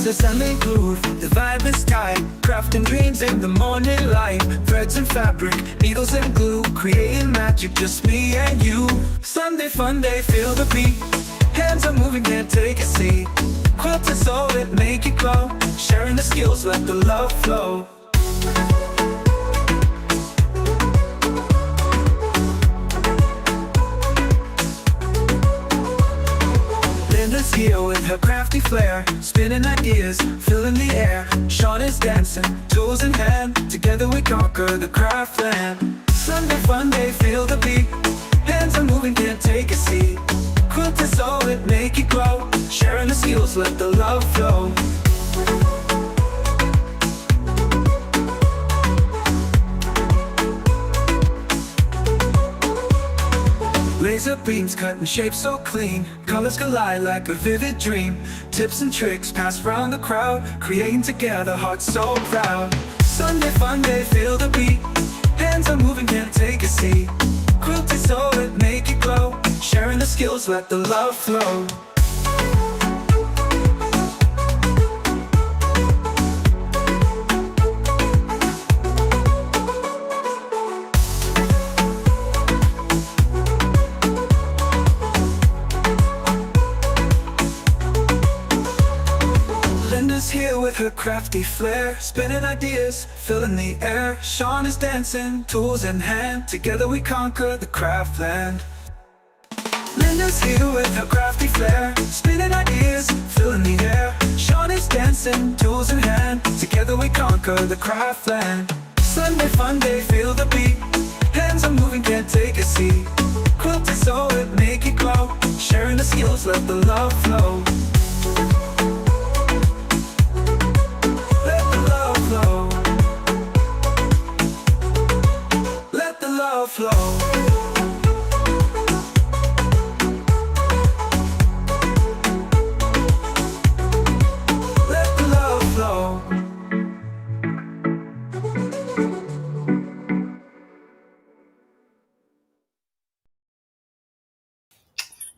effortless and made groove. The vibe is tight, crafting dreams in the morning light. Threads and fabric, needles and glue, creating magic, just me and you. Sunday Funday, feel the beat. Hands are moving, can't take a seat. Quilt is all that make it glow. Sharing the skills, let the love flow. Linda's here with her crafty flair, spinning ideas, filling the air. Sean is dancing, tools in hand, together we conquer the craft land. Sunday Funday, feel the beat. Hands are moving, can't take a seat. Quilt is all that make it glow. Sharing the skills, let the love flow. Laser beams cutting shapes so clean. Colors collide like a vivid dream. Tips and tricks pass round the crowd, creating together, hearts so proud. Sunday Funday, feel the beat. Hands are moving, can't take a seat. Quilt is all that make it glow. Sharing the skills, let the love flow. Linda's here with her crafty flair, spinning ideas, filling the air. Sean is dancing, tools in hand, together we conquer the craft land. Linda's here with her crafty flair, spinning ideas, filling the air. Sean is dancing, tools in hand, together we conquer the craft land. Sunday Funday, feel the beat. Hands are moving, can't take a seat. Quilt is all that make it glow. Sharing the skills, let the love flow. Let the love flow. Let the love flow.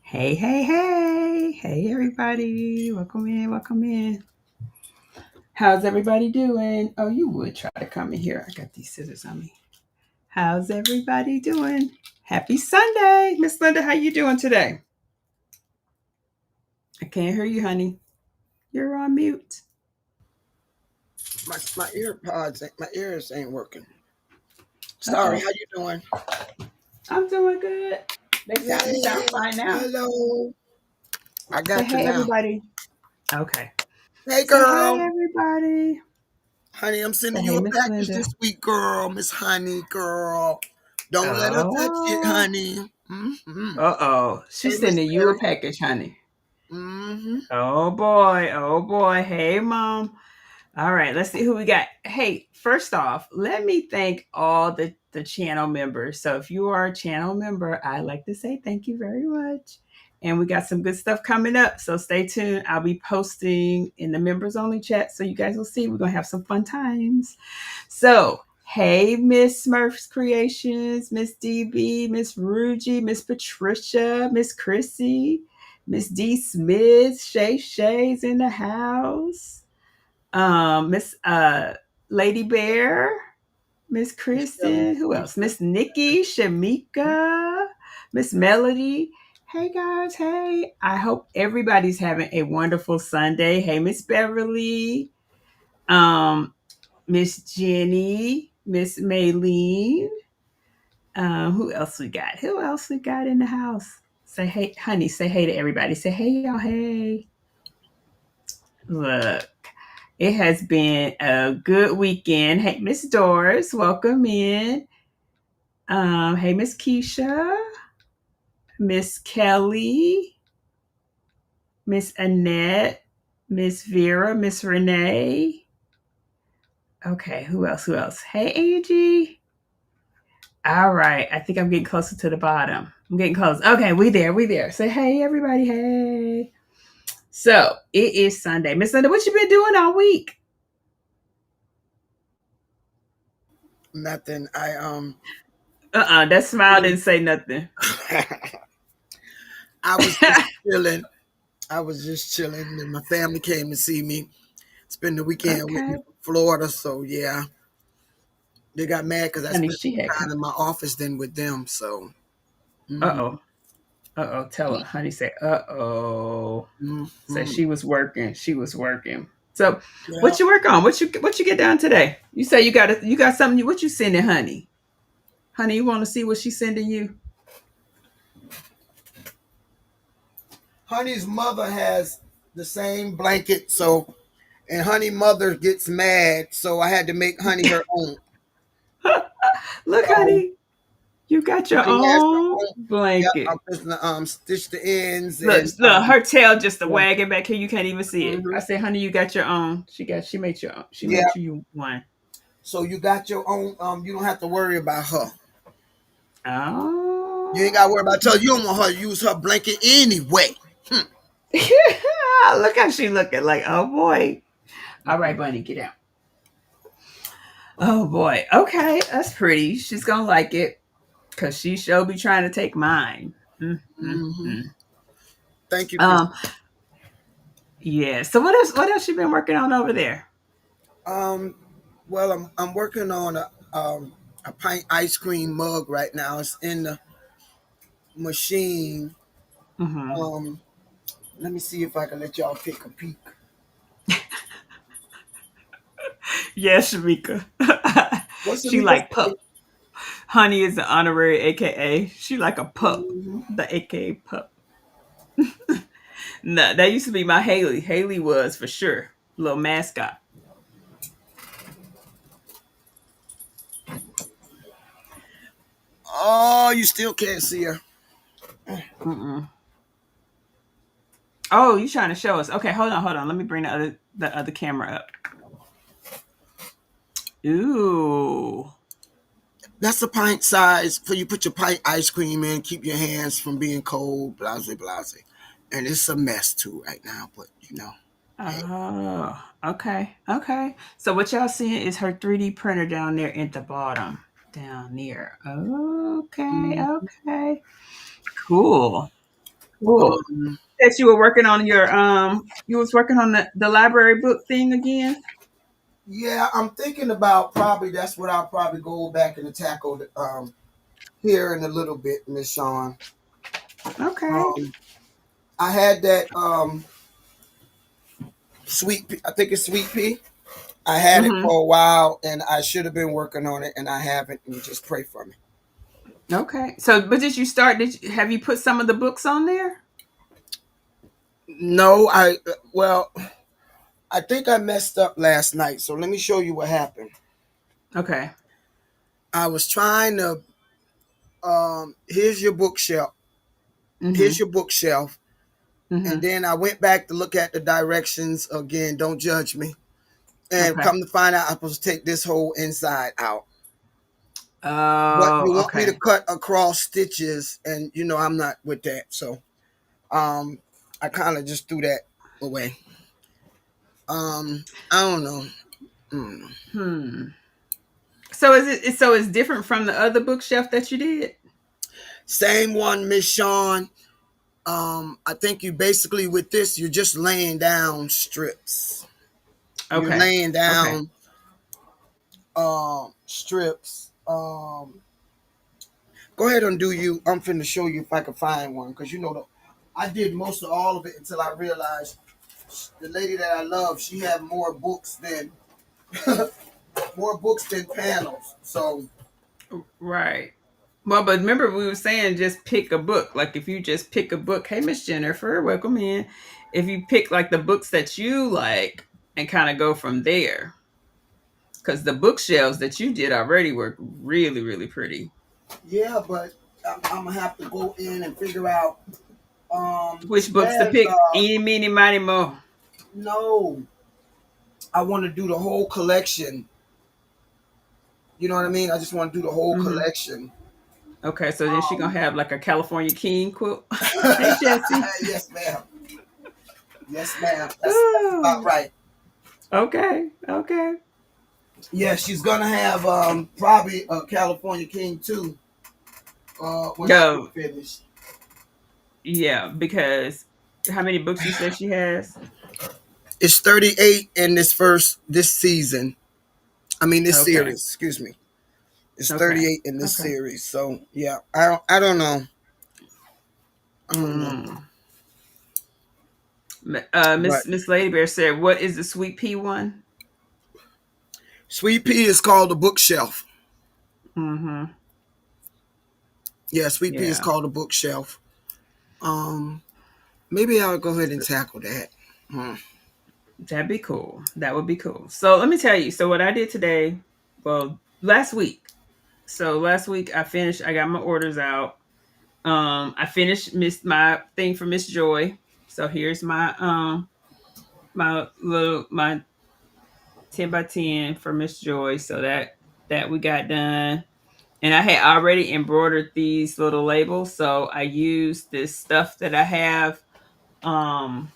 Hey, hey, hey. Hey, everybody. Welcome in. Welcome in. How's everybody doing? Oh, you would try to come in here. I got these scissors on me. How's everybody doing? Happy Sunday. Miss Linda, how you doing today? I can't hear you, honey. You're on mute. My my ears ain't working. Sorry, Uh-oh. how you doing? I'm doing good. They got me sound fine now. Hello. I Say got you hey, now. everybody. Okay. Hey, Say girl. hey, everybody. Honey, I'm sending Say you hey, a Miss package Linda. this week, girl. Miss Honey, girl. Don't let her touch it, Oh. honey. Mm-hmm. Uh-oh. She's Hey, Miss sending you a Mary. package, honey. Mm-hmm. Oh boy. Oh boy. Hey, Mom. All right, let's see who we got. Hey, first off, let me thank all the channel members. So if you are a channel member, I'd like to say thank you very much. And we got some good stuff coming up. So stay tuned. I'll be posting in the members only chat so you guys will see. We're going to have some fun times. So, hey, Miss Smurfs Creations, Miss DB, Miss Rugie, Miss Patricia, Miss Chrissy, Miss D Smith, Shay's in the house. Miss Lady Bear, Miss Miss Shelley. Kristen, who else? Miss Nikki, Shamika, Miss Melody. Hey guys, hey. I hope everybody's having a wonderful Sunday. Hey, Miss Beverly, um, Miss Jenny, Miss Maylene. Who else we got? Who else we got in the house? Say hey, honey, say hey to everybody. Say hey, y'all, hey. Look. It has been a good weekend. Hey, Miss Doris, welcome in. Hey, Miss Keisha, Miss Kelly, Miss Annette, Miss Vera, Miss Renee. Okay, who else? Who else? Hey, Angie. All right, I think I'm getting closer to the bottom. I'm getting close. Okay, we there. We there. Say hey, everybody. Hey. So it is Sunday. Miss Linda, what you been doing all week? Nothing. That smile didn't say nothing. I was just chilling. I was just chilling, and my family came to see me. spend the weekend with me Okay. from Florida. So yeah, they got mad because I Honey, spent she more had time in my office than with them. So uh mm-hmm, oh. Uh oh. Tell her. Honey said, uh oh. So mm-hmm. she was working. She was working. So Yeah, what you work on? What you get done today? You say you got something. What you sending, honey? Honey, you want to see what she's sending you? Honey's mother has the same blanket. So and Honey mother gets mad. So I had to make Honey her own. Look, So honey, you got your Honey has her own own. Yep, I'm blanket. just gonna stitch the ends Look, and look, her tail just a yeah. wagging back here. You can't even see it. I Mhm. say, honey, you got your own. She made your own. She Yeah. made you one. So you got your own. You don't have to worry about her. You ain't got to worry Oh. about her. You don't want her to use her blanket anyway. Hmm. Look how she looking like, oh boy. All right, bunny, get out. Oh boy. Okay, that's pretty. She's gonna like it because she sure be trying to take mine. Mm, mm, Hmm. mm. Thank you, Chris. Um, yeah. So what else? What else you been working on over there? Um, well, I'm working on a pint ice cream mug right now. It's in the machine. Hmm. Um, let me see if I can let y'all take a peek. Yes, Shamika. What's She Amika like say? pup. Honey is the honorary AKA. She like a pup. Mhm. The AKA pup. No, that used to be my Haley. Haley was for sure. Little mascot. Oh, you still can't see her. Mm-mm. Oh, you trying to show us? Okay, hold on, hold on. Let me bring the other camera up. Ooh. That's the pint size for you put your pint ice cream in, keep your hands from being cold, blase blase. And it's a mess too right now, but hey. Oh, okay, okay. So what y'all seeing is her 3D printer down there at the bottom, down there. Okay, Mm, okay, cool, cool. Um, That you were working on you was working on the library book thing again. yeah, I'm thinking about probably that's what I'll probably go back and tackle here in a little bit, Miss Shawn. Okay. Um, I had that I think it's sweet pea. I had it Mm-hmm. for a while and I should have been working on it and I haven't and just pray for me. Okay. So, but did you start? Have you put some of the books on there? No, well, I think I messed up last night. So let me show you what happened. Okay. I was trying to here's your bookshelf. Here's Mm-hmm. your bookshelf. And Mm-hmm. then I went back to look at the directions again. Don't judge me. And Okay. come to find out, I'm supposed to take this whole inside out. But Oh, you want me to okay. cut across stitches, and I'm not with that. So um, I kind of just threw that away. I don't know. Mm. Hmm. So so it's different from the other bookshelf that you did? Same one, Miss Shawn. I think you basically with this, you're just laying down strips. You're Okay. laying Okay. down strips. Go ahead and do you. I'm finna show you if I can find one because I did most of all of it until I realized the lady that I love, she had more books than more books than panels. So Right. Well, but remember we were saying just pick a book. Like if you just pick a book, hey Miss Jennifer, welcome in. If you pick like the books that you like and kind of go from there. Because the bookshelves that you did already were really, really pretty. yeah, but I'm gonna have to go in and figure out. She Which books to has pick? Eeny, meeny, miny, mo. no. I want to do the whole collection. You know what I mean? I just want to do the whole Hmm. collection. Okay, so then she gonna Um, have like a California King quilt. Hey Jesse. yes, ma'am. Yes, ma'am. That's about Oh, right. okay, okay. Yeah, she's gonna have probably a California King too when I get Yo, finished. yeah, because how many books you said she has? It's 38 in this season. I mean this Okay. series. Excuse me. It's Okay. 38 in this Okay. series. So yeah, I don't know. I don't know. Mm. But Miss Lady Bear said, "What is the sweet pea one?" Sweet Pea is called a bookshelf. Mm-hmm. Yeah, Sweet Pea is Yeah, called a bookshelf. Um, Maybe I'll go ahead and tackle that. Hmm. that'd be cool. That would be cool. So let me tell you. So what I did today, well, last week. So last week I finished. I got my orders out. I finished my thing for Miss Joy. So here's my 10 by 10 for Miss Joy. So that we got done. And I had already embroidered these little labels. So I used this stuff that I have um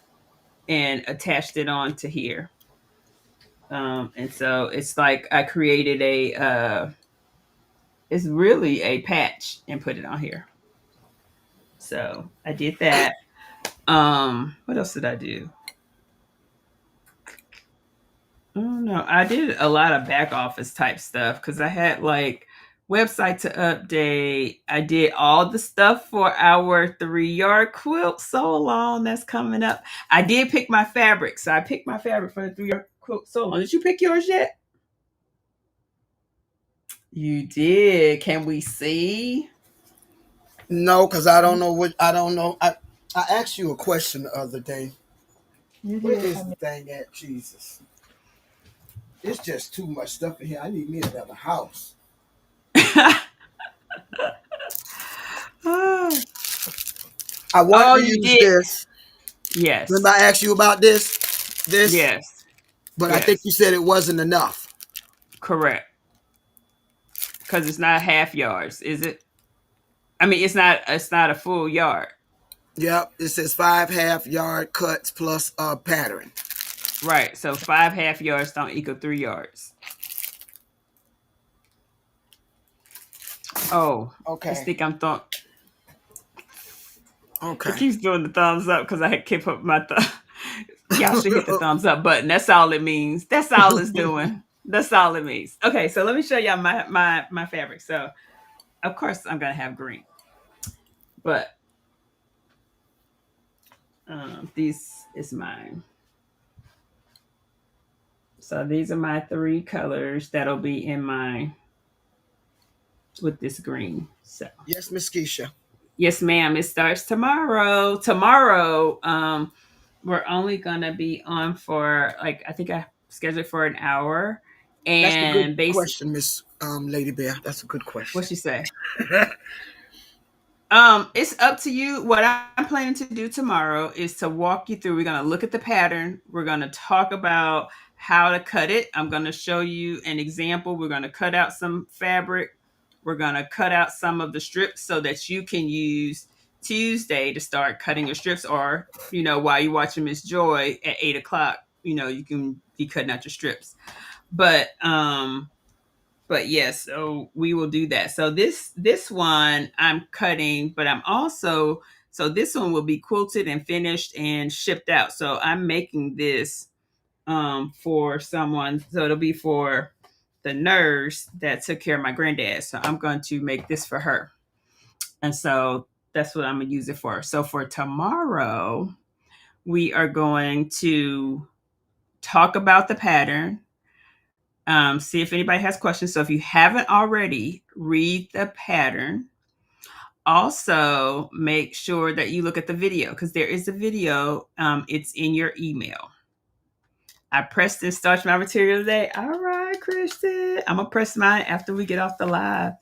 and attached it on to here. And so it's like I created it's really a patch and put it on here. So I did that. What else did I do? I don't know. I did a lot of back office type stuff because I had like website to update. I did all the stuff for our 3-yard quilt so long that's coming up. I did pick my fabric. So I picked my fabric for the 3-yard quilt so long. Did you pick yours yet? You did. Can we see? No, because I don't know what I don't know. I asked you a question the other day. You Where did. is the thing at? Jesus. It's just too much stuff in here. I need me another house. Oh, I wanted oh, to you use did. this. Remember Yes. I asked you about this, Yes. but I think Yes. you said it wasn't enough. Correct. Because it's not half yards, is it? I mean, it's not a full yard. Yep, it says 5 half-yard cuts plus pattern. Right. So 5 half yards don't equal 3 yards. Oh, it's Okay. think I'm thumb. It Okay. keeps doing the thumbs up because I had kept up my thumb. Y'all should hit the thumbs up button. That's all it means. That's all it's doing. That's all it means. Okay, so let me show y'all my fabric. So of course I'm gonna have green, but this is mine. So these are my 3 colors that'll be in mine with this green. So Yes, Miss Keisha. yes, ma'am. It starts tomorrow. Tomorrow, we're only gonna be on for like I think I scheduled for an hour, That's a good and basically, question, Miss Lady Bear. That's a good what question. she say? It's up to you. What I'm planning to do tomorrow is to walk you through. We're gonna look at the pattern. We're gonna talk about how to cut it. I'm gonna show you an example. We're gonna cut out some fabric. We're gonna cut out some of the strips so that you can use Tuesday to start cutting your strips, or while you're watching Miss Joy at 8 o'clock, you can be cutting out your strips. But yes, so we will do that. So this one I'm cutting, but I'm also so this one will be quilted and finished and shipped out. So I'm making this for someone. So it'll be for the nurse that took care of my granddad. So I'm going to make this for her. And so that's what I'm gonna use it for. So for tomorrow, we are going to talk about the pattern, see if anybody has questions. So if you haven't already, read the pattern. Also, make sure that you look at the video because there is a video. It's in your email. I pressed and starched my material today. All right, Kristen. I'm gonna press mine after we get off the live.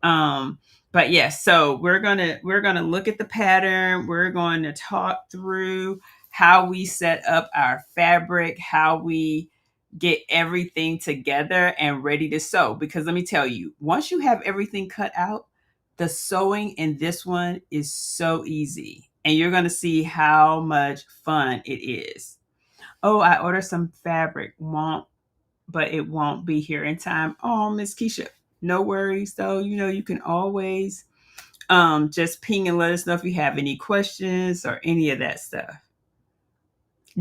Um, but yes, so we're gonna look at the pattern. We're going to talk through how we set up our fabric, how we get everything together and ready to sew. Because let me tell you, once you have everything cut out, the sewing in this one is so easy. And you're gonna see how much fun it is. Oh, I ordered some fabric. But it won't be here in time. Oh, Miss Keisha, no worries though. You can always just ping and let us know if you have any questions or any of that stuff.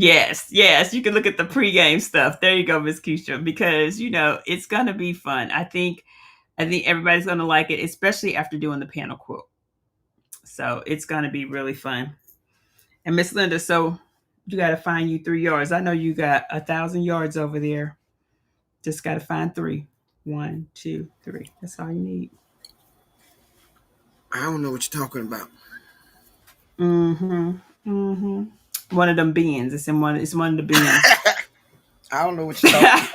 Yes, yes, you can look at the pregame stuff. There you go, Miss Keisha, because it's gonna be fun. I think everybody's gonna like it, especially after doing the panel quilt. So it's gonna be really fun. And Miss Linda, so you got to find you 3 yards. I know you got 1,000 yards over there. Just got to find three. 1, 2, 3. That's all you need. I don't know what you're talking about. Mm-hmm. Mm-hmm. One of them bins. It's in one. It's one of the bins. I don't know what you're talking about.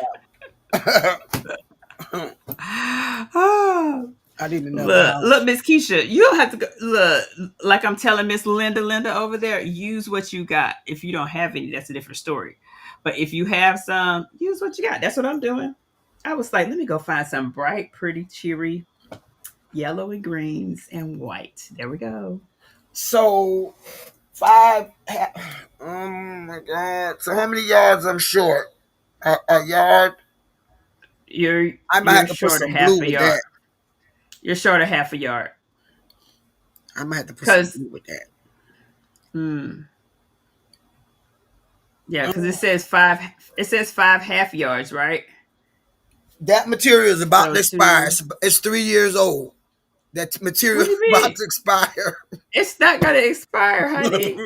Oh, I need another look, house. Miss Keisha, you don't have to go. Look, like I'm telling Miss Linda over there, use what you got. If you don't have any, that's a different story. But if you have some, use what you got. That's what I'm doing. I was like, let me go find some bright, pretty, cheery, yellowy greens and white. There we go. So five. Oh my God! So how many yards I'm short? A yard. You're I might you're have to put short of some half blue a with yard. that. You're short of half a yard. I might have to put some Cause blue with that. hmm, yeah, because it Oh, says five. It says 5 half yards, right? that material is about So to expire. two. It's 3 years old. That material What do is you about mean? to expire. It's not gonna expire, honey.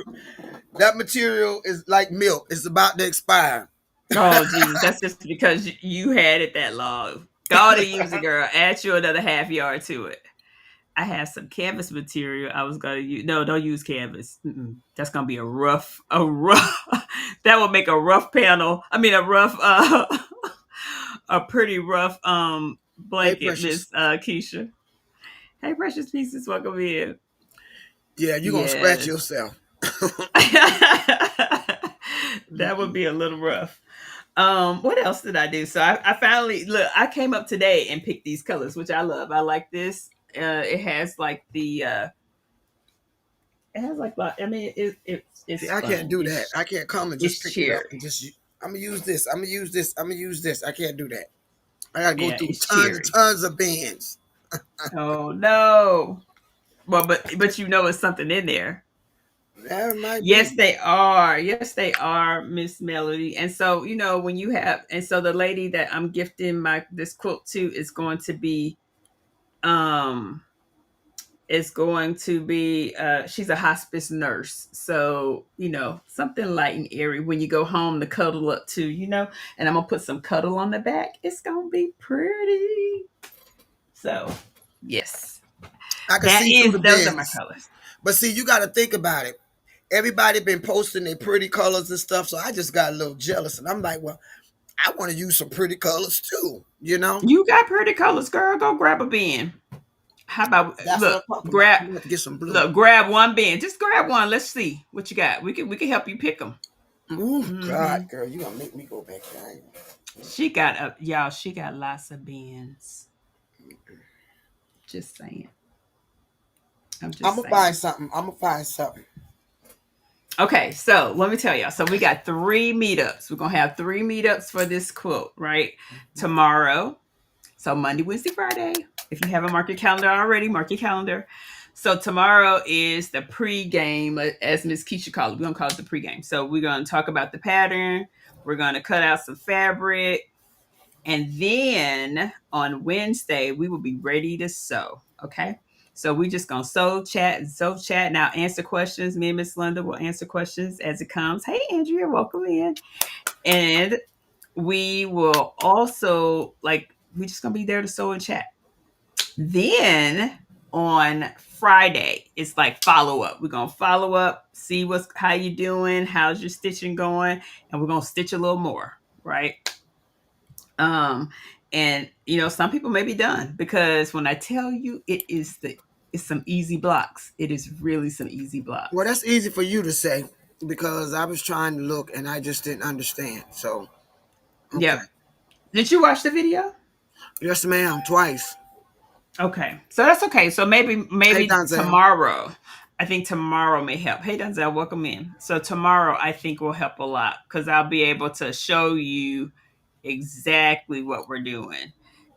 That material is like milk. It's about to expire. Oh Jesus, that's just because you had it that long. Go to use it, girl. Add you another half yard to it. I have some canvas material I was gonna use. No, don't use canvas. Mm-mm. That's gonna be a rough. That will make a rough panel. I mean, a rough, a pretty rough Hey, blanket, precious. Miss Keisha. Hey, precious pieces, welcome in. Yeah, you're gonna scratch Yes, yourself. that would be a little rough. What else did I do? So I finally look. I came up today and picked these colors, which I love. I like this. It has like the. It has like. I mean, it's See, I can't fun. do that. I can't come and just It's pick it up and cheery. just. I'm gonna use this. I'm gonna use this. I'm gonna use this. I can't do that. I gotta go Yeah, through it's tons and cheery. tons of bands. Oh no. Well, but it's something in there. There might be. Yes, they are. Yes, they are, Miss Melody. And so, when you have, and so the lady that I'm gifting this quilt to um, is going to be, she's a hospice nurse. So, something light and airy when you go home to cuddle up to, and I'm going to put some cuddle on the back. It's going to be pretty. So, yes, I can see through the those are my bands. colors. But see, you got to think about it. Everybody been posting their pretty colors and stuff, so I just got a little jealous, and I'm like, well, I want to use some pretty colors too. You know, You got pretty colors, girl. Go grab a bin. How about that's what look, I'm talking about. grab I'm gonna have to get some blue. grab one bin. Just grab one. Let's see what you got. We can help you pick them. Oh Hmm. God, girl, you gonna make me go back there. She got y'all. She got lots of bins. Just saying. I'm I'm just gonna find saying. something. I'm gonna find something. Okay, so let me tell y'all. So we got 3 meetups. We're gonna have 3 meetups for this quilt, right? Tomorrow. So Monday, Wednesday, Friday. If you haven't marked your calendar already, mark your calendar. So tomorrow is the pre-game, as Miss Keisha called it. We're gonna call it the pre-game. So we're gonna talk about the pattern. We're gonna cut out some fabric, and then on Wednesday we will be ready to sew. Okay. So we just gonna sew chat. Now answer questions. Me and Miss Linda will answer questions as it comes. Hey Andrea, welcome in. And we will also we just gonna be there to sew and chat. Then on Friday, it's like follow up. We're gonna follow up, see how you doing, how's your stitching going, and we're gonna stitch a little more, right? Um, and some people may be done because when I tell you it's some easy blocks. It is really some easy Well, blocks. that's easy for you to say because I was trying to look and I just didn't understand. So, okay. Yep. Did you watch the video? Yes, ma'am. Twice. Okay, so that's okay. So maybe Hey, maybe Donzel. tomorrow. I think tomorrow may help. Hey, Denzel, welcome in. So tomorrow I think will help a lot because I'll be able to show you exactly what we're doing,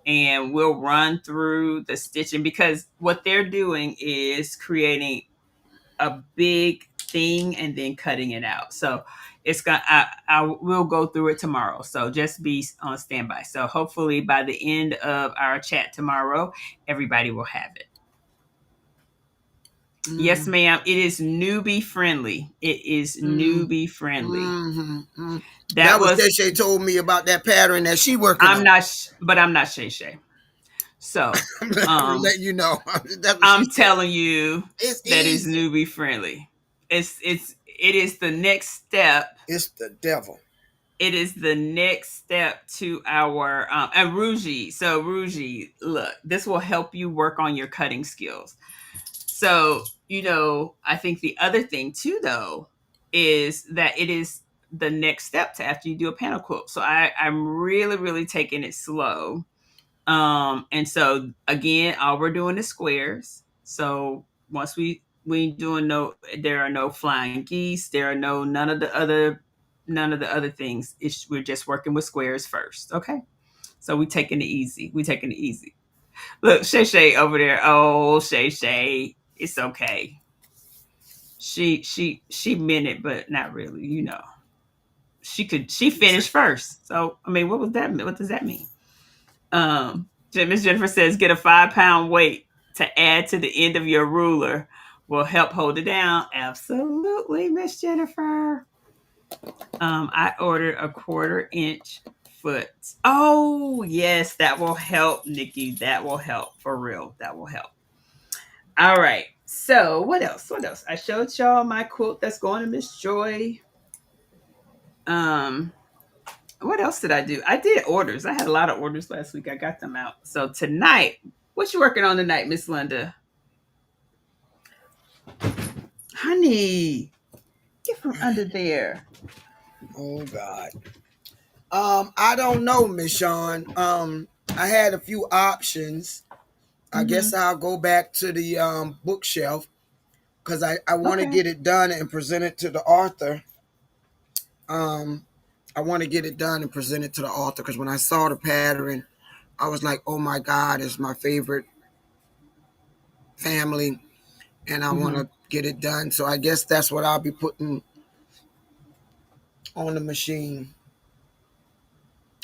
and we'll run through the stitching because what they're doing is creating a big thing and then cutting it out. So it's gonna I will go through it tomorrow. So just be on standby. So hopefully by the end of our chat tomorrow, everybody will have it. Yes, ma'am. It is newbie friendly. It is newbie friendly. That was Shay told me about that pattern that she working on. But I'm not Shay Shay. So let you know. I'm telling you it's that easy. is newbie friendly. It is the next step. It's the devil. It is the next step to our and Rougie. So Rougie, look, this will help you work on your cutting skills. So, I think the other thing too, though, is that it is the next step to after you do a panel quilt. So I'm really, really taking it slow. And so again, all we're doing is squares. So once we doing there are no flying geese. There are none of the other things. We're just working with squares first. Okay. So we taking it easy. Look, Shay Shay over there. Oh, Shay Shay. It's okay. She meant it, but not really, She finished first. So I mean, what does that mean? Miss Jennifer says get a 5-pound weight to add to the end of your ruler will help hold it down. Absolutely, Miss Jennifer. I ordered a 1/4-inch foot. Oh yes, that will help, Nikki. That will help for real. That will help. All right. So what else? I showed y'all my quilt that's going to Miss Joy. What else did I do? I did orders. I had a lot of orders last week. I got them out. So tonight, what you working on tonight, Miss Linda? Honey, get from under there. Oh God. I don't know, Miss Shawn. I had a few options. I guess I'll go back to the bookshelf because I want to get it done and present it to the author. I want to get it done and present it to the author because when I saw the pattern, I was like, oh my God, it's my favorite family and I want to get it done. So I guess that's what I'll be putting on the machine.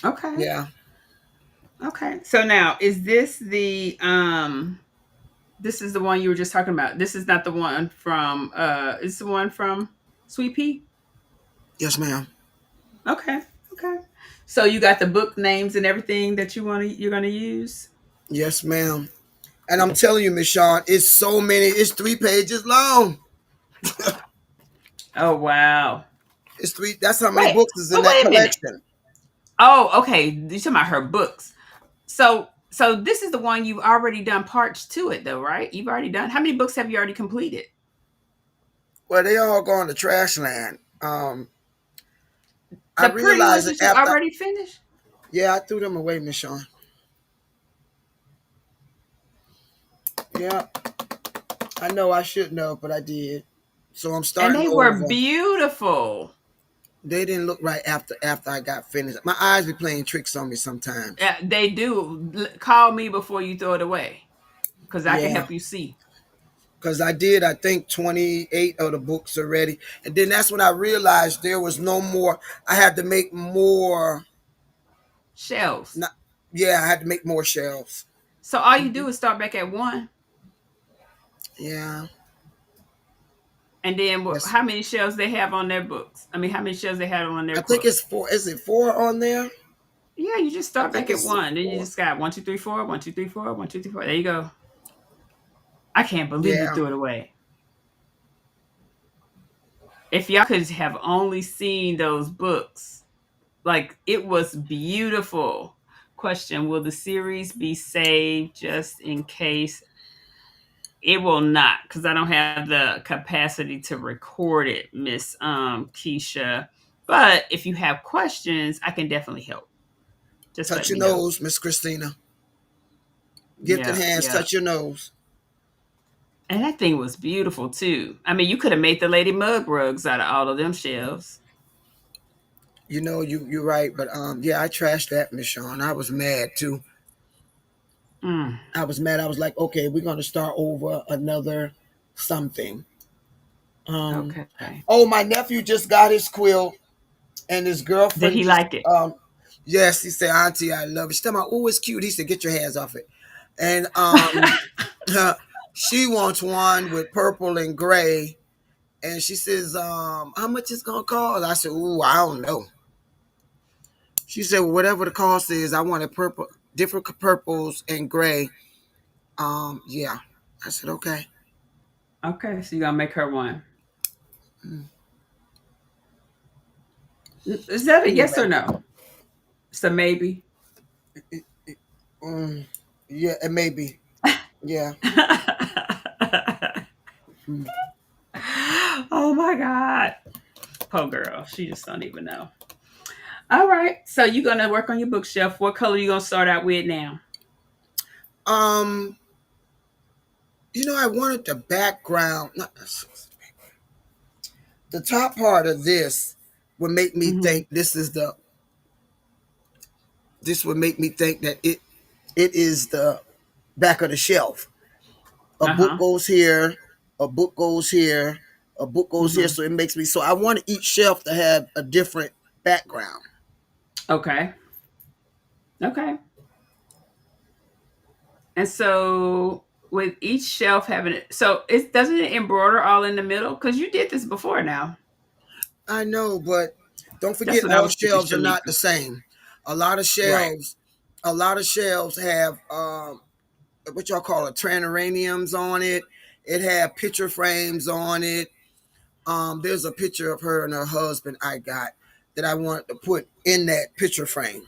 Okay. Yeah. Okay. So now, is this the this is the one you were just talking about? This is not the one from is the one from Sweet Pea? Yes, ma'am. Okay. Okay. So you got the book names and everything that you're gonna use? Yes, ma'am. And I'm telling you, Miss Shawn, it's so many. It's 3 pages long. Oh wow. It's 3. That's how many books is in that wait a minute. collection. Oh, okay. You're talking about her books. So this is the one you've already done parts to it, though, right? You've already done. How many books have you already completed? Well, they all gone to trash land. I The pretty ones realized that it you after. already finished. Yeah, I threw them away, Miss Shawn. Yeah, I know I shouldn't have, but I did. So I'm starting. And they over. were beautiful. They didn't look right after I got finished. My eyes be playing tricks on me sometimes. Yeah, they do. Call me before you throw it away, because I can help you see. Because I did, I think 28 of the books already, and then that's when I realized there was no more. I had to make more Shelves. I had to make more shelves. So all you do is start back at 1. Yeah. And then how many shelves they have on their books? I mean, how many shelves they have on their I think it's 4. Is it 4 on there? Yeah, you just start back at 1. Then you just got 1, 2, 3, 4, 1, 2, 3, 4, 1, 2, 3, 4. There you go. I can't believe you threw it away. If y'all could have only seen those books, like it was beautiful. Question: will the series be saved just in case? It will not, because I don't have the capacity to record it, Miss Keisha. But if you have questions, I can definitely help. Just touch your nose, Miss Christina. Gifted hands, touch your nose. And that thing was beautiful too. I mean, you could have made the lady mug rugs out of all of them shelves. You know, you're right, but I trashed that, Miss Shawn. I was mad too. I was mad. I was like, okay, we're gonna start over another something. Um, Okay. oh, my nephew just got his quilt, and his Did girlfriend he just like it? yes, he said, Auntie, I love it. She told me, oh, it's cute. He said, get your hands off it. And she wants one with purple and gray. And she says, how much it's gonna cost? I said, ooh, I don't know. She said, well, whatever the cost is, I wanted purple, different purples and gray. Yeah. I said, okay. Okay, so you're gonna make her one. Is that a yes or Anyway, no? It's a maybe. um, yeah, it may be. Yeah. Mm. Oh my God. Poor girl. She just don't even know. All right. So you're gonna work on your bookshelf. What color you gonna start out with now? Um, I wanted the background. The top part of this would make me Mm-hmm. think this would make me think that it is the back of the shelf. A book Uh-huh. goes here, a book goes here, a book goes here. Mm-hmm. So it makes me so I want each shelf to have a different background. Okay. Okay. And so with each shelf having it, so it doesn't it embroider all in the middle? Because you did this before now. I know, but don't That's forget what I all was thinking, shelves are not the Shamika. same. A lot of Right. shelves, a lot of shelves have what y'all call it, tranuraniums on it. It had picture frames on it. There's a picture of her and her husband I got that I wanted to put in that picture frame.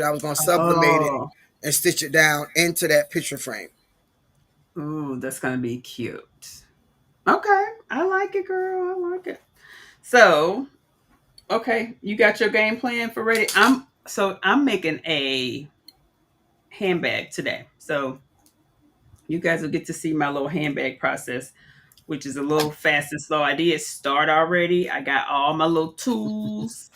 I was gonna sublimate it Oh. and stitch it down into that picture frame. Ooh, that's gonna be cute. Okay. I like it, girl. I like it. So, okay, you got your game plan for ready. I'm making a handbag today. So you guys will get to see my little handbag process, which is a little fast and slow. I did start already. I got all my little tools.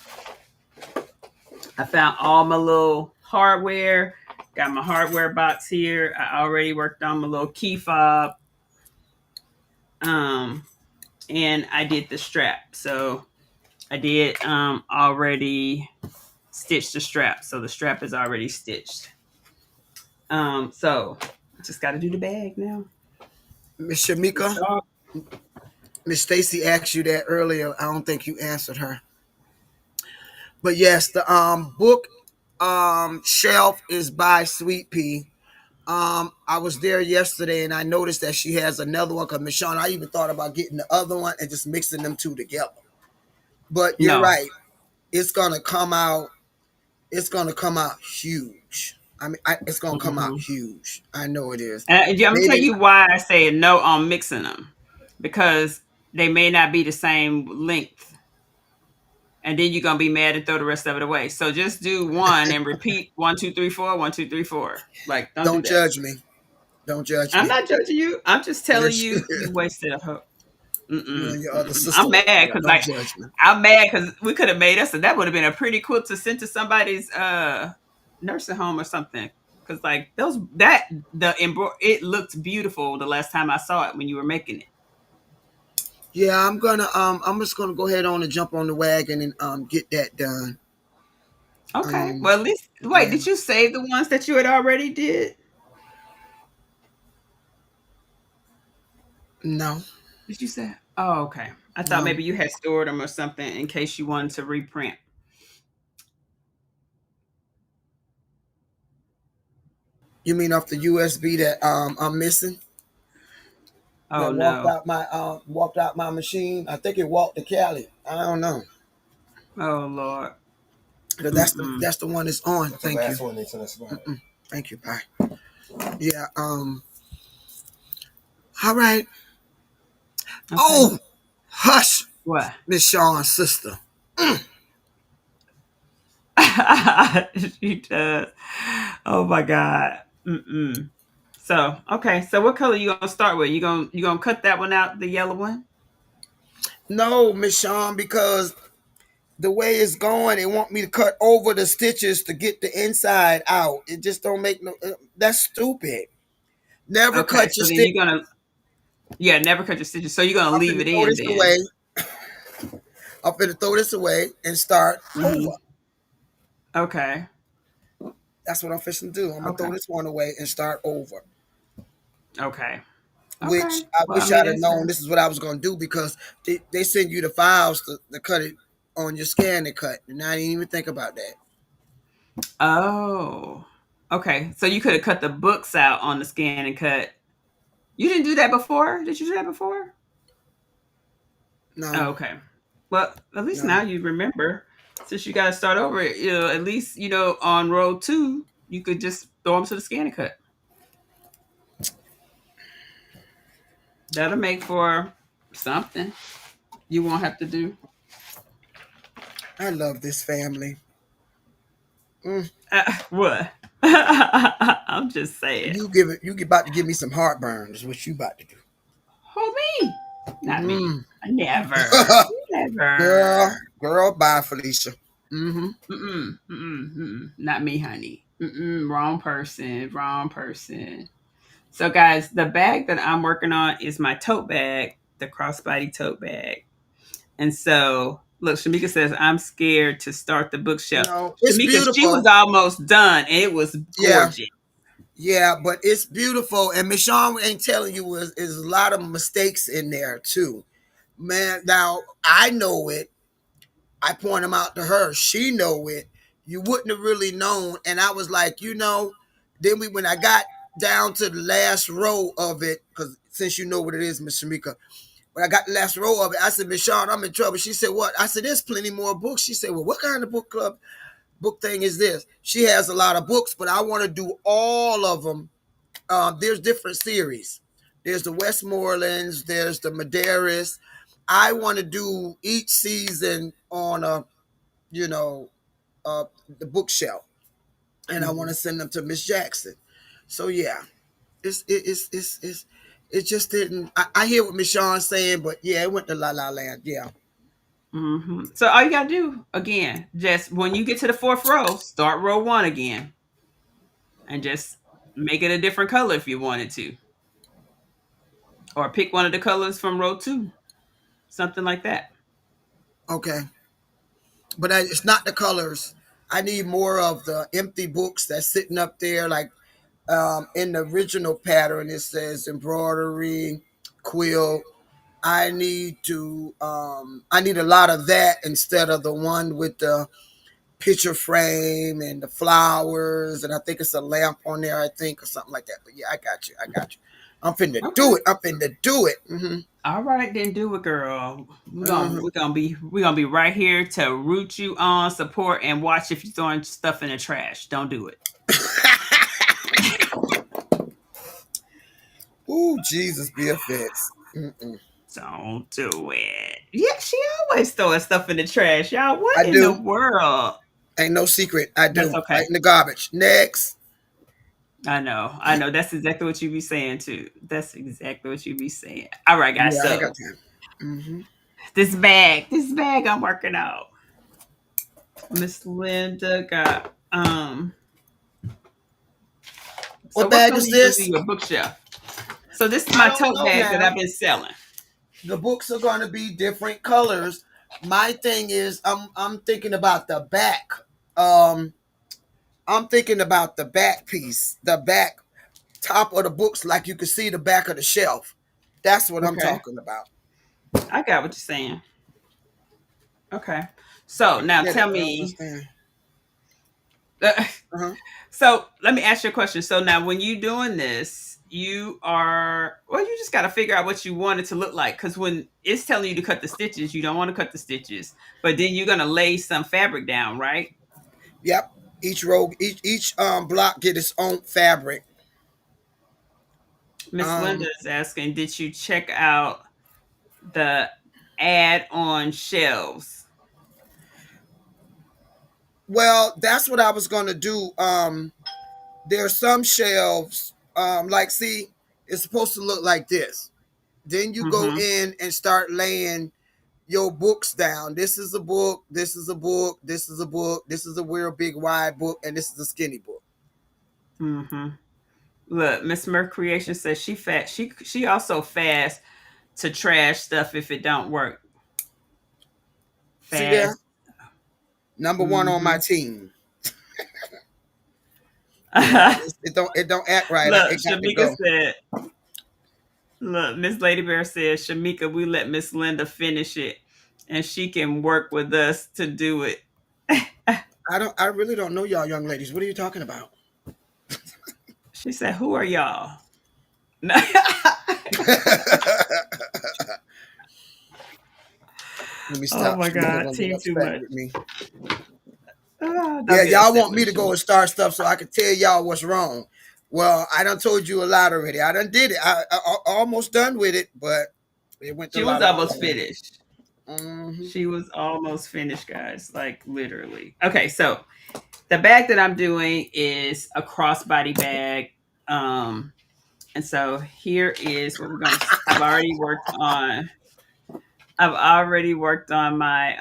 I found all my little hardware. Got my hardware box here. I already worked on my little key fob. Um, and I did the strap. So I did already stitch the strap. So the strap is already stitched. So just got to do the bag now. Miss It's Shamika, all. Miss Stacy asked you that earlier. I don't think you answered her. But yes, the book shelf is by Sweet Pea. I was there yesterday and I noticed that she has another one because Michonne, I even thought about getting the other one and just mixing them two together. But you're No. right. It's gonna come out. It's gonna come out huge. I mean, it's gonna come out Hmm. huge. I know it is. I'm gonna tell Maybe you why I say no on mixing them, because they may not be the same length, and then you're gonna be mad and throw the rest of it away. So just do one and repeat 1, 2, 3, 4, 1, 2, 3, 4. Like, don't do don't that. judge me. Don't judge I'm me. not judging you. I'm just telling Yes, you you wasted a hope. you Mm-mm, and your other mm-mm. sister I'm over mad there. because Don't judge me. we could have made us, and that would have been a pretty quilt to send to somebody's nursing home or something. Because like those that the it looked beautiful the last time I saw it when you were making it. Yeah, I'm just gonna go ahead on and jump on the wagon and get that done. Okay. Um Well, at least wait. yeah. Did you save the ones that you had already did? No, Did you say? Oh, okay. I thought no. maybe you had stored them or something in case you wanted to reprint. You mean off the USB that I'm missing? Oh That walked no. out my machine. I think it walked to Cali. I don't know. Oh Lord. But Mm-mm. that's the one that's on. That's thank you. One that's mm-mm. Thank you. Bye. Yeah. All right. Okay. Oh, hush, What? Miss Sean's sister. She does. Oh my God. Mm-mm. So okay. So what color you gonna start with? You gonna cut that one out, the yellow one? No, Miss Sean, because the way it's going, they want me to cut over the stitches to get the inside out. It just don't make no. That's stupid. Never Okay. cut So your then stitch. Yeah, never cut your stitches. So you're gonna I'm leave finna it throw in this then. away. I'm finna throw this away and start over. Hmm. Okay. That's what I'm fixing to do. I'm gonna Okay. throw this one away and start over. Okay. Okay. Which I Well, I wish mean I'd have that's known fair. this is what I was gonna do because they send you the files to cut it on your scan and cut. And I didn't even think about that. Oh. Okay. So you could have cut the books out on the scan and cut. You didn't do that before? Did you do that before? Oh, No, okay. Well, at least no. now you remember. Since you got to start over, at least on row two, you could just throw them to the scan and cut. That'll make for something you won't have to do. I love this family. Mm. What? I'm just saying. You about to give me some heartburn. Is what you about to do. Who me? Not me. Mm. Never. girl, Never. girl, bye, Felicia. Mm-hmm. Mm-mm, mm-mm, mm-mm. Not me, honey. Mm-mm, wrong person. Wrong person. So, guys, the bag that I'm working on is my tote bag, the crossbody tote bag. And so, look, Shamika says, I'm scared to start the You bookshelf. know, it's Shamika, she was beautiful. almost done and it was Yeah, gorgeous. yeah, but it's beautiful. And Michonne ain't telling you is a lot of mistakes in there too. Man, now I know it. I point them out to her. She know it. You wouldn't have really known. And I was like, then when I got down to the last row of it, because since you know what it is, Miss Shamika, when I got the last row of it, I said, Miss Shawn, I'm in trouble. She said, what? I said, there's plenty more books. She said, well, what kind of book thing is this? She has a lot of books, but I want to do all of them. There's different series. There's the Westmorelands, there's the Madeiras. I want to do each season on you know, uh, the bookshelf, and I want Mhm. to send them to Miss Jackson. So yeah, it just didn't. I hear what Miss Shawn's saying, but yeah, it went to La La Land. Yeah. So, all you got to do, again, just when you get to the fourth row, start row one again and just make it a different color if you wanted to, or pick one of the colors from row two, something like that. Okay, but it's not the colors. I need more of the empty books that's sitting up there, like in the original pattern. It says embroidery, quilt. I need a lot of that instead of the one with the picture frame and the flowers, and I think it's a lamp on there, I think, or something like that. But yeah, I got you. I got you. I'm finna Okay. do it. I'm finna do it. All right, then do it, girl. We're gonna Hmm. we're gonna be we're gonna be right here to root you on, support, and watch if you're throwing stuff in the trash. Don't do it. Ooh, Jesus be a fence. Mm-mm. Don't do it. Yeah, she always throwing stuff in the trash, y'all. I What in the do. world? Ain't no secret. I That's do. Right okay. in the garbage. Next. I know. I know. That's exactly what you be saying too. That's exactly what you be saying. All right, guys. Yeah, I ain't got So time. Hmm. this bag I'm working out. Miss Linda got so What what bag color is you gonna do this? your bookshelf? So this is I my don't tote know bag that I've now. been selling. The books are gonna be different colors. My thing is, I'm thinking about the back. Um, I'm thinking about the back piece, the back top of the books, like you can see the back of the shelf. That's what I'm Okay. talking about. I got what you're saying. Okay. So now Get it? tell I don't me. understand. Uh-huh. So let me ask you a question. So now when you doing this, you just got to figure out what you want it to look like. Because when it's telling you to cut the stitches, you don't want to cut the stitches, but then you're gonna lay some fabric down, right? Yep. Each row, each block get its own fabric. Miss Linda Um, is asking, did you check out the add-on shelves? well, that's what I was gonna do. There's some shelves. Like see, it's supposed to look like this. Then you go Mm-hmm. in and start laying your books down. This is a book. This is a book. This is a book. This is a real big wide book, and this is a skinny book. Mm-hmm. Look, Miss Merc Creation says she also fast to trash stuff if it don't work. See there? Fast. Number one on my Mm-hmm. team. Yeah, it don't act right. Look, It got to Shamika go. said, look, Miss Lady Bear says, Shamika, we let Miss Linda finish it and she can work with us to do it. I really don't know y'all young ladies. What are you talking about? She said, who are y'all? Let me Oh stop. my Shamika God, gonna get team too upset much. with me. Ah, Yeah, don't get y'all upset want with me to me. go and start stuff so I can tell y'all what's wrong. Well, I done told you a lot already. I done did it. I almost done with it, but it went to She La was La almost Land. finished. Mm-hmm. She was almost finished, guys. Like literally. Okay, so the bag that I'm doing is a crossbody bag. Um, and so here is what we're gonna. I've already worked on my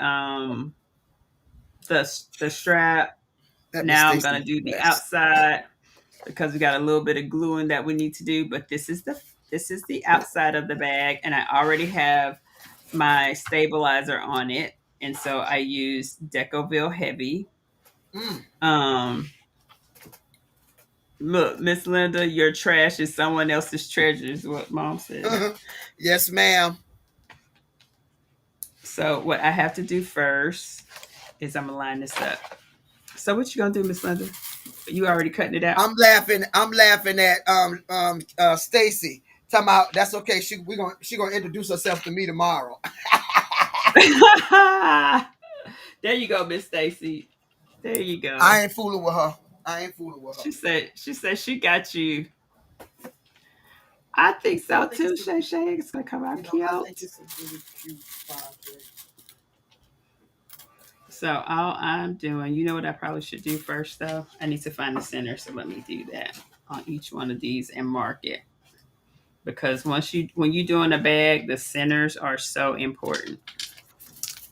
the strap. That Miss Now I'm Stacy gonna do the mess. outside because we got a little bit of gluing that we need to do. But this is the outside of the bag, and I already have my stabilizer on it, and so I use Decoville Heavy. Mm. Um, Look, Miss Linda, your trash is someone else's treasure, is what Mom said. Yes, ma'am. So what I have to do first is I'm gonna line this up. So what you gonna do, Miss Linda? You already cutting it out? I'm laughing. I'm laughing at Stacy. Talking about that's okay. She gonna introduce herself to me tomorrow. There you go, Miss Stacy. There you go. I ain't fooling with her. I ain't fooling with her. She said she got you. I think I so think too, it's a, Shay Shay. It's gonna come out cute. I think it's a really cute project. So all I'm doing, you know what I probably should do first though? I need to find the center, so let me do that on each one of these and mark it. Because when you're doing a bag, the centers are so important.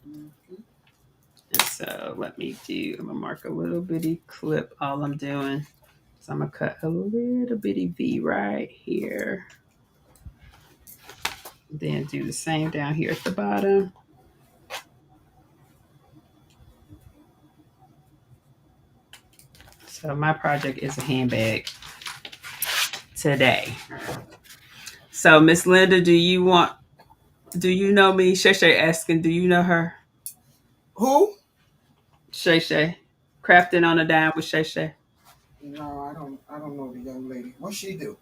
Mm-hmm. And so I'm gonna mark a little bitty clip. All I'm doing is I'm gonna cut a little bitty V right here. Then do the same down here at the bottom. So my project is a handbag today. So Miss Linda, do you know me? Shay Shay asking, do you know her? Who? Shay Shay. Crafting on a dime with Shay Shay. No, I don't. I don't know the young lady. What she do?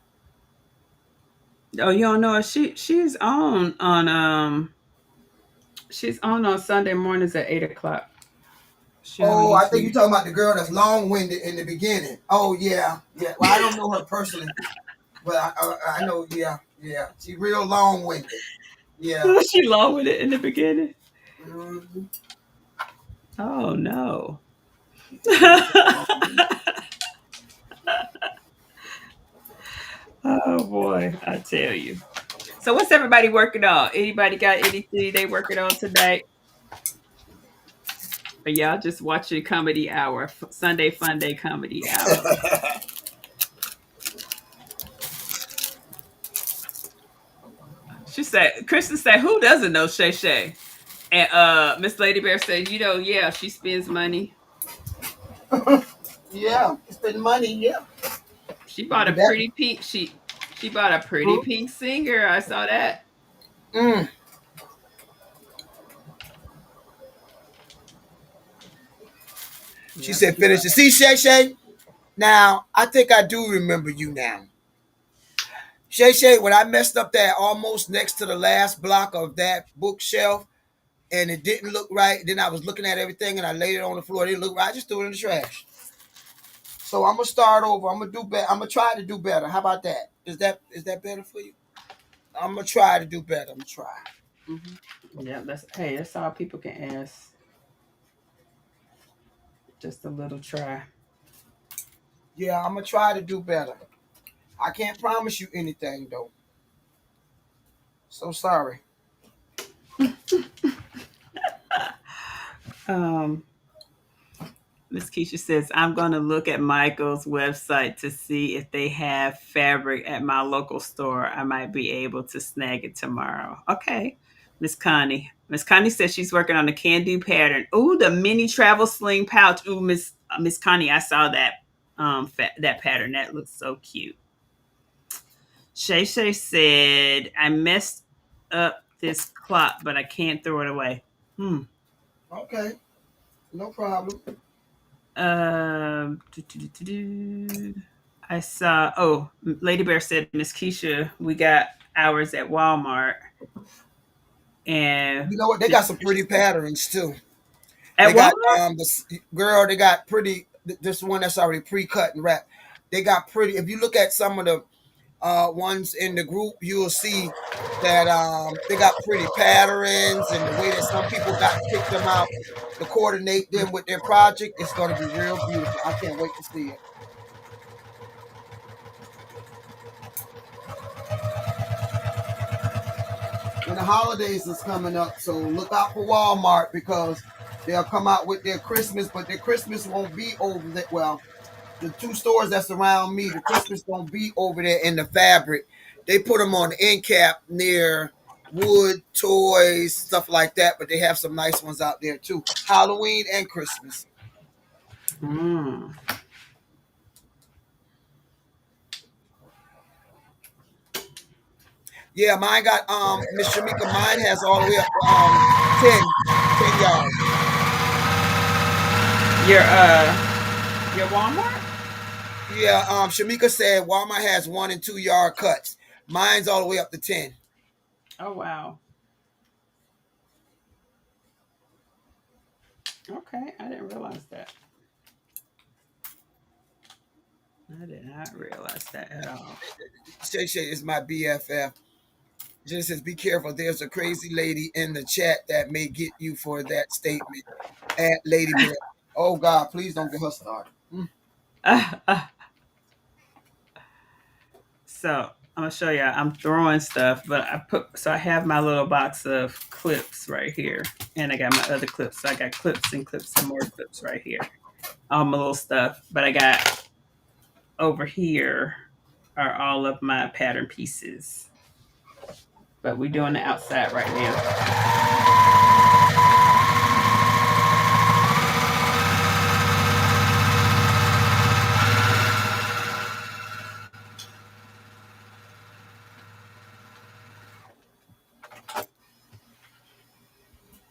Oh, you don't know her? She's on Sunday mornings at 8 o'clock. She on Oh, I think YouTube. you're talking about the girl that's long-winded in the beginning. Oh yeah, yeah. Well, I don't know her personally, but I know. Yeah, yeah. She real long-winded. Yeah. She low with it in the beginning. Mm-hmm. Oh no. Oh boy, I tell you. So what's everybody working on? Anybody got anything they working on tonight? Or y'all just watching comedy hour, Sunday Funday comedy hour? She said, Kristen said, who doesn't know Shay Shay? And Miss Lady Bear said, yeah, she spends money. Yeah, spend money. Yeah. She bought a That. pretty pink she bought a pretty Hmm? pink singer. I saw that. Mm. She Yep, said, she bought "Finish it." See, Shay Shay. Now, I think I do remember you now. Shay Shay, when I messed up that almost next to the last block of that bookshelf and it didn't look right, then I was looking at everything and I laid it on the floor. It didn't look right. I just threw it in the trash. So I'm gonna start over. I'm gonna do better. I'm gonna try to do better. How about that? Is that better for you? I'm gonna try to do better. I'm gonna try. Mm-hmm. Yeah, that's all people can ask. Just a little try. Yeah, I'm gonna try to do better. I can't promise you anything though. So sorry. Um Miss Keisha says, I'm going to look at Michael's website to see if they have fabric at my local store. I might be able to snag it tomorrow. Okay. Miss Connie. Miss Connie says she's working on the can-do pattern. Ooh, the mini travel sling pouch. Ooh, Miss Connie, I saw that that pattern. That looks so cute. Shay Shay said, I messed up this clock, but I can't throw it away. Hmm. Okay, no problem. Do, do, do, do, do. I saw. Oh, Lady Bear said, Miss Keisha, we got ours at Walmart, and You know what? They got some pretty patterns too. at They got Walmart. girl. They got pretty. This one that's already pre-cut and wrapped. They got pretty. If you look at some of the ones in the group, you'll see that they got pretty patterns and the way that some people got picked them out to coordinate them with their project. It's going to be real beautiful. I can't wait to see it. And the holidays is coming up, so look out for Walmart because they'll come out with their Christmas, but their Christmas won't be over there. Well, the two stores that's around me, the Christmas won't be over there in the fabric. They put them on the end cap near wood, toys, stuff like that, but they have some nice ones out there too. Halloween and Christmas. Mm. Yeah, mine got Miss Shamika, mine has all the way up 10 yards. Your Walmart. Yeah, Shamika said Walmart has 1 and 2 yard cuts. Mine's all the way up to 10. Oh wow. Okay, I didn't realize that. I did not realize that at all. Shay Shay is my BFF. Just says, be careful. There's a crazy lady in the chat that may get you for that statement. At Lady Bear. Oh God, please don't get her started. So I'm gonna show you. I'm throwing stuff, but I have my little box of clips right here, and I got my other clips. So I got clips and clips and more clips right here. All my little stuff, but I got over here are all of my pattern pieces. But we're doing the outside right now.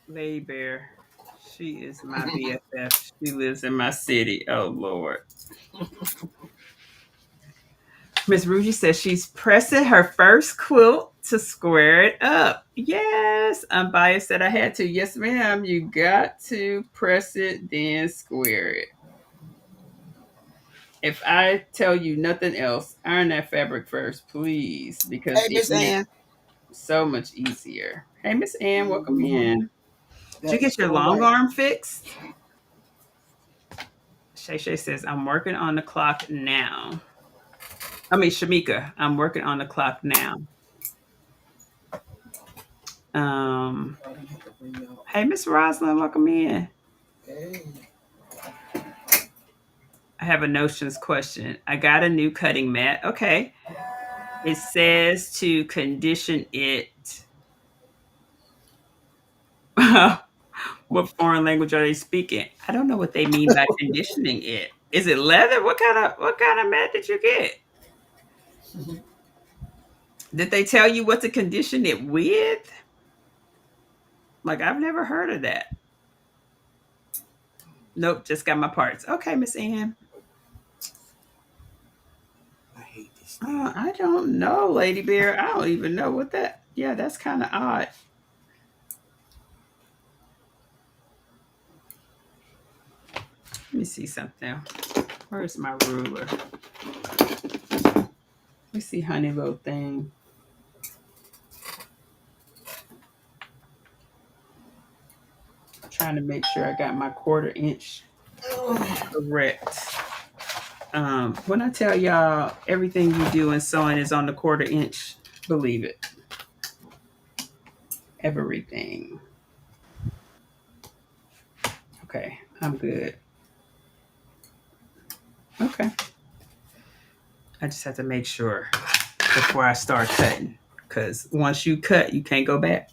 Lady Bear, she is my BFF. She lives in my city. Oh Lord. Miss Rugie says she's pressing her first quilt to square it up. Yes, Unbiased said I had to. Yes, ma'am. You got to press it, then square it. If I tell you nothing else, iron that fabric first, please, because Hey, it Miss makes Ann. it so much easier. Hey, Miss Ann, welcome Mhm. in. Did you That is get your so long right. arm fixed? Shay Shay says, I'm working on the clock now. I mean, Shamika, I'm working on the clock now. Um, hey, Miss Roslyn, welcome in. Hey. I have a notions question. I got a new cutting mat. Okay. It says to condition it. What foreign language are they speaking? I don't know what they mean by conditioning it. Is it leather? What kind of mat did you get? Did they tell you what to condition it with? Like I've never heard of that. Nope, just got my parts. Okay, Miss Ann. I hate this thing. I don't know, Lady Bear. I don't even know what that. Yeah, that's kind of odd. Let me see something. Where's my ruler? Let me see, honey, little thing. I'm trying to make sure I got my 1/4 inch correct. When I tell y'all everything you do in sewing is on the 1/4 inch, believe it. Everything. Okay, I'm good. Okay. I just have to make sure before I start cutting, because once you cut, you can't go back.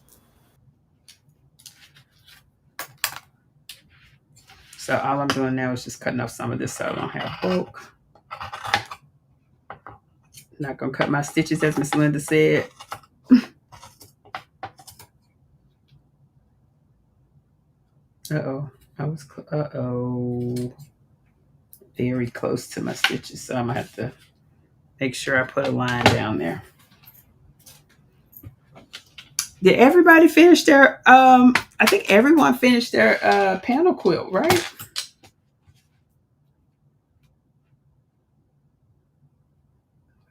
So all I'm doing now is just cutting off some of this so I don't have bulk. Not gonna cut my stitches as Miss Linda said. Uh-oh. Uh-oh. Very close to my stitches, so I'm gonna have to make sure I put a line down there. Did everybody finish their I think everyone finished their panel quilt, right?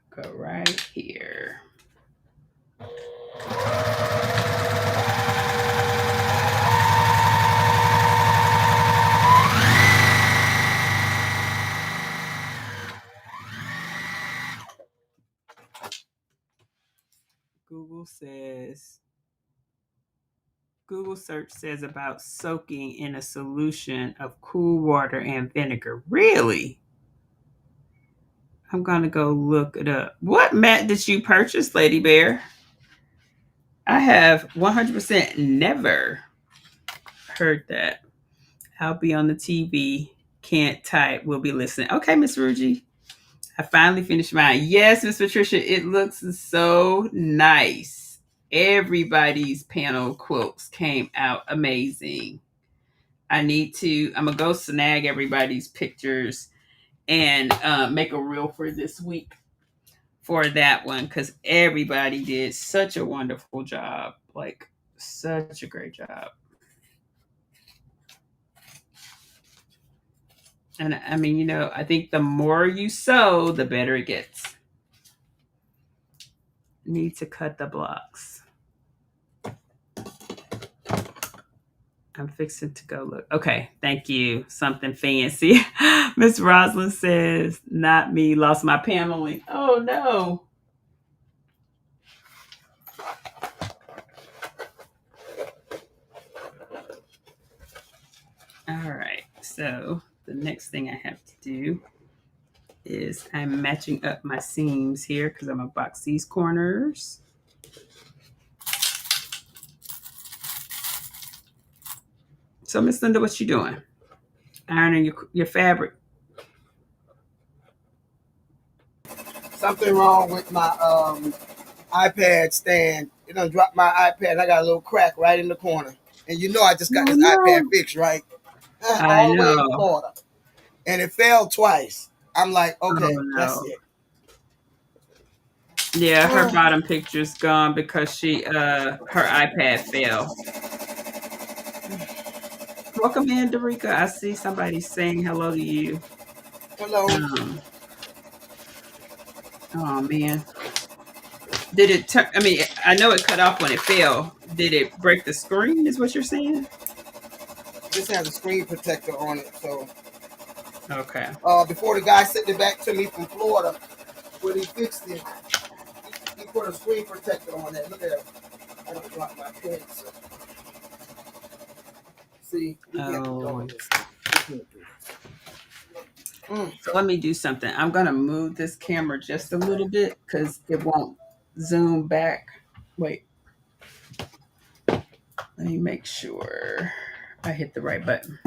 Go right here. Google search says about soaking in a solution of cool water and vinegar. Really? I'm gonna go look it up. What mat did you purchase, Lady Bear? I have 100% never heard that. I'll be on the TV. Can't type. We'll be listening. Okay, Miss Ruji. I finally finished mine. Yes, Miss Patricia. It looks so nice. Everybody's panel quilts came out amazing. I'm gonna go snag everybody's pictures and make a reel for this week for that one, because everybody did such a wonderful job. Like, such a great job. And I mean, I think the more you sew, the better it gets. Need to cut the blocks. I'm fixing to go look. Okay, thank you. Something fancy. Miss Roslyn says, not me, lost my paneling. Oh no. All right, so the next thing I have to do is I'm matching up my seams here because I'm gonna box these corners. So Miss Linda, what you doing? Ironing your fabric. Something wrong with my iPad stand. It done dropped my iPad. I got a little crack right in the corner. And I just got this iPad fixed, right? I All the way in know. Florida. And it fell twice. I'm like, okay, Oh, no. that's it. Yeah, her bottom picture's gone because her iPad fell. Welcome in, Dorica. I see somebody saying hello to you. Hello. Oh man. Did it turn? I mean, I know it cut off when it fell. Did it break the screen? Is what you're saying? This has a screen protector on it, so. Okay. Before the guy sent it back to me from Florida, when he fixed it, he put a screen protector on it. Look at it. I don't drop my pen. So. See? Oh. So let me do something. I'm going to move this camera just a little bit because it won't zoom back. Wait. Let me make sure I hit the right button.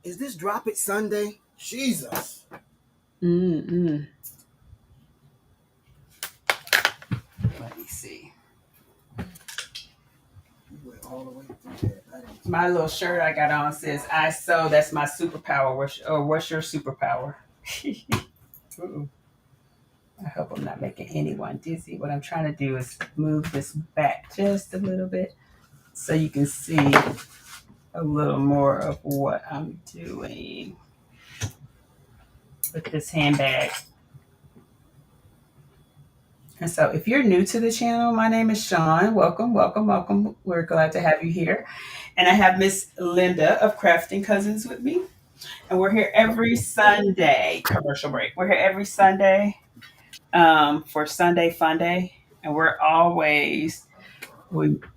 Is this Drop It Sunday? Jesus. Mm-mm. Let me see. My little shirt I got on says, I sew, that's my superpower. What's your superpower? I hope I'm not making anyone dizzy. What I'm trying to do is move this back just a little bit so you can see a little more of what I'm doing with this handbag. And so if you're new to the channel, my name is Sean. Welcome, welcome, welcome. We're glad to have you here. And I have Miss Linda of Crafting Cousins with me. And we're here every Sunday, commercial break. We're here every Sunday for Sunday Funday. And we're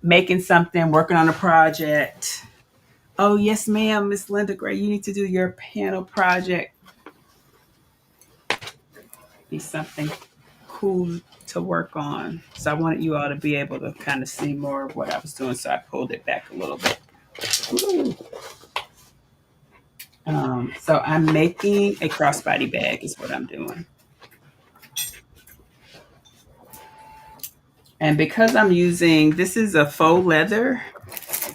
making something, working on a project. Oh, yes, ma'am, Miss Linda Gray, you need to do your panel project be something cool to work on. So I wanted you all to be able to kind of see more of what I was doing. So I pulled it back a little bit. Ooh. So I'm making a crossbody bag is what I'm doing. And because I'm using, this is a faux leather,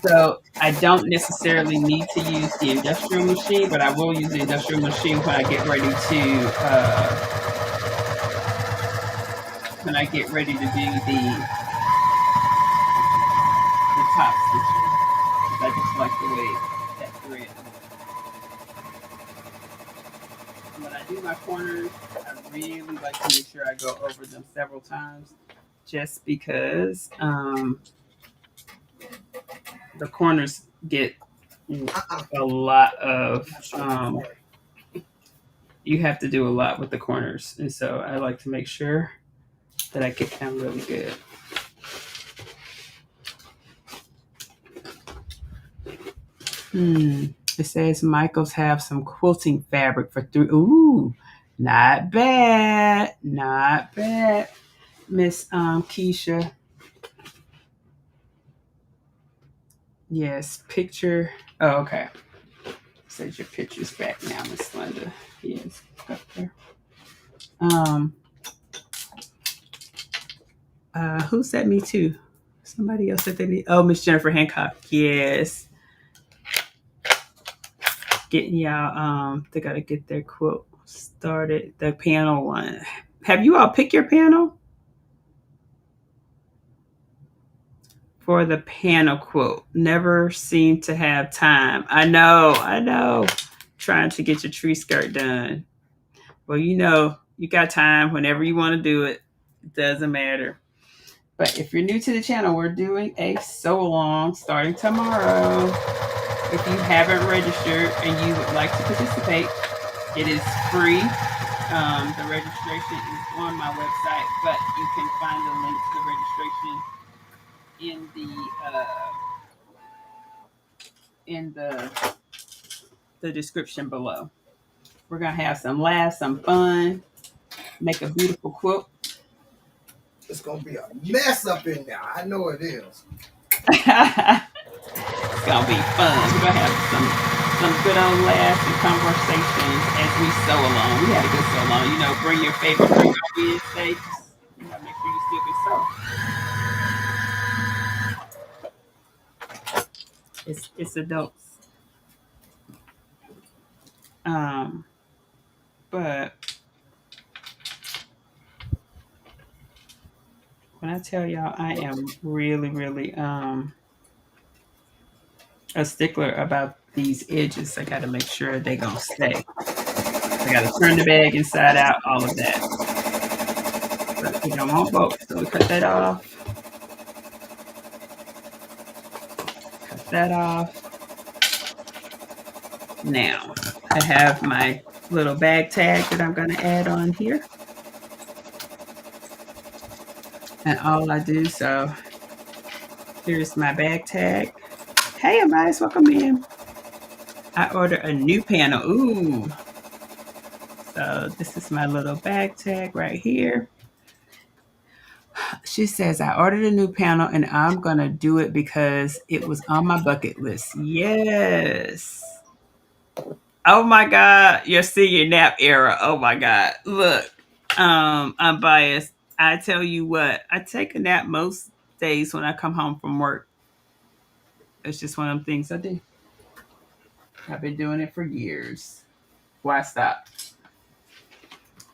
so I don't necessarily need to use the industrial machine, but I will use the industrial machine when I get ready to, do the top stitching. Because I just like the way that thread looks. When I do my corners, I really like to make sure I go over them several times, just because the corners get a lot of you have to do a lot with the corners, and so I like to make sure that I get them really good. It says Michaels have some quilting fabric for 3. Ooh, not bad, not bad, Miss Keisha. Yes, picture. Oh, okay. Says your picture's back now, Miss Linda. Yes, up there. Who sent me to? Somebody else said they need. Oh, Miss Jennifer Hancock. Yes. Getting y'all. They gotta get their quilt started. The panel one. Have you all picked your panel for the panel quilt? Never seem to have time. I know. Trying to get your tree skirt done. Well, you got time whenever you want to do it. It doesn't matter. But if you're new to the channel, we're doing a sew along starting tomorrow. If you haven't registered and you would like to participate, it is free. The registration is on my website, but you can find the link to registration in the description below. We're gonna have some laughs, some fun, make a beautiful quilt. It's gonna be a mess up in there. I know it is. It's gonna be fun. We're gonna have some good old laughs and conversations as we sew along. We had a good sew along. Bring your favorite drink on Wednesday. Just make sure you still can sew. It's adults. But when I tell y'all, I am really, really a stickler about these edges. I got to make sure they gonna stay. I got to turn the bag inside out, all of that. But we don't want both, so we cut that off. Cut that off. Now, I have my little bag tag that I'm going to add on here. And all I do, so here's my bag tag. Hey, Amias, welcome in. I ordered a new panel. Ooh. So this is my little bag tag right here. She says, I ordered a new panel and I'm going to do it because it was on my bucket list. Yes. Oh my God. Your senior nap era. Oh my God. Look, I'm biased. I tell you what, I take a nap most days when I come home from work. It's just one of them things I do. I've been doing it for years. Why stop?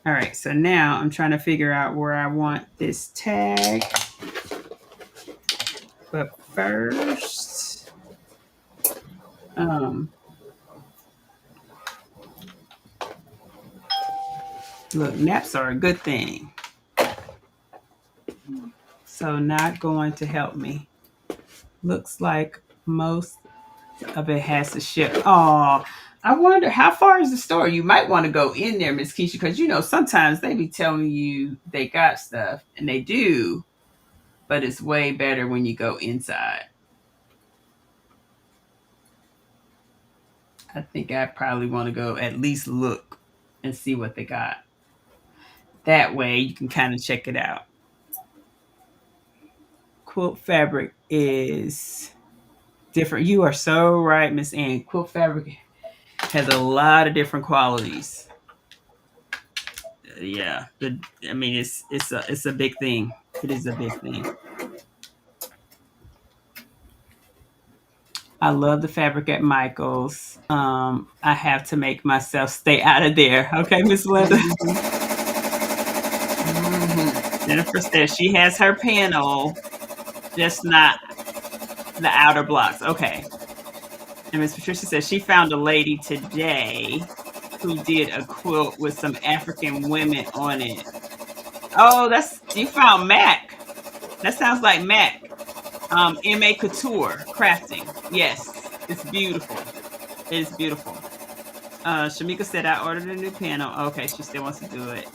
All right, so now I'm trying to figure out where I want this tag. But first, look, naps are a good thing. So not going to help me. Looks like most of it has to ship. Oh, I wonder how far is the store? You might want to go in there, Miss Keisha, because sometimes they be telling you they got stuff, and they do, but it's way better when you go inside. I think I probably want to go at least look and see what they got. That way you can kind of check it out. Quilt fabric is different. You are so right, Miss Ann. Quilt fabric has a lot of different qualities. Yeah, I mean it's a big thing. It is a big thing. I love the fabric at Michael's. I have to make myself stay out of there. Okay, Miss Linda. Jennifer says she has her panel, just not the outer blocks. Okay. And Miss Patricia says she found a lady today who did a quilt with some African women on it. Oh, you found Mac. That sounds like Mac. MA Couture crafting. Yes, it's beautiful. It's beautiful. Shamika said I ordered a new panel. Okay, she still wants to do it.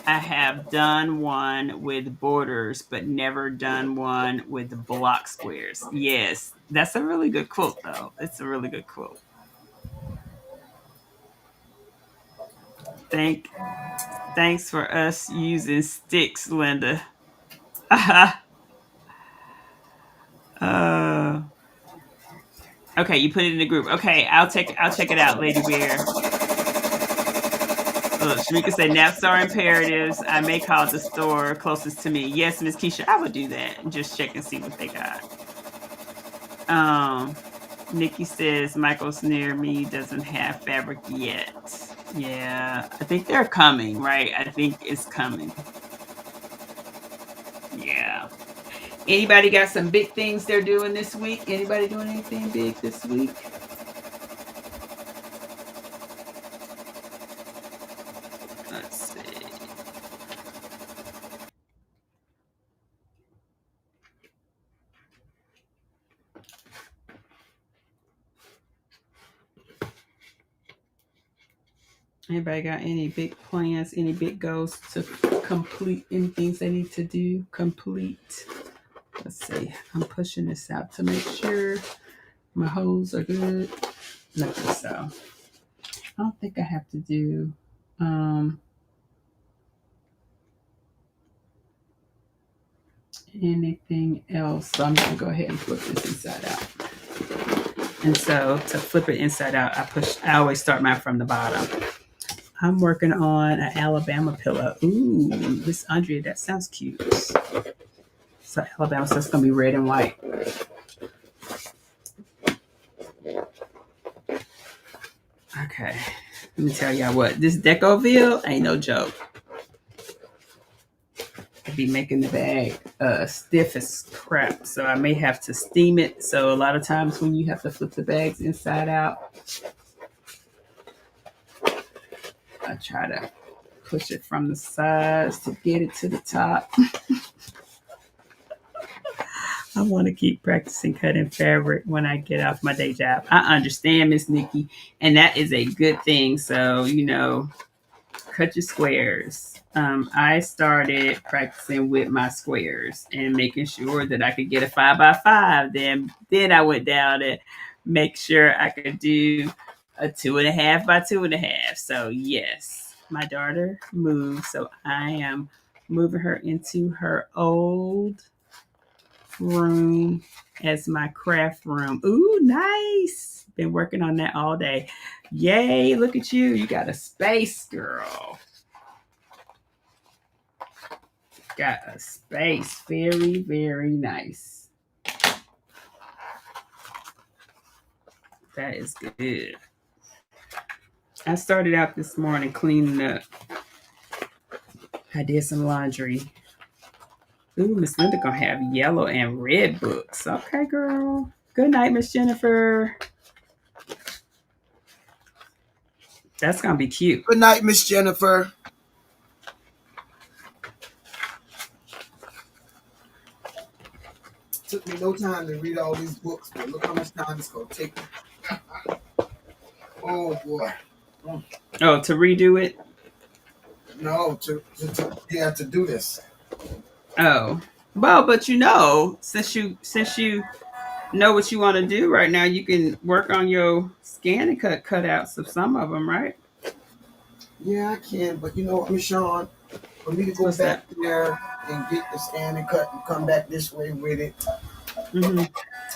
I have done one with borders, but never done one with block squares. Yes, that's a really good quilt, though. It's a really good quilt. Thanks for us using sticks, Linda. Okay, you put it in the group. Okay, I'll check it out, Lady Bear. Look, Sharika said naps are imperatives. I may call the store closest to me. Yes, Miss Keisha, I would do that and just check and see what they got. Nikki says Michael's near me doesn't have fabric yet. Yeah, I think they're coming, right? I think it's coming. Yeah. Anybody got some big things they're doing this week? Anybody doing anything big this week? Let's see. Anybody got any big plans, any big goals to complete, any things they need to do, complete? Let's see. I'm pushing this out to make sure my holes are good. Look at this out. I don't think I have to do anything else. So I'm gonna go ahead and flip this inside out. And so to flip it inside out, I always start mine from the bottom. I'm working on an Alabama pillow. Ooh, Miss Andrea, that sounds cute. So Alabama, so it's gonna be red and white. Okay, let me tell y'all what, this Decoville ain't no joke. I'd be making the bag stiff as crap, so I may have to steam it. So a lot of times when you have to flip the bags inside out, I try to push it from the sides to get it to the top. I want to keep practicing cutting fabric when I get off my day job. I understand, Miss Nikki, and that is a good thing. So, cut your squares. I started practicing with my squares and making sure that I could get a 5x5. Then I went down and make sure I could do a 2.5 by 2.5. So yes, my daughter moved, so I am moving her into her old room as my craft room. Ooh, nice. Been working on that all day. Yay, look at you. You got a space, girl. Got a space. Very, very nice. That is good. I started out this morning cleaning up. I did some laundry. Ooh, Miss Linda gonna have yellow and red books. Okay, girl. Good night, Miss Jennifer. That's gonna be cute. Good night, Miss Jennifer. Took me no time to read all these books, but look how much time it's gonna take me. Oh boy. Oh, to redo it? No, to do this. Oh, well, but since you know what you want to do right now, you can work on your scan and cutouts of some of them, right? Yeah, I can, but you know what, Miss Sean, for me to go What's back that? there and get the scan and cut and come back this way with it, Mm-hmm.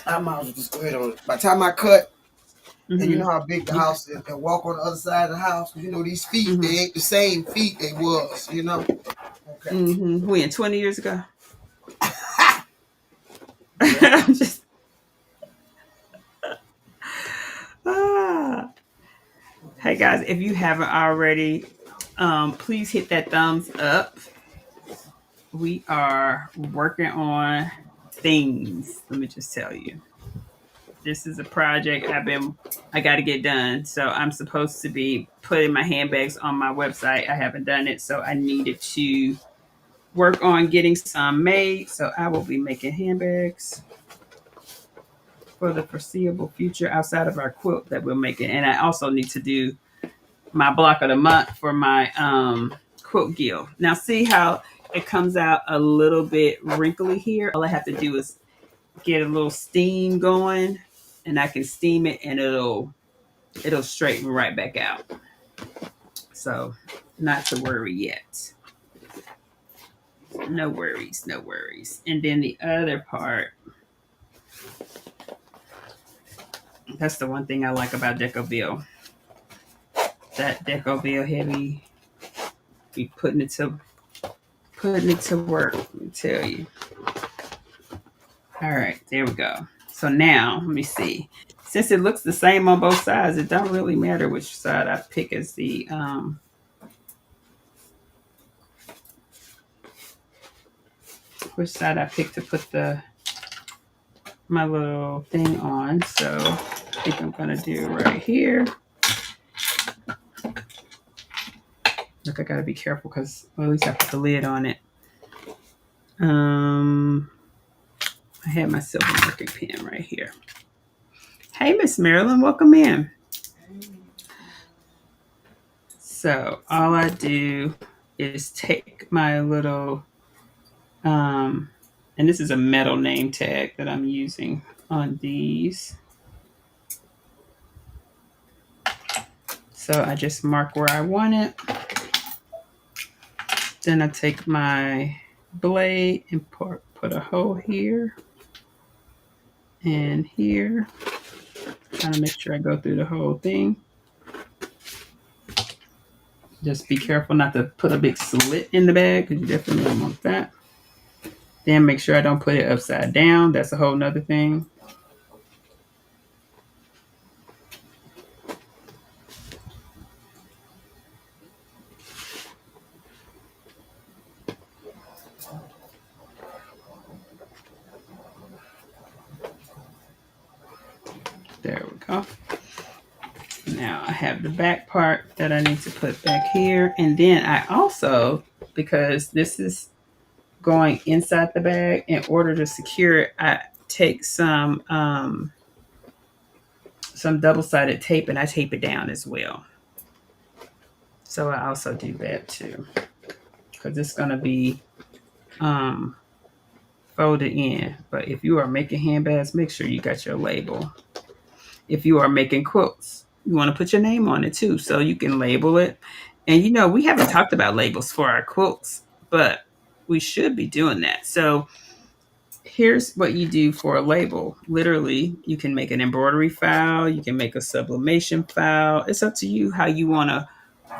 I might as well just go ahead on it. By the time I cut, and you know Mm-hmm. how big the You, house is, and walk on the other side of the house, because you know these feet, they mm-hmm. ain't the same feet they was, you know? Okay. Mm-hmm. When 20 years ago. Yeah. I'm just ah. Hey guys, if you haven't already, please hit that thumbs up. We are working on things. Let me just tell you. This is a project I got to get done. So I'm supposed to be putting my handbags on my website. I haven't done it, so I needed to work on getting some made. So I will be making handbags for the foreseeable future outside of our quilt that we're making. And I also need to do my block of the month for my quilt guild. Now see how it comes out a little bit wrinkly here. All I have to do is get a little steam going, and I can steam it and it'll straighten right back out. So not to worry yet. No worries, no worries. And then the other part, that's the one thing I like about Decoville. That Decoville heavy, be putting it to work, let me tell you. All right, there we go. So now let me see. Since it looks the same on both sides, it don't really matter which side I pick as the which side I pick to put my little thing on. So I think I'm gonna do right here. Look, I gotta be careful because well, at least I put the lid on it. I had my silver marking pen right here. Hey, Miss Marilyn, welcome in. So all I do is take my little, and this is a metal name tag that I'm using on these. So I just mark where I want it. Then I take my blade and put a hole here and here. Trying to make sure I go through the whole thing. Just be careful not to put a big slit in the bag because you definitely don't want that. Then make sure I don't put it upside down. That's a whole nother thing. There we go. Now I have the back part that I need to put back here. And then I also, because this is going inside the bag, in order to secure it, I take some double-sided tape and I tape it down as well. So I also do that too, because it's going to be folded in. But if you are making handbags, make sure you got your label. If you are making quilts, you want to put your name on it too, so you can label it. And you know, we haven't talked about labels for our quilts, but we should be doing that. So here's what you do for a label. Literally, you can make an embroidery file, you can make a sublimation file. It's up to you how you want to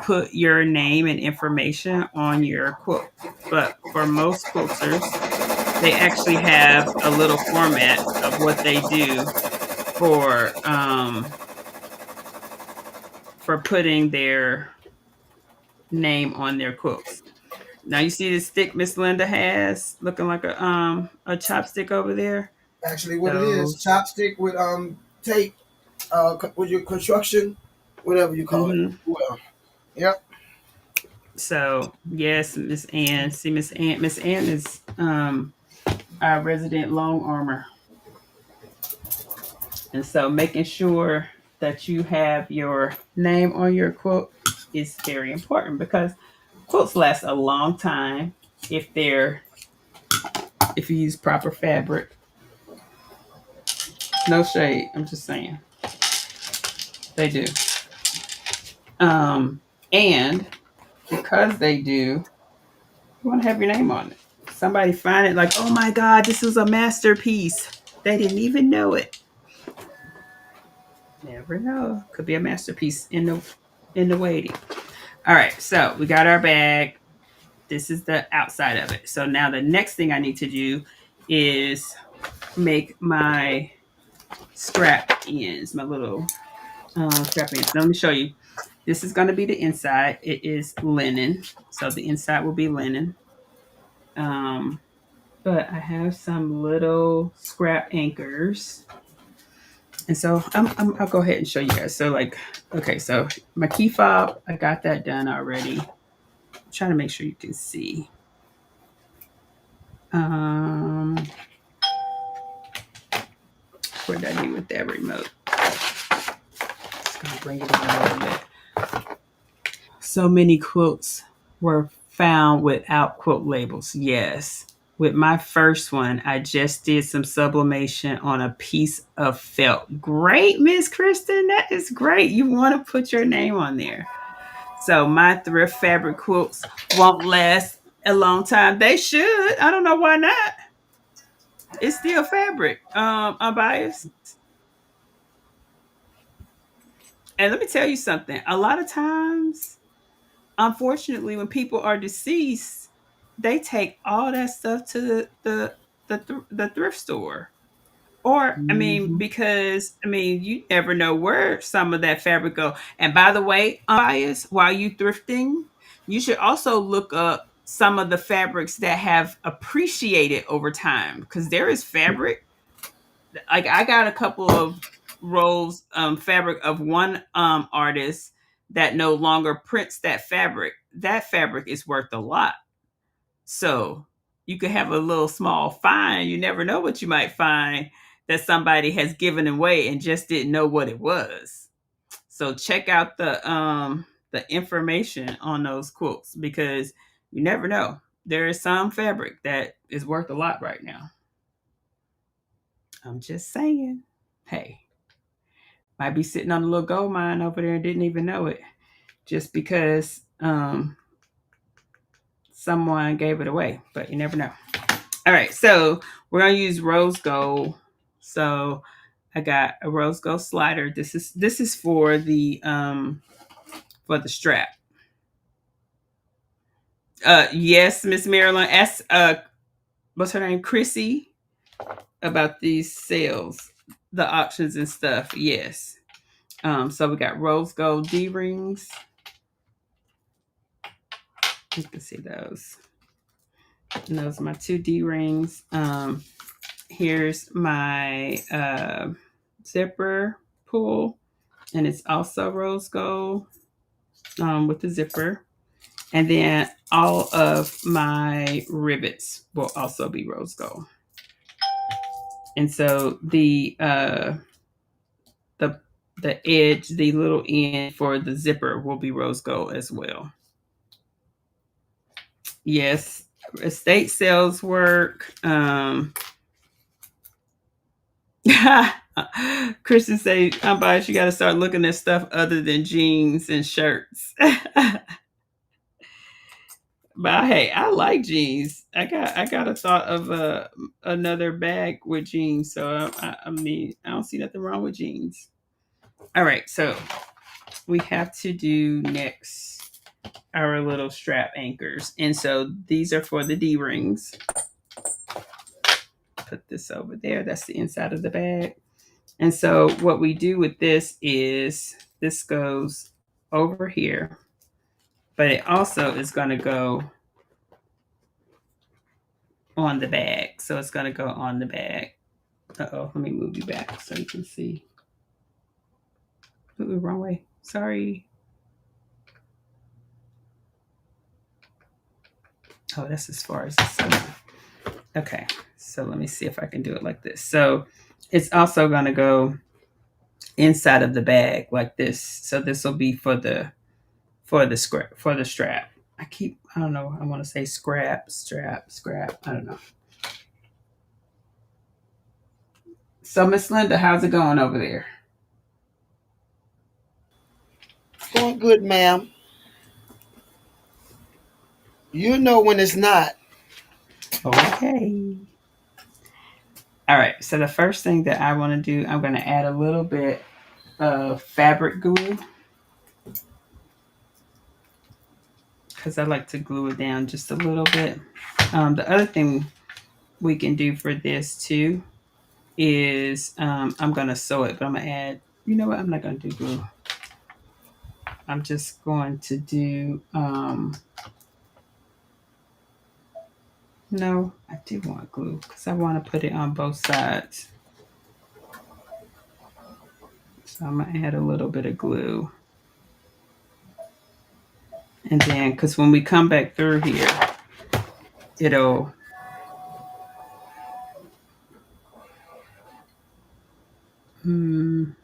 put your name and information on your quilt. But for most quilters, they actually have a little format of what they do for putting their name on their quilts. Now you see this stick Miss Linda has looking like a chopstick over there. Actually, what it is, Those. chopstick with tape, with your construction, whatever you call it. Mm-hmm. Well, yep. So yes, Miss Ann. See Miss Ann. Miss Ann is our resident long armor, and so making sure that you have your name on your quilt is very important because quilts last a long time if you use proper fabric. No shade. I'm just saying they do. And because they do, you want to have your name on it. Somebody find it like, oh my God, this was a masterpiece. They didn't even know it. Never know. Could be a masterpiece in the waiting. All right, so we got our bag. This is the outside of it. So now the next thing I need to do is make my scrap ends, my little scrap ends. Now, let me show you. This is going to be the inside. It is linen. So the inside will be linen. But I have some little scrap anchors. And so I'll go ahead and show you guys. So like, okay, so my key fob, I got that done already. I'm trying to make sure you can see. What did I do with that remote? Just gonna bring it in a little bit. So many quilts were found without quilt labels. Yes. With my first one, I just did some sublimation on a piece of felt. Great, Miss Kristen. That is great. You want to put your name on there. So my thrift fabric quilts won't last a long time. They should. I don't know why not. It's still fabric. Unbiased. And let me tell you something. A lot of times, unfortunately, when people are deceased, they take all that stuff to the thrift store. Or, I mean, Mhm. because I mean, you never know where some of that fabric go. And by the way, unbiased, while you thrifting, you should also look up some of the fabrics that have appreciated over time, because there is fabric. Like I got a couple of rolls fabric of one artist that no longer prints that fabric. That fabric is worth a lot. So you could have a little small find. You never know what you might find that somebody has given away and just didn't know what it was. So check out the information on those quilts, because you never know. There is some fabric that is worth a lot right now. I'm just saying. Hey, might be sitting on a little gold mine over there and didn't even know it, just because someone gave it away. But you never know. All right, so we're gonna use rose gold. So I got a rose gold slider. This is for the strap. Yes, Miss Marilyn. Ask what's her name, Chrissy, about these sales, the auctions and stuff. Yes. So we got rose gold D rings. You can see those. And those are my two D rings. Here's my zipper pull, and it's also rose gold with the zipper. And then all of my rivets will also be rose gold. And so the edge, the little end for the zipper will be rose gold as well. Yes, estate sales work. Kristen say, I'm biased. You got to start looking at stuff other than jeans and shirts. But hey, I like jeans. I got a thought of another bag with jeans. So I mean, I don't see nothing wrong with jeans. All right, so we have to do next our little strap anchors, and so these are for the D rings. Put this over there. That's the inside of the bag. And so what we do with this is this goes over here, but it also is going to go on the bag. So it's going to go on the bag. Uh-oh, let me move you back so you can see. Ooh, wrong way. Sorry. Oh, that's as far as it's going. Okay, so let me see if I can do it like this. So it's also going to go inside of the bag like this. So this will be for the strap. I don't know. I want to say strap. I don't know. So Miss Linda, how's it going over there? Going good, ma'am. You know when it's not. Okay. All right. So the first thing that I want to do, I'm going to add a little bit of fabric glue because I like to glue it down just a little bit. The other thing we can do for this too is I'm going to sew it, but I'm going to add, you know what? I'm not going to do glue. I'm just going to do, no, I do want glue because I want to put it on both sides. So I'm going to add a little bit of glue. And then, because when we come back through here, it'll, I'm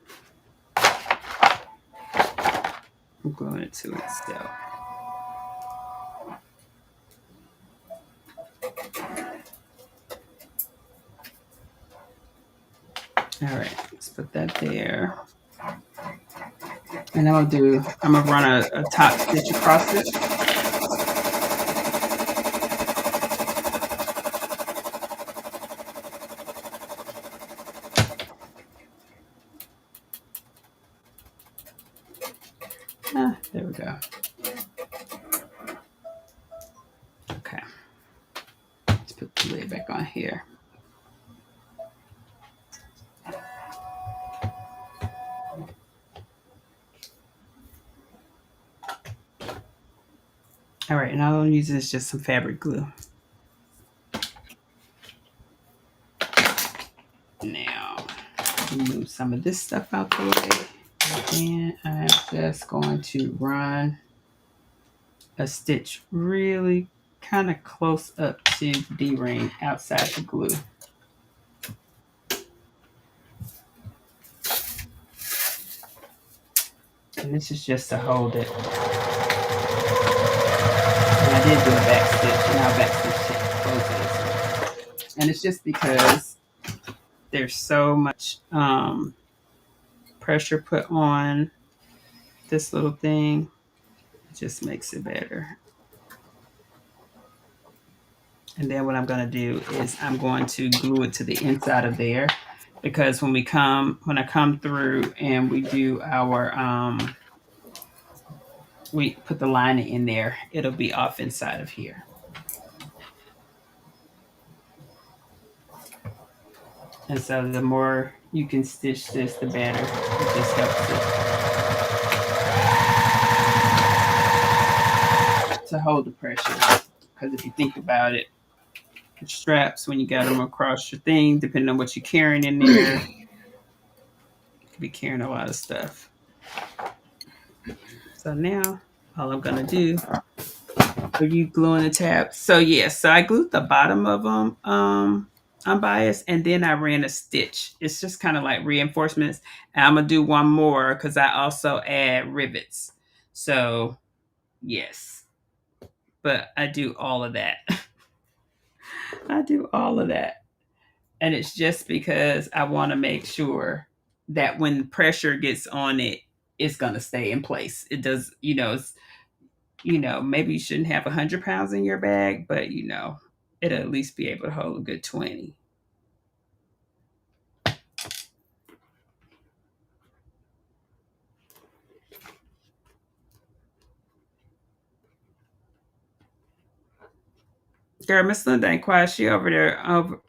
gluing it to itself. All right, let's put that there. And I'm gonna run a top stitch across it. There we go. Okay. Let's put the lid back on here. All right, and all I'm using is just some fabric glue. Now, move some of this stuff out the way. And I'm just going to run a stitch really kind of close up to the D-ring outside the glue. And this is just to hold it. And I did do a back stitch, and I'll back stitch it close it. And it's just because there's so much pressure put on this little thing. It just makes it better. And then what I'm going to do is I'm going to glue it to the inside of there, because when I come through and we do our we put the lining in there, it'll be off inside of here. And so the more you can stitch this, the better. It just helps it to hold the pressure. Because if you think about it, the straps, when you got them across your thing, depending on what you're carrying in there, you could be carrying a lot of stuff. So now all I'm gonna do, are you gluing the tabs? So yes, so I glued the bottom of them unbiased, and then I ran a stitch. It's just kind of like reinforcements. And I'm gonna do one more because I also add rivets. So yes, but I do all of that. I do all of that. And it's just because I want to make sure that when pressure gets on it, it's going to stay in place. It does, maybe you shouldn't have 100 pounds in your bag, but it'll at least be able to hold a good 20. Girl, Miss Linda ain't quiet. She over there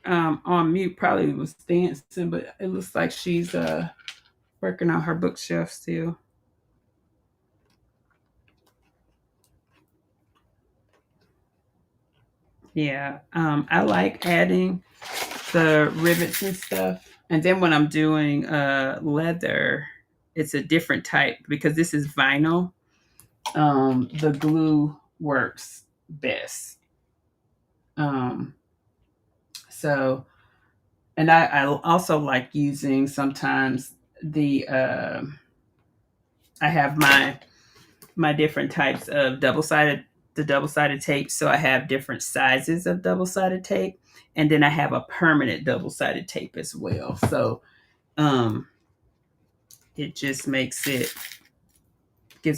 on mute, probably was dancing, but it looks like she's working on her bookshelf still. Yeah, I like adding the rivets and stuff. And then when I'm doing leather, it's a different type because this is vinyl. The glue works best. So, and I also like using sometimes I have my different types of double-sided tape. So I have different sizes of double-sided tape. And then I have a permanent double-sided tape as well. So it just gives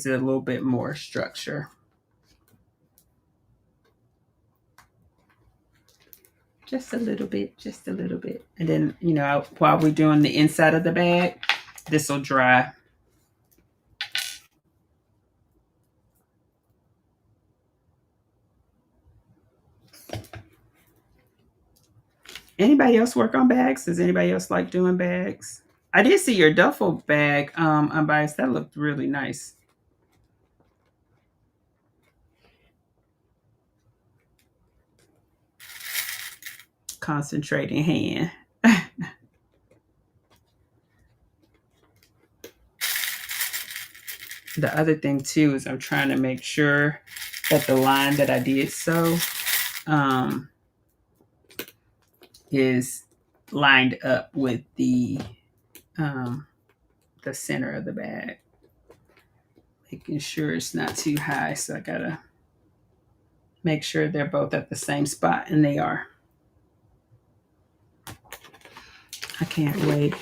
it a little bit more structure. Just a little bit, just a little bit. And then, you know, while we're doing the inside of the bag, this will dry. Anybody else work on bags? Does anybody else like doing bags? I did see your duffel bag, unbiased. That looked really nice. Concentrating hand. The other thing too is I'm trying to make sure that the line that I did sew is lined up with the center of the bag. Making sure it's not too high, so I gotta make sure they're both at the same spot, and they are. I can't wait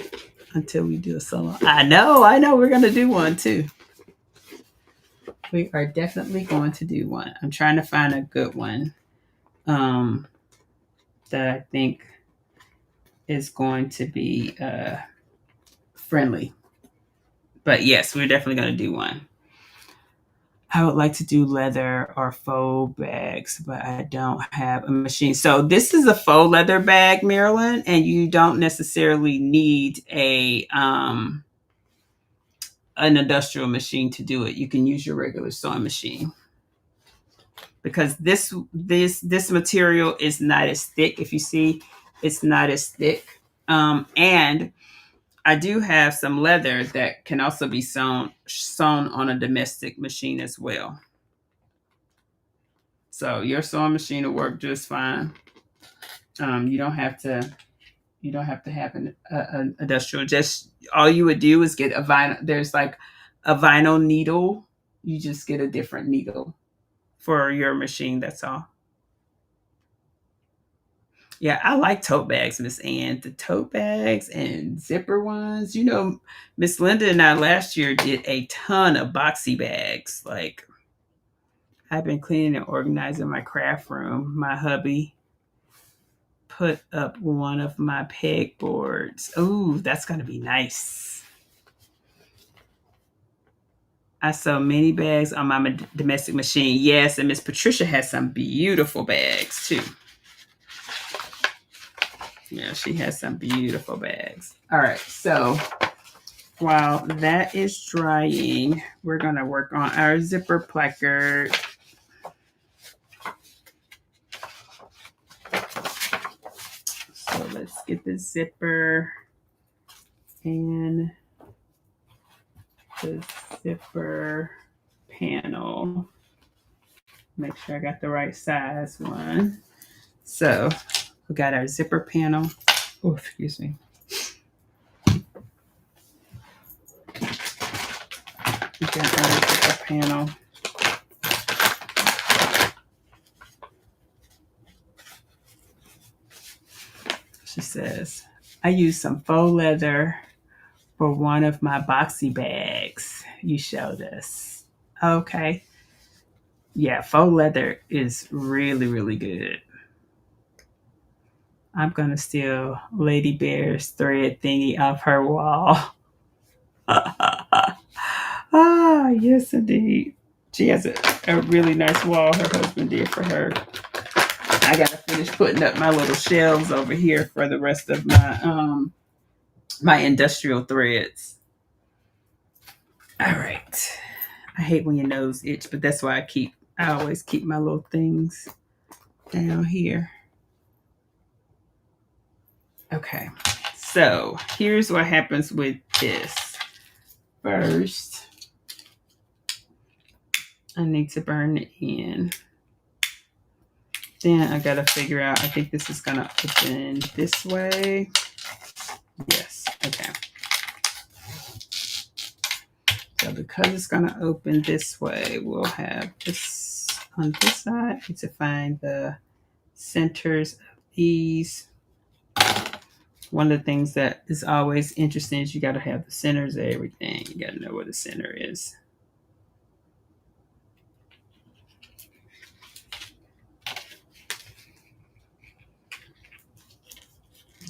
until we do a solo. I know, we're gonna do one too. We are definitely going to do one. I'm trying to find a good one that I think is going to be friendly. But yes, we're definitely going to do one. I would like to do leather or faux bags, but I don't have a machine. So this is a faux leather bag, Marilyn, and you don't necessarily need an industrial machine to do it. You can use your regular sewing machine. Because this material is not as thick. If you see, it's not as thick. And I do have some leather that can also be sewn on a domestic machine as well. So your sewing machine will work just fine. You don't have to have an industrial. Just all you would do is get a vinyl. There's like a vinyl needle. You just get a different needle for your machine. That's all. Yeah, I like tote bags, Miss Ann. The tote bags and zipper ones. You know, Miss Linda and I last year did a ton of boxy bags. Like, I've been cleaning and organizing my craft room. My hubby put up one of my pegboards. Ooh, that's going to be nice. I sew many bags on my domestic machine. Yes, and Miss Patricia has some beautiful bags too. Yeah, she has some beautiful bags. All right, so while that is drying, we're going to work on our zipper placard. So let's get the zipper and the zipper panel. Make sure I got the right size one. So we got our zipper panel. Oh, excuse me. We got our zipper panel. She says, I used some faux leather for one of my boxy bags you showed us. Okay. Yeah, faux leather is really, really good. I'm going to steal Lady Bear's thread thingy off her wall. Ah, yes, indeed. She has a really nice wall her husband did for her. I got to finish putting up my little shelves over here for the rest of my my industrial threads. All right. I hate when your nose itch, but that's why I always keep my little things down here. Okay, so here's what happens with this. First, I need to burn it in. Then I gotta figure out, I think this is gonna open this way. Yes, okay. So because it's gonna open this way, we'll have this on this side. I need to find the centers of these. One of the things that is always interesting is you got to have the centers of everything. You got to know where the center is.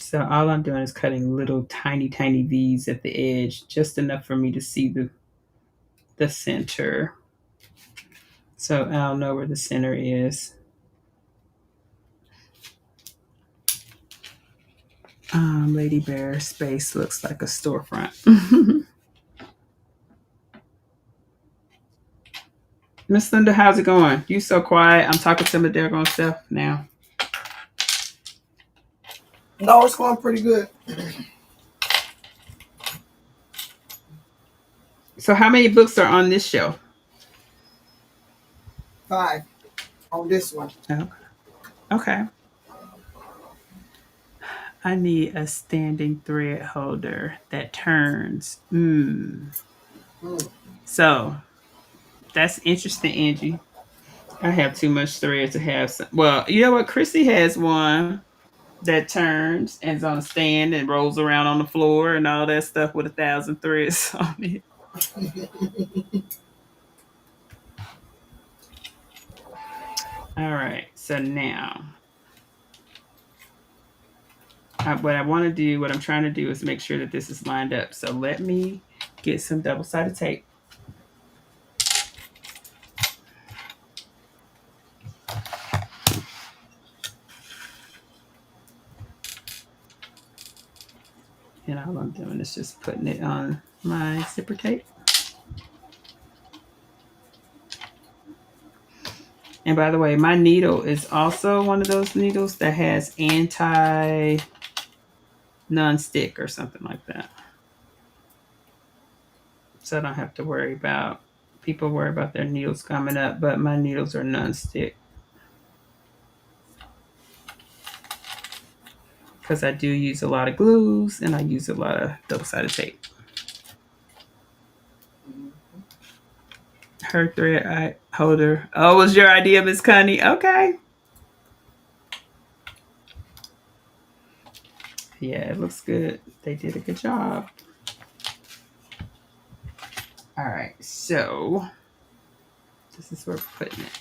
So all I'm doing is cutting little tiny V's at the edge, just enough for me to see the center. So I'll know where the center is. Lady Bear's space looks like a storefront. Miss Linda, how's it going? You so quiet. I'm talking to my daggone self now. No, it's going pretty good. So how many books are on this shelf? 5 on this one. Okay. I need a standing thread holder that turns. So that's interesting, Angie. I have too much thread to have some. Well, you know what? Chrissy has one that turns and is on a stand and rolls around on the floor and all that stuff with 1,000 threads on it. All right. So now, what I'm trying to do is make sure that this is lined up. So let me get some double-sided tape. And all I'm doing is just putting it on my zipper tape. And by the way, my needle is also one of those needles that has non-stick or something like that. So I don't have to worry about, people worry about their needles coming up, but my needles are non-stick. Because I do use a lot of glues and I use a lot of double-sided tape. Her thread holder. Oh, was your idea, Miss Connie? Okay. Yeah, it looks good. They did a good job. All right, so this is where we're putting it.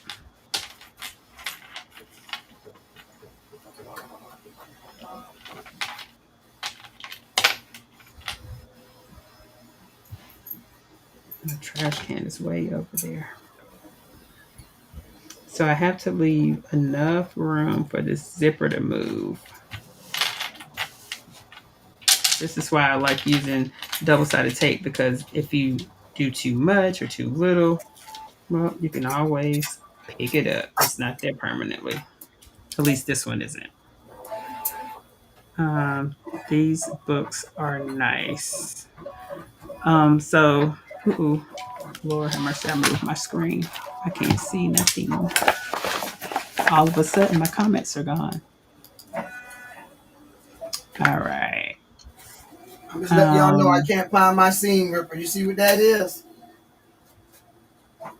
The trash can is way over there. So I have to leave enough room for this zipper to move. This is why I like using double-sided tape, because if you do too much or too little, well, you can always pick it up. It's not there permanently. At least this one isn't. These books are nice. So, Lord have mercy, I moved my screen. I can't see nothing. All of a sudden, my comments are gone. All right. I'm just letting y'all know I can't find my seam ripper. You see what that is?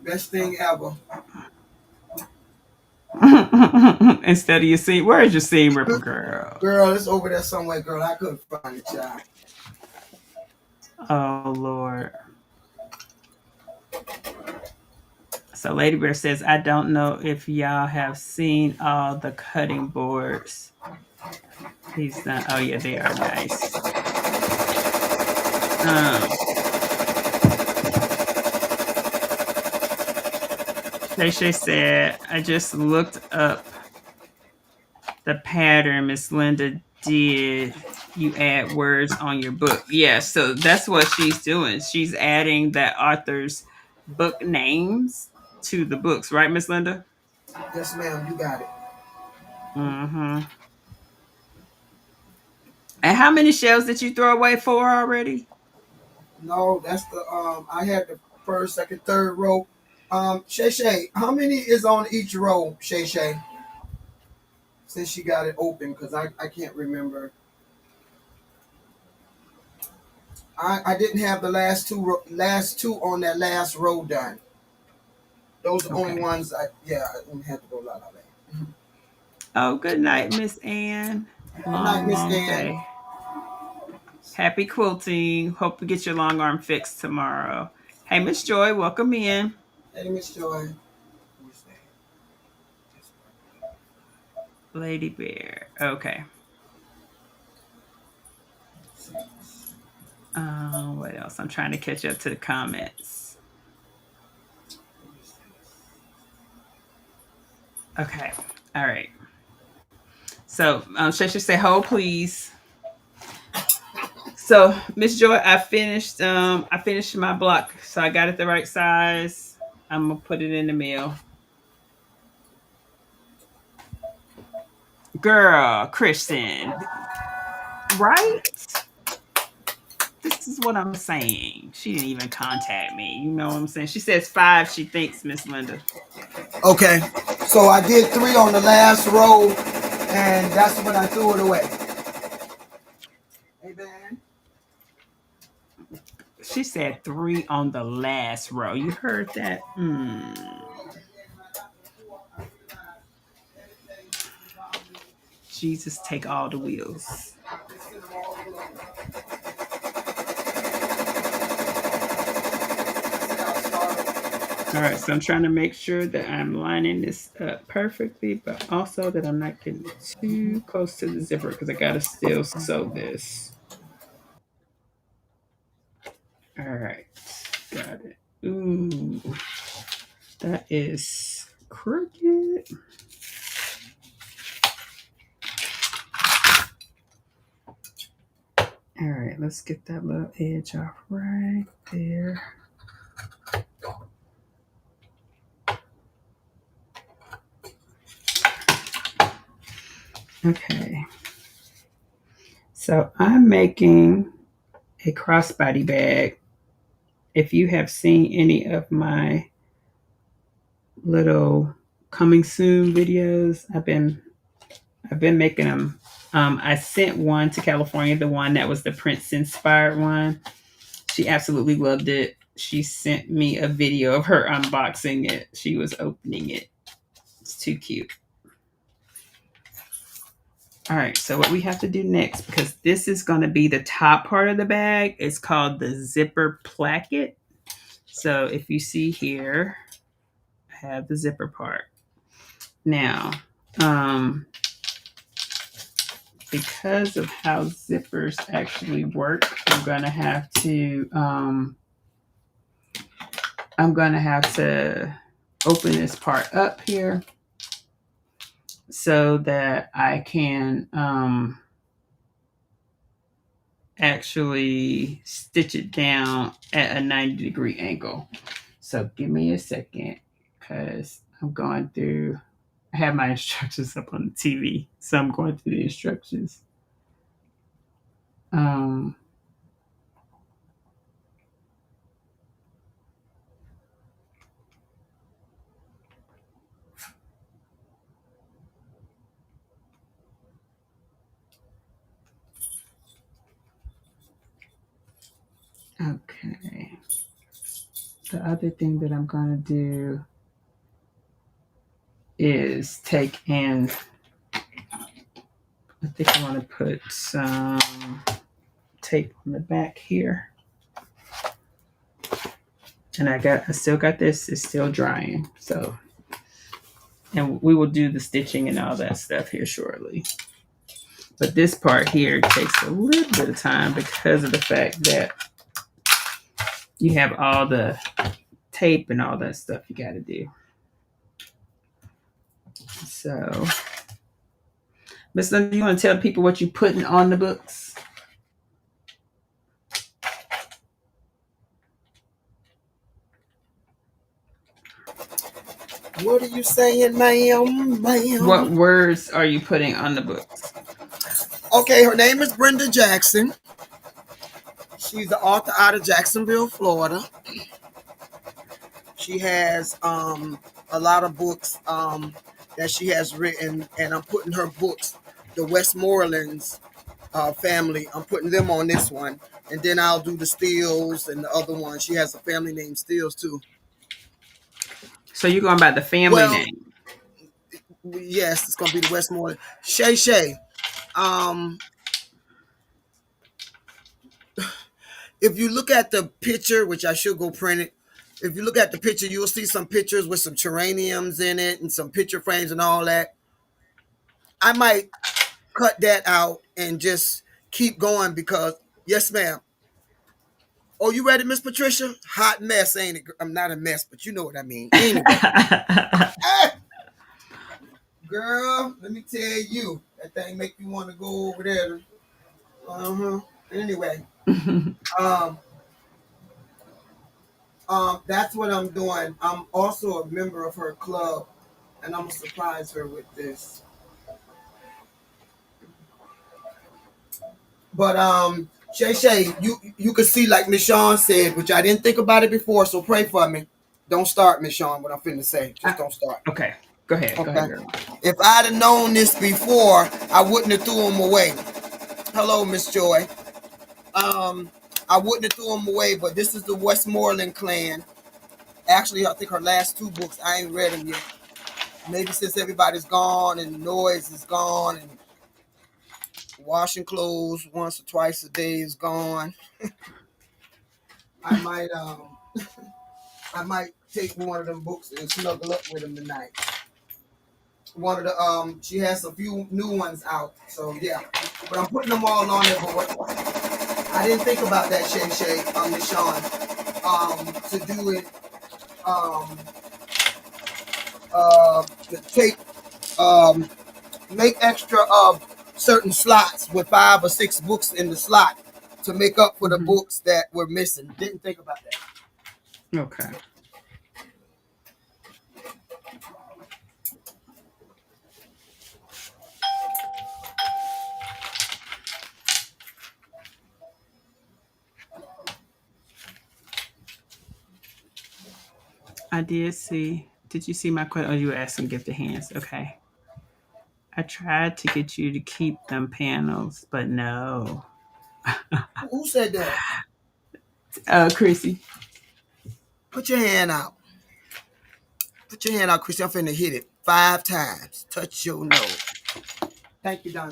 Best thing ever. Instead of your seam, where is your seam ripper, girl? Girl, it's over there somewhere, girl. I couldn't find it, child. Oh, Lord. So Lady Bear says, I don't know if y'all have seen all the cutting boards. He's done. Oh, yeah, they are nice. Shay said, I just looked up the pattern Miss Linda did. You add words on your book. Yeah, so that's what she's doing. She's adding that author's book names to the books, right, Miss Linda? Yes, ma'am. You got it. Mm-hmm. And how many shells did you throw away? 4 already? No, that's the I had the first, second, third row. Shay, how many is on each row, Shay? Since she got it open, because I can't remember. I didn't have the last two on that last row done. Those are the only ones I didn't have to go la la la. Oh, good night, Miss Ann. Long day. Happy quilting. Hope to get your long arm fixed tomorrow. Hey, Miss Joy, welcome in. Hey, Miss Joy. Lady Bear. Okay. What else? I'm trying to catch up to the comments. Okay. All right. So, Shesha say, hold please. So, Miss Joy, I finished my block. So I got it the right size. I'm gonna put it in the mail. Girl, Kristen, right? This is what I'm saying. She didn't even contact me. You know what I'm saying? She says 5, she thinks, Miss Linda. Okay. So I did 3 on the last row, and that's when I threw it away. Hey, man. She said 3 on the last row. You heard that? Jesus, take all the wheels. All right, so I'm trying to make sure that I'm lining this up perfectly, but also that I'm not getting too close to the zipper because I gotta still sew this. All right, got it. Ooh, that is crooked. All right, let's get that little edge off right there. Okay. So I'm making a crossbody bag. If you have seen any of my little coming soon videos, I've been making them. I sent one to California, the one that was the Prince inspired one. She absolutely loved it. She sent me a video of her unboxing it. She was opening it. It's too cute. All right, so what we have to do next, because this is going to be the top part of the bag, it's called the zipper placket. So if you see here, I have the zipper part. Now, because of how zippers actually work, I'm gonna have to open this part up here so that I can actually stitch it down at a 90-degree angle. So give me a second because I have my instructions up on the TV. So I'm going through the instructions. Okay. The other thing that I'm going to do is take in, I think I want to put some tape on the back here. And I still got this, it's still drying. So, and we will do the stitching and all that stuff here shortly. But this part here takes a little bit of time because of the fact that you have all the tape and all that stuff you got to do. So, Miss Linda, you want to tell people what you're putting on the books? What are you saying, ma'am? What words are you putting on the books? Okay, her name is Brenda Jackson. She's the author out of Jacksonville, Florida. She has a lot of books that she has written, and I'm putting her books, the Westmoreland's family, I'm putting them on this one. And then I'll do the Steels and the other one. She has a family named Steels, too. So you're going by the family name? Yes, it's going to be the Westmoreland. Shay. If you look at the picture, which I should go print it, if you look at the picture, you'll see some pictures with some geraniums in it and some picture frames and all that. I might cut that out and just keep going because, yes, ma'am. Oh, you ready, Miss Patricia? Hot mess, ain't it? I'm not a mess, but you know what I mean. Anyway, ah, girl, let me tell you, that thing make you want to go over there. Anyway, um, that's what I'm doing. I'm also a member of her club, and I'm gonna surprise her with this. But Shay, you can see like Miss Shawn said, which I didn't think about it before, so pray for me. Don't start, Miss Shawn, what I'm finna say. Just don't start. Okay. Go ahead. Go Okay. ahead, girl. If I'd have known this before, I wouldn't have threw them away. Hello, Miss Joy. I wouldn't have threw them away, but this is the Westmoreland clan. Actually, I think her last two books, I ain't read them yet. Maybe since everybody's gone and the noise is gone and washing clothes once or twice a day is gone. I might take one of them books and snuggle up with them tonight. One of the she has a few new ones out, so yeah. But I'm putting them all on there. But what I didn't think about that, Shay, Miss Shawn, to do it, to take, make extra certain slots with 5 or 6 books in the slot to make up for the books that were missing. Didn't think about that. Okay. I did see. Did you see my question? Oh, you were asking gifted hands. Okay. I tried to get you to keep them panels, but no. Who said that? Chrissy. Put your hand out. Put your hand out, Chrissy. I'm finna hit it 5 times. Touch your nose. Thank you, Don.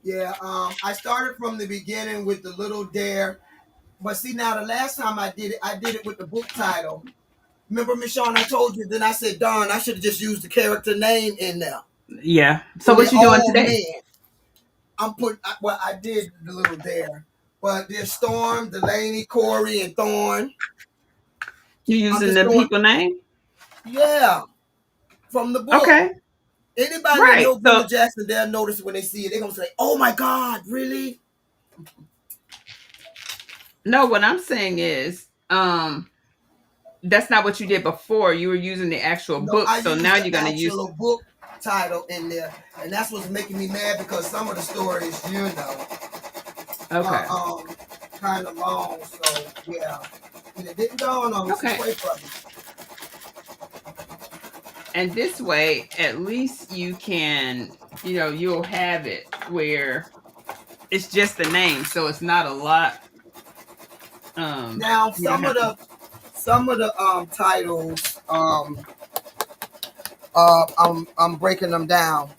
Yeah, I started from the beginning with the little dare. But see, now the last time I did it with the book title. Remember, Miss Shawn, I told you, then I said, darn, I should have just used the character name in there. Yeah. So what you doing today? Man. I did the little dare. But there's Storm, Delaney, Corey, and Thorn. You using the people name? Yeah. From the book. Okay. Anybody that knows Brother Jackson, they'll notice when they see it. They're going to say, oh my God, really? No, what I'm saying is, that's not what you did before. You were using the actual book, so now you're going to use the book title in there, and that's what's making me mad because some of the stories, okay, kind of long. So yeah, and it didn't dawn on me. Okay. And this way, at least you can, you'll have it where it's just the name, so it's not a lot. Now some of the titles, I'm breaking them down.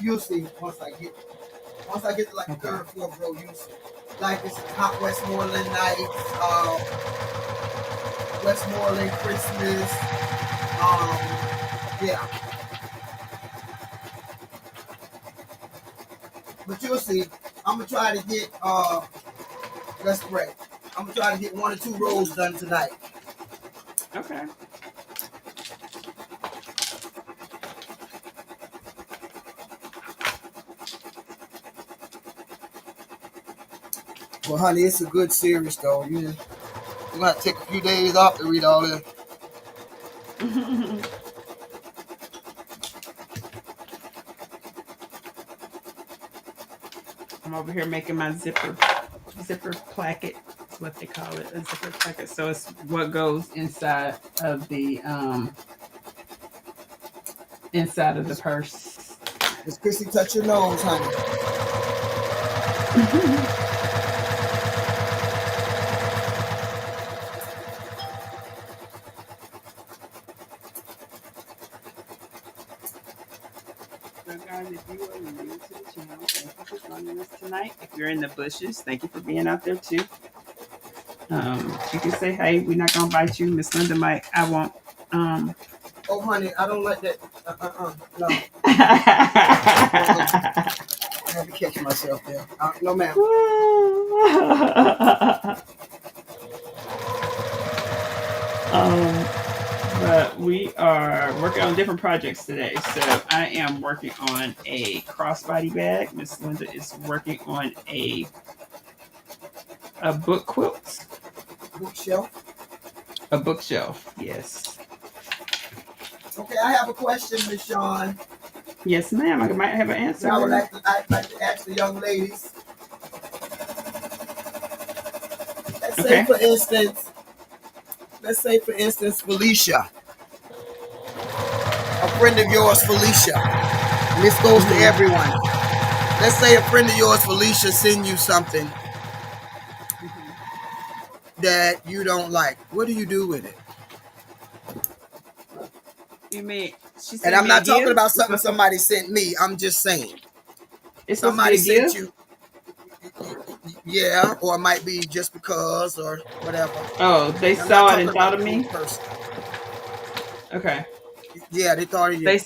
You'll see once I get to like the third, fourth row. You see, like this Hot Westmoreland Nights, Westmoreland Christmas. Yeah. But you'll see. I'm gonna try to get let's pray. I'm gonna try to get 1 or 2 rows done tonight. Okay. Well, honey, it's a good series, though. You're gonna have to take a few days off to read all this. I'm over here making my zipper placket. That's what they call it, a zipper placket. So it's what goes inside of the purse. Miss Chrissy, touch your nose, honey. So guys, if you are new to the channel, thank you for joining us tonight. If you're in the bushes, thank you for being out there too. You can say, hey, we're not gonna bite you. Miss Linda might, I won't. Oh, honey, I don't like that. No. I have to catch myself there. No, ma'am. But we are working on different projects today. So I am working on a crossbody bag. Miss Linda is working on a book quilt. Bookshelf. A bookshelf, yes. Okay, I have a question, Miss Sean. Yes, ma'am. I might have an answer. I would like to ask the young ladies. Let's say, for instance, Felicia. A friend of yours, Felicia. And this goes to everyone. Let's say a friend of yours, Felicia, send you something that you don't like. What do you do with it? You mean she sent And I'm me not a talking gift? about something somebody sent me. I'm just saying. It's Somebody supposed to be a sent gift? you. Yeah, or it might be just because or whatever. Oh, they I'm not saw it talking and thought about of the me? person. Okay. Yeah, they thought of you.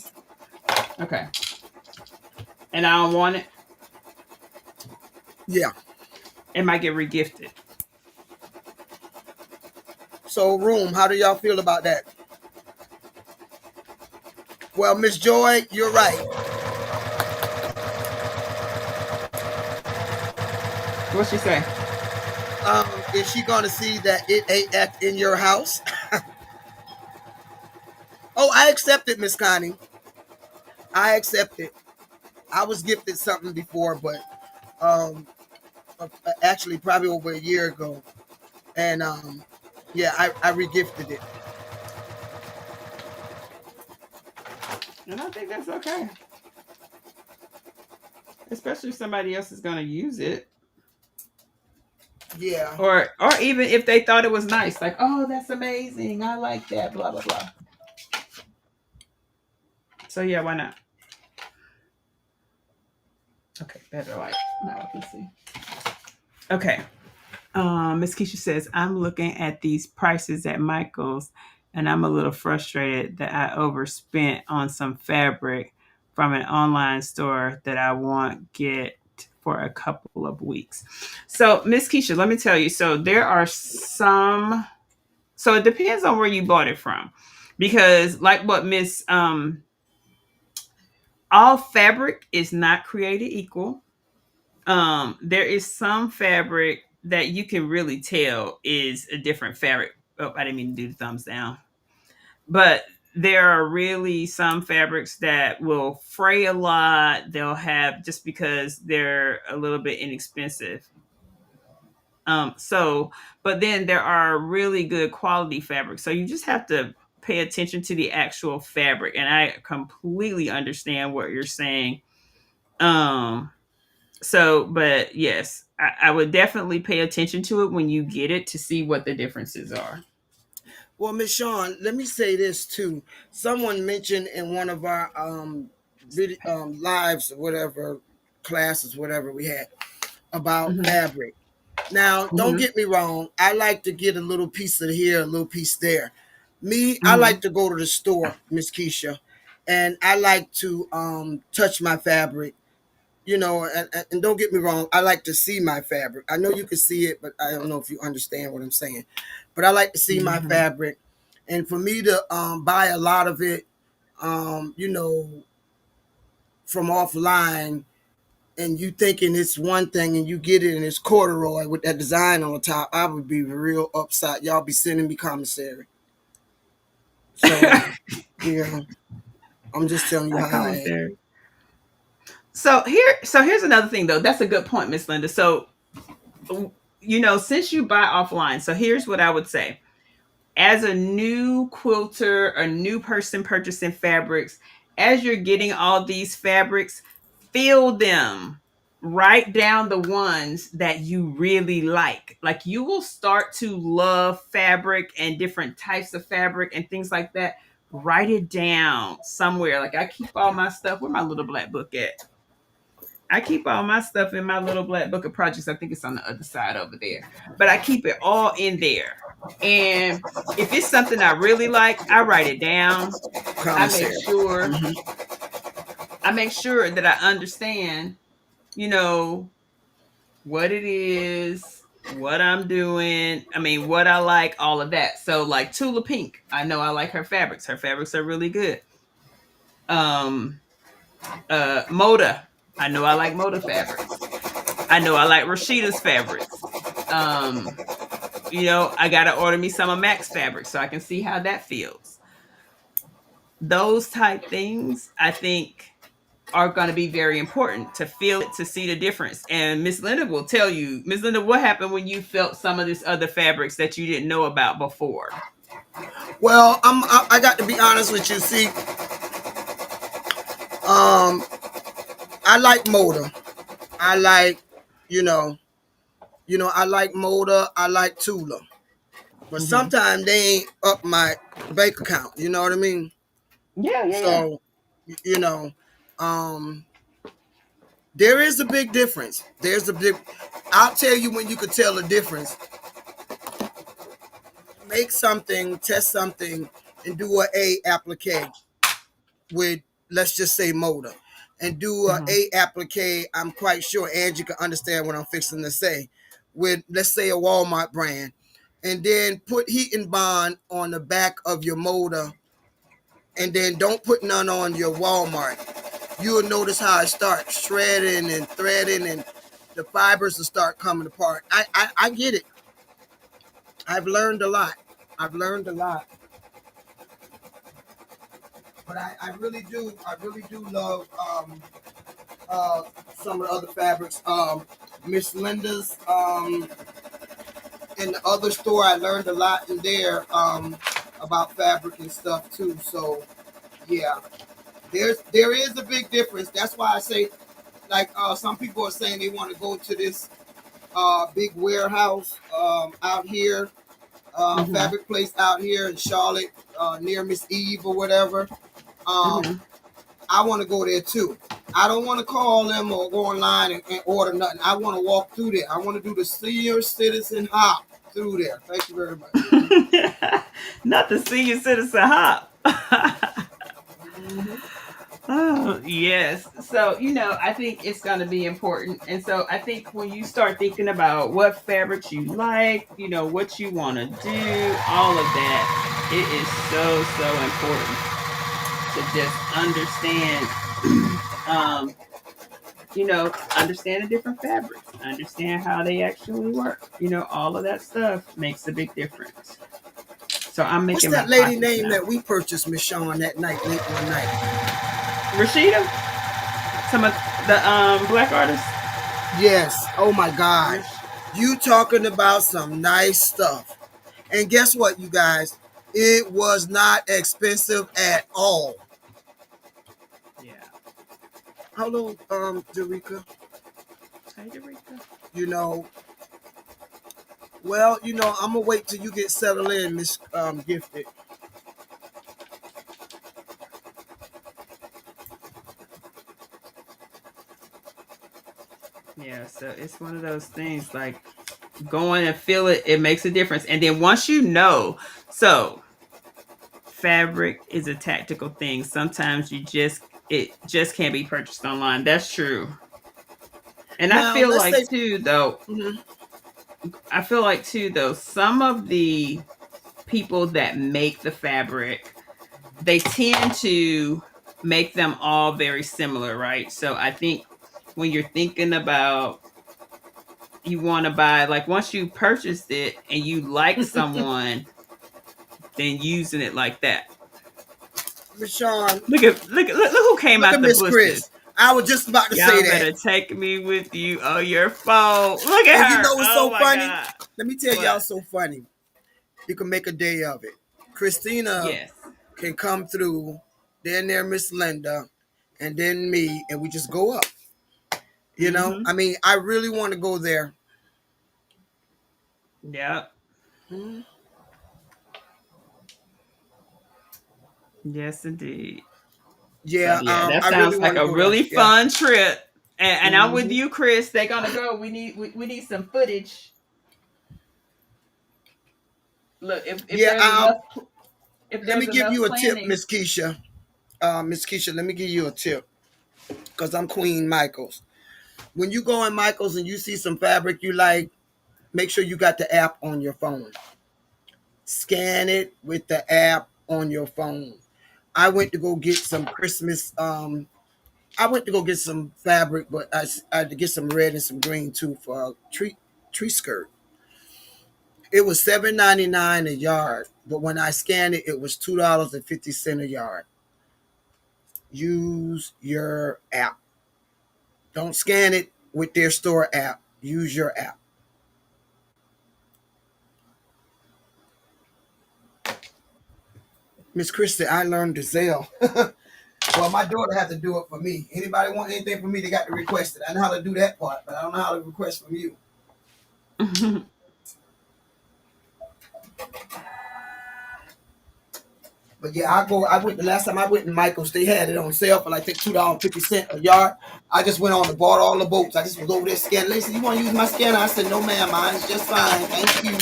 Okay. And I don't want it? Yeah. It might get regifted. So, room, how do y'all feel about that? Well, Miss Joy, you're right. What'd she say? Is she gonna see that it ain't in your house? Oh, I accept it, Miss Connie. I accept it. I was gifted something before, but actually probably over a year ago, and yeah, I regifted it. And I think that's okay. Especially if somebody else is going to use it. Yeah. Or even if they thought it was nice. Like, oh, that's amazing. I like that. Blah, blah, blah. So, yeah, why not? Okay, better light. Now I can see. Okay. Miss Keisha says, I'm looking at these prices at Michael's and I'm a little frustrated that I overspent on some fabric from an online store that I won't get for a couple of weeks. So, Miss Keisha, let me tell you. So, there are some. So, it depends on where you bought it from, because like what Miss all fabric is not created equal. There is some fabric that you can really tell is a different fabric. Oh, I didn't mean to do the thumbs down. But there are really some fabrics that will fray a lot. They'll have, just because they're a little bit inexpensive. But then there are really good quality fabrics. So you just have to pay attention to the actual fabric. And I completely understand what you're saying. But yes, I would definitely pay attention to it when you get it to see what the differences are. Well, Miss Sean, let me say this too. Someone mentioned in one of our lives or whatever, classes, whatever we had, about Mm-hmm. fabric. Now, don't Mm-hmm. get me wrong. I like to get a little piece of here, a little piece there. Me, I Mm-hmm. like to go to the store, Miss Keisha, and I like to touch my fabric. And don't get me wrong, I like to see my fabric. I know you can see it, but I don't know if you understand what I'm saying. But I like to see my Mm-hmm. fabric, and for me to buy a lot of it, from offline, and you thinking it's one thing and you get it and it's corduroy with that design on top, I would be real upset. Y'all be sending me commissary. So, yeah, I'm just telling you Not how I am. commentary. Here's another thing though. That's a good point, Miss Linda. So, since you buy offline, so here's what I would say. As a new quilter, a new person purchasing fabrics, as you're getting all these fabrics, feel them. Write down the ones that you really like. Like, you will start to love fabric and different types of fabric and things like that. Write it down somewhere. Like, I keep all my stuff. Where my little black book at? I keep all my stuff in my little black book of projects. I think it's on the other side over there. But I keep it all in there. And if it's something I really like, I write it down. I make Commissary. sure Mm-hmm. I make sure that I understand you know, what it is, what I'm doing. I mean, what I like, all of that. So like Tula Pink, I know I like her fabrics. Her fabrics are really good. Um, Moda, I know I like Moda fabrics. I know I like Rashida's fabrics. Um, I gotta order me some of Mac's fabrics so I can see how that feels. Those type things, I think, are going to be very important to feel it, to see the difference. And Miss Linda will tell you, Miss Linda, what happened when you felt some of this other fabrics that you didn't know about before? Well, I got to be honest with you. See, I like Moda. I like, you know, I like Moda. I like Tula. But Mm-hmm. sometimes they ain't up my bank account. You know what I mean? Yeah, yeah, yeah. So, you know, um, there is a big difference. There's a big. I'll tell you when you could tell the difference. Make something, test something, and do a applique with, let's just say, Moda, and do Mm-hmm. a applique. I'm quite sure Angie can understand what I'm fixing to say. With, let's say, a Walmart brand, and then put heat and bond on the back of your Moda, and then don't put none on your Walmart. You'll notice how it starts shredding and threading, and the fibers will start coming apart. I get it. I've learned a lot. I've learned a lot. But I really do. I really do love some of the other fabrics. Miss Linda's in the other store, I learned a lot in there about fabric and stuff too. So yeah, there is a big difference. That's why I say, like, some people are saying they want to go to this big warehouse out here, Mm-hmm. fabric place out here in Charlotte, near Miss Eve or whatever. Um, Mm-hmm. I want to go there too. I don't want to call them or go online and order nothing. I want to walk through there. I want to do the senior citizen hop through there. Thank you very much. Not the senior citizen hop. Mm-hmm. Oh, yes. So, I think it's going to be important. And so I think when you start thinking about what fabrics you like, what you want to do, all of that, it is so, so important to just understand, um, understand the different fabrics, understand how they actually work. All of that stuff makes a big difference. So I'm What's making my that lady pockets name now. that we purchased, Miss Shawn, that night, late one night? Rashida, some of the black artists. Yes. Oh my God. Rish- You talking about some nice stuff. And guess what, you guys? It was not expensive at all. yeah. Hello, Derica. Hey, Derica. You know, well, I'm gonna wait till you get settled in, Miss Gifted. Yeah, so it's one of those things like going and feel it, it makes a difference. And then once so fabric is a tactical thing. Sometimes it just can't be purchased online. That's true. And Now, let's say, mhm. I feel like too though, some of the people that make the fabric, they tend to make them all very similar, right? So I think when you're thinking about you want to buy, like once you purchased it and you like someone, then using it like that. Miss Shawn, Look who came look out at the Miss bushes. Chris. I was just about to say Y'all that. better take me with you on your phone. Look And at you her. know what's Oh so my funny? god. Let me tell y'all What? so funny. You can make a day of it. Christina Yes. can come through, then there Miss Linda, and then me, and we just go up. Mm-hmm. I mean, I really want to go there. Yep. Hmm. Yes, indeed. So Yeah, yeah, that I really sounds want like to a go there. really Yeah. fun trip. And I'm with Hmm. you, Chris. They're gonna go. We need some footage. Look, if Yeah. there's enough if Let me there's give enough you a tip, planning. Miss Keisha. Miss Keisha, let me give you a tip because I'm Queen Michaels. When you go in Michael's and you see some fabric you like, make sure you got the app on your phone. Scan it with the app on your phone. I went to go get some Christmas. I went to go get some fabric, but I had to get some red and some green too for a tree skirt. It was $7.99 a yard, but when I scanned it, it was $2.50 a yard. Use your app. Don't scan it with their store app. Use your app. Miss Christie, I learned to Zelle. Well, my daughter had to do it for me. Anybody want anything from me, they got to request it. I know how to do that part, but I don't know how to request from you. But yeah, I went the last time I went in Michael's, they had it on sale for like $2.50 a yard. I just went on and bought all the boats. I just was over there scanning. They said, "You want to use my scanner?" I said, "No, ma'am, mine's just fine. Thank you."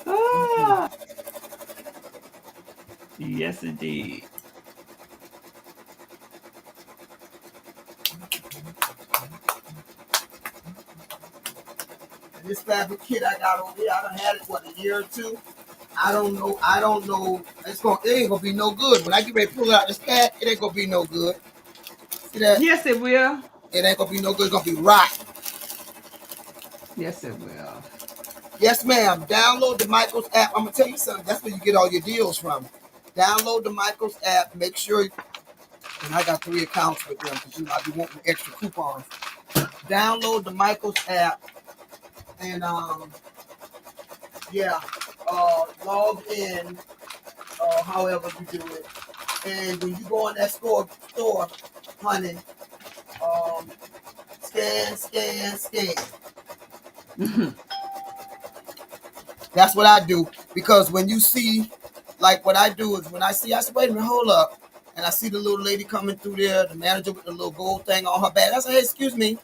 Ah, yes, indeed. And this fabric kit I got over here, I done had it what, a year or two. I don't know. I don't know. It ain't gonna be no good. When I get ready to pull it out this pack, it ain't gonna be no good. See that? Yes, it will. It ain't gonna be no good. It's gonna be rotten. Yes, it will. Yes, ma'am. Download the Michaels app. I'm gonna tell you something. That's where you get all your deals from. Download the Michaels app. Make sure. And I got 3 accounts with them because I be wanting extra coupons. Download the Michaels app and yeah, log in. However you do it. And when you go in that store, honey, scan. That's what I do. Because when you see, like what I do is when I say, wait a minute, hold up. And I see the little lady coming through there, the manager with the little gold thing on her back. I say, "Hey, excuse me."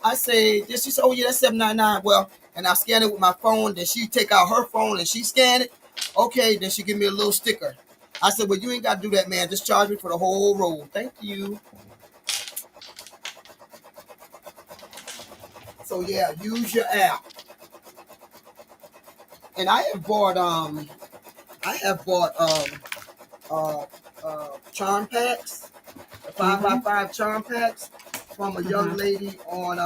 I say, she said, "Oh yeah, that's $7.99. Well, and I scan it with my phone. Then she take out her phone and she scan it. Okay, then she give me a little sticker. I said, "Well, you ain't got to do that, man. Just charge me for the whole roll. Thank you." So yeah, use your app. And I have bought charm packs, the 5x5 charm packs from a young lady on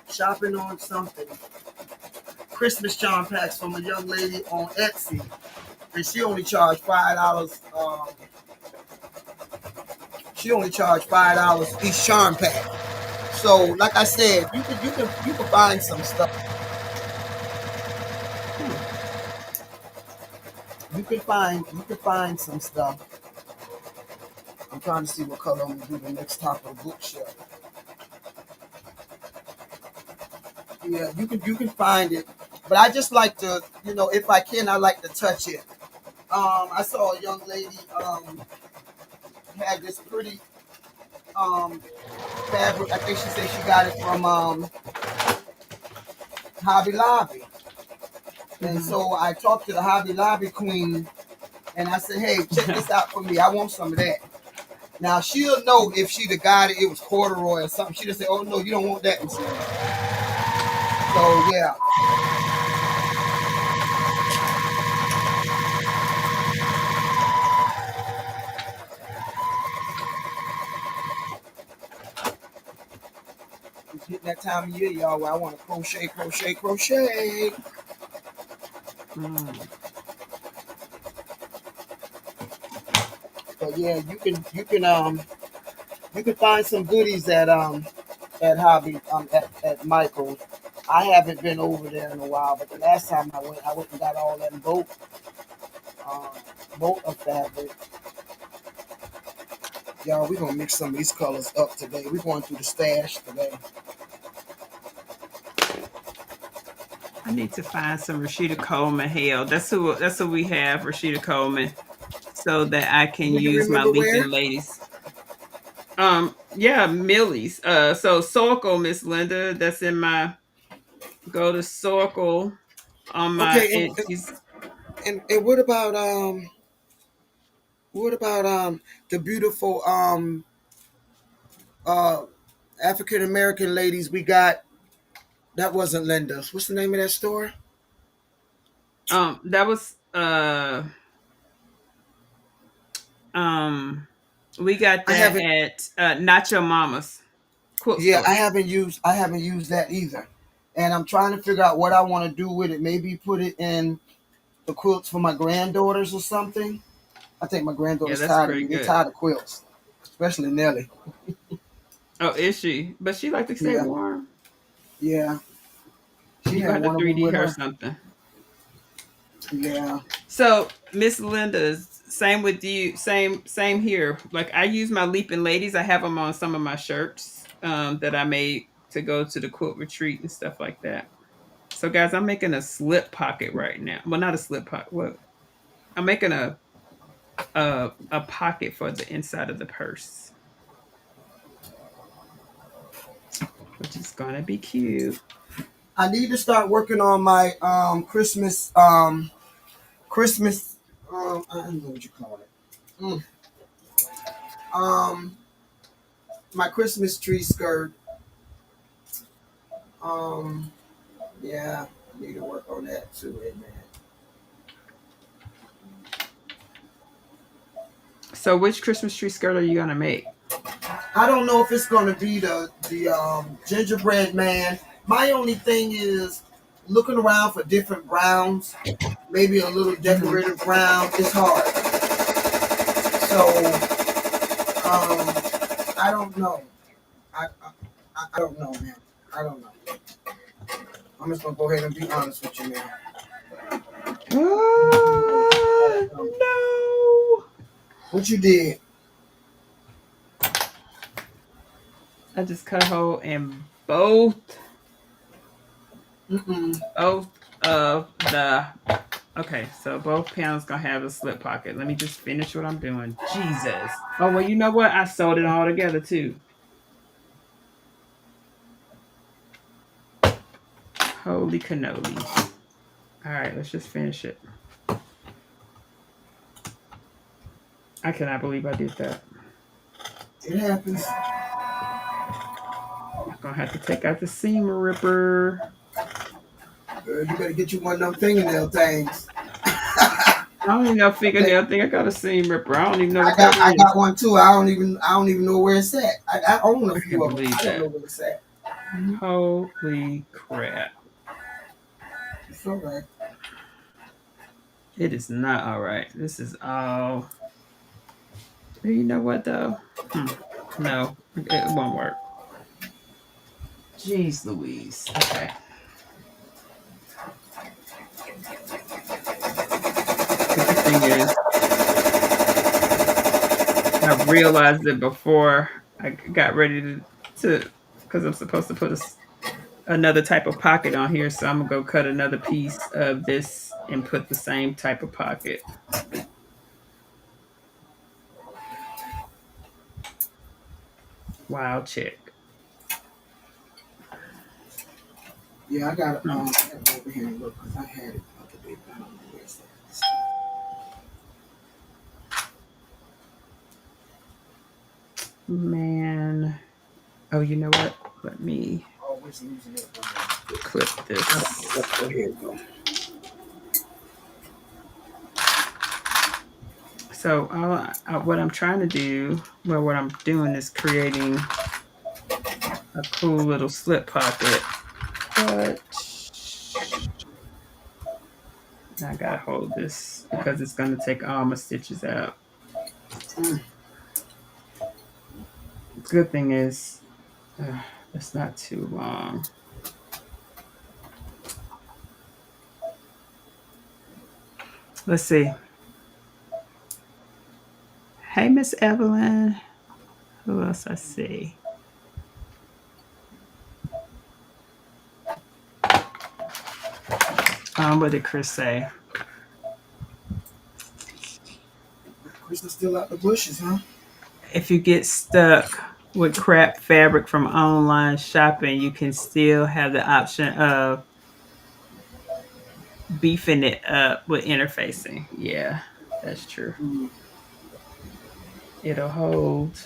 shopping on something. Christmas charm packs from a young lady on Etsy, and she only charged $5. She only charged $5 each charm pack. So, like I said, you can find some stuff. You can find some stuff. I'm trying to see what color I'm gonna do the next top of the bookshelf. Yeah, you can find it, but I just like to, if I can, I like to touch it. I saw a young lady had this pretty fabric. I think she said she got it from Hobby Lobby. And so I talked to the Hobby Lobby queen, and I said, "Hey, check this out for me. I want some of that." Now she'll know if she'd have got it was corduroy or something. She'd have said, "Oh no, you don't want that." So yeah. It's hitting that time of year, y'all, where I want to crochet. But yeah, you can find some goodies at Hobby at Michael's. I haven't been over there in a while, but the last time I went and got all that boat of fabric. Y'all, we're gonna mix some of these colors up today. We're going through the stash today. I need to find some Rashida Coleman. Hell, that's who we have, Rashida Coleman, so that I can Do you use my remember where? Leaping Ladies. Yeah, Millie's. So Circle, Miss Linda. That's in my go to Circle on my. Okay, and what about the beautiful uh African American ladies. We got that wasn't Linda's. What's the name of that store? That was um we got I that haven't. at Nacho Mama's quilt Yeah, store. I haven't used that either, and I'm trying to figure out what I want to do with it. Maybe put it in the quilts for my granddaughters or something. I think my Yeah, granddaughter's that's tired of pretty me. They're good. tired of quilts, especially Nelly. Oh, is she? But she like to stay Yeah, warm. yeah. She You had got to one of them 3D with her her. something. Yeah. So, Miss Linda's, same with you. Same here. Like I use my Leaping Ladies. I have them on some of my shirts that I made to go to the quilt retreat and stuff like that. So, guys, I'm making a slip pocket right now. Well, not a slip pocket. What? I'm making a pocket for the inside of the purse, which is gonna be cute. I need to start working on my Christmas I don't know what you call it. Mm. Um my Christmas tree skirt. Um yeah, I need to work on that too, man. So, which Christmas tree skirt are you gonna make? I don't know if it's gonna be the gingerbread man. My only thing is looking around for different browns, maybe a little Mhm. decorative brown. It's hard. So I don't know. I don't know, man. I don't know. I'm just gonna go ahead and be honest with you, man. I Ah, don't know. no. What you did? I just cut a hole in Mm-mm. both of the. Okay, so both panels gonna have a slip pocket. Let me just finish what I'm doing. Jesus. Oh well, you know what? I sewed it all together too. Holy cannoli. All right, let's just finish it. I cannot believe I did that. It happens. I'm gonna have to take out the seam ripper. Girl, you better get you one of them fingernail things. I don't even know Okay. fingernail thing. I got a seam ripper. I don't even know what that I is. got one too. I don't even know where it's at. I own a I can't few of them. believe I don't know that. where it's at. Mm-hmm. Holy crap. It's all right. It is not all right. This is all. You know what though? No, it won't work. Jeez Louise. Okay. The good thing is I realized it before I got ready to because I'm supposed to put another type of pocket on here. So I'm gonna go cut another piece of this and put the same type of pocket. Wow, chick. Yeah, I got Hmm. I gotta go over here and look because I had it the other day, but I don't know where it's at. Man. Oh, you know what? Let me Always losing it. clip this. Oh, here we go. So what I'm trying to do, well, what I'm doing is creating a cool little slip pocket, but I gotta hold this because it's gonna take all my stitches out. Mm. Good thing is, it's not too long. Let's see. Hey, Miss Evelyn. Who else I see? What did Chris say? Chris is still out the bushes, huh? If you get stuck with crap fabric from online shopping, you can still have the option of beefing it up with interfacing. Yeah, that's true. Mm. It'll hold.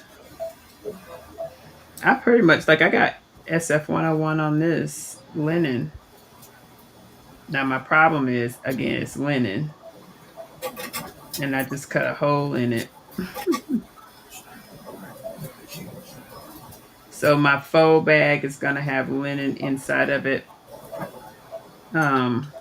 I pretty much like I got SF 101 on this linen. Now my problem is again it's linen, and I just cut a hole in it. So my faux bag is gonna have linen inside of it. Um,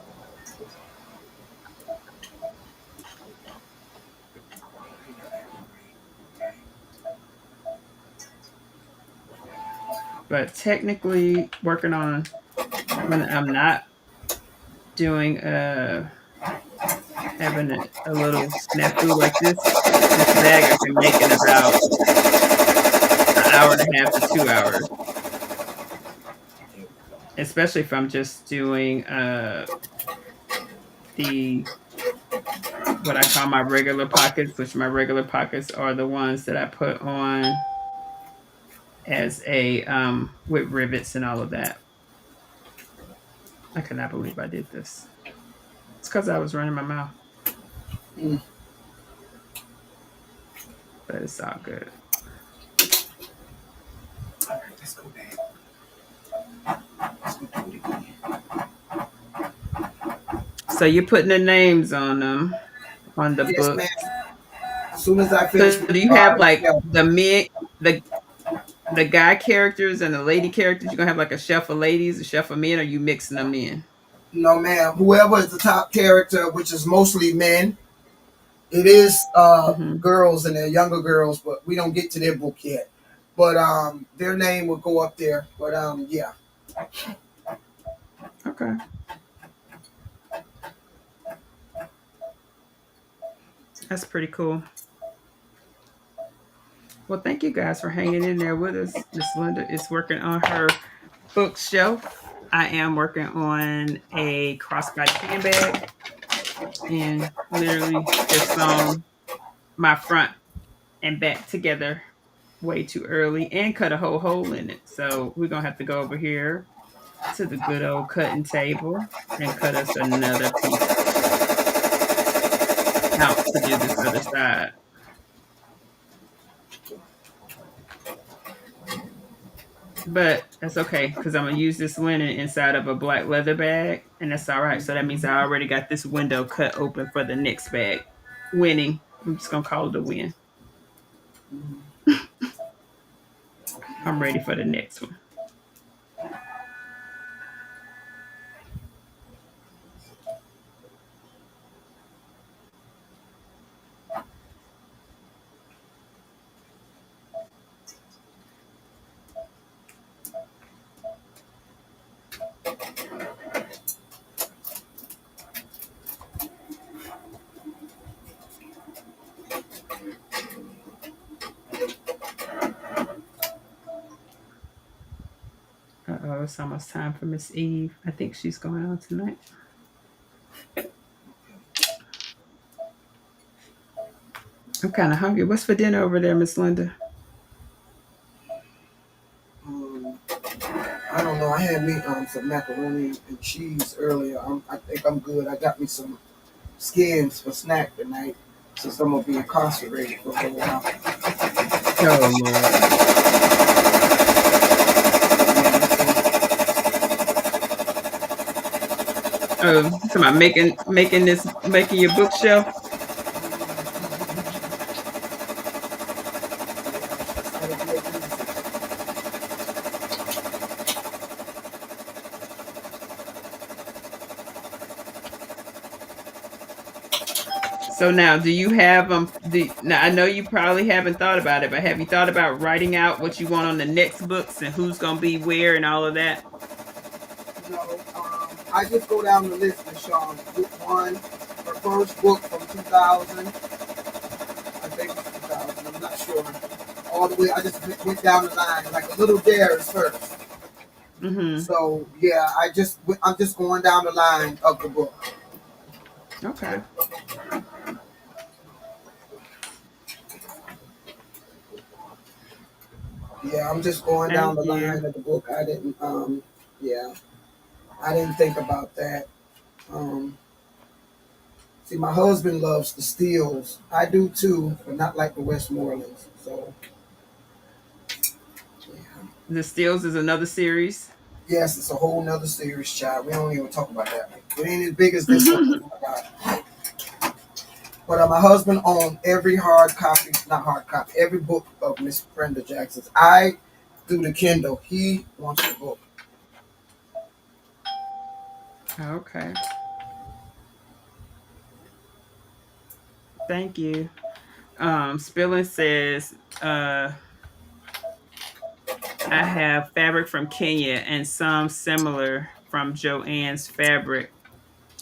but technically working on when I'm not doing having a little snafu like this bag I can make in about an hour and a half to 2 hours. Especially if I'm just doing the what I call my regular pockets, which my regular pockets are the ones that I put on as a with rivets and all of that. I cannot believe I did this. It's because I was running my mouth, Mm. but it's all good. All right, let's go back. Let's go do it again. So you're putting the names on them on the Yes, book. ma'am. As soon as I finish So with do you have the like shelf. the guy characters and the lady characters? You're gonna have like a shelf of ladies, a shelf of men, or you mixing them in? No, ma'am. Whoever is the top character, which is mostly men, it is Hmm. girls and they're younger girls, but we don't get to their book yet. But their name will go up there. But yeah. Okay, that's pretty cool. Well, thank you guys for hanging in there with us. Miss Linda is working on her bookshelf. I am working on a crossbody handbag and literally just sewn my front and back together way too early and cut a whole hole in it. So we're gonna have to go over here to the good old cutting table and cut us another piece out to do this other side. But that's okay because I'm gonna use this linen inside of a black leather bag, and that's all right. So that means I already got this window cut open for the next bag. Winning. I'm just gonna call it a win. I'm ready for the next one. Uh-oh, it's almost time for Miss Eve. I think she's going on tonight. I'm kind of hungry. What's for dinner over there, Miss Linda? Um, I don't know. I had me some macaroni and cheese earlier. I think I'm good. I got me some skins for snack tonight since I'm gonna be incarcerated for a little while. Oh Lord. Oh, so I'm making your bookshelf. So now, do you have now I know you probably haven't thought about it, but have you thought about writing out what you want on the next books and who's gonna be where and all of that? No, I just go down the list, Miss Shawn. Book one, her first book from 2000. I think it's 2000. I'm not sure. All the way, I just went down the line like a little dare is first. Mm-hmm. So yeah, I'm just going down the line of the book. Okay. Yeah, I'm just going down Thank the you. line of the book. I didn't yeah, I didn't think about that. Um, See, my husband loves the Steels. I do too, but not like the Westmorelands. So, yeah. The Steels is another series. Yes, it's a whole nother series, child. We don't even talk about that. It ain't as big as this one. Oh my God. But my husband owned every hard copy, not hard copy, every book of Miss Brenda Jackson's. I do the Kindle. He wants the book. Okay. Thank you. Spilling says, I have fabric from Kenya and some similar from Joanne's fabric,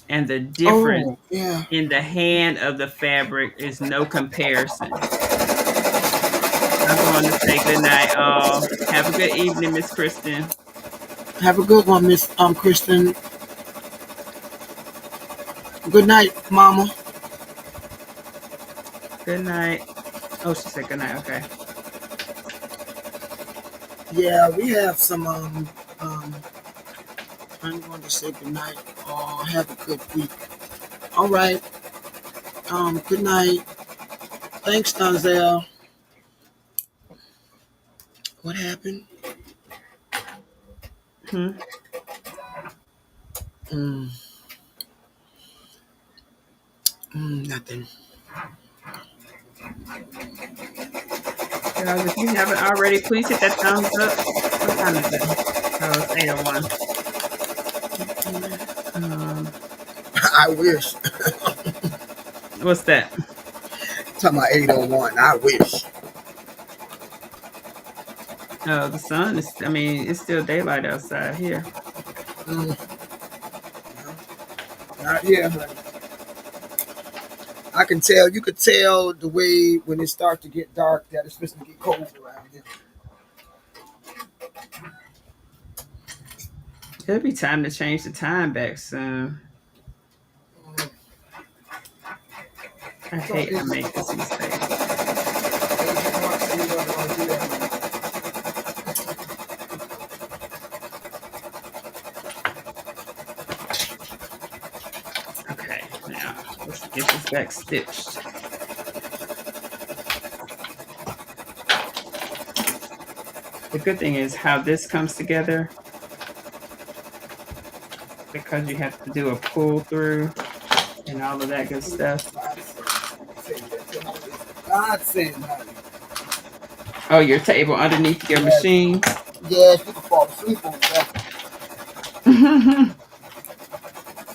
and the difference Oh, yeah. in the hand of the fabric is no comparison. I'm going to say good night, all. Have a good evening, Miss Kristen. Have a good one, Miss Kristen. Good night, Mama. Good night. Oh, she said good night. Okay. Yeah, we have some. I'm going to say good night. Oh, have a good week. All right. Good night. Thanks, Donzel. What happened? Mm, nothing. Guys, if you haven't already, please hit that thumbs up. What time is it? Oh, it's 8:01. I wish. What's that? Talking about 8:01. I wish. Oh, the sun is, I mean, it's still daylight outside here. Mm. Not here, honey. I can tell. You could tell the way when it starts to get dark that it's supposed to get cold around here. It'll be time to change the time back soon. I hate I make this mistake. Okay, now let's get this back stitched. The good thing is how this comes together, because you have to do a pull through and all of that good stuff. God send, honey. Oh, your table underneath your machine? Yes, you can fall asleep on that.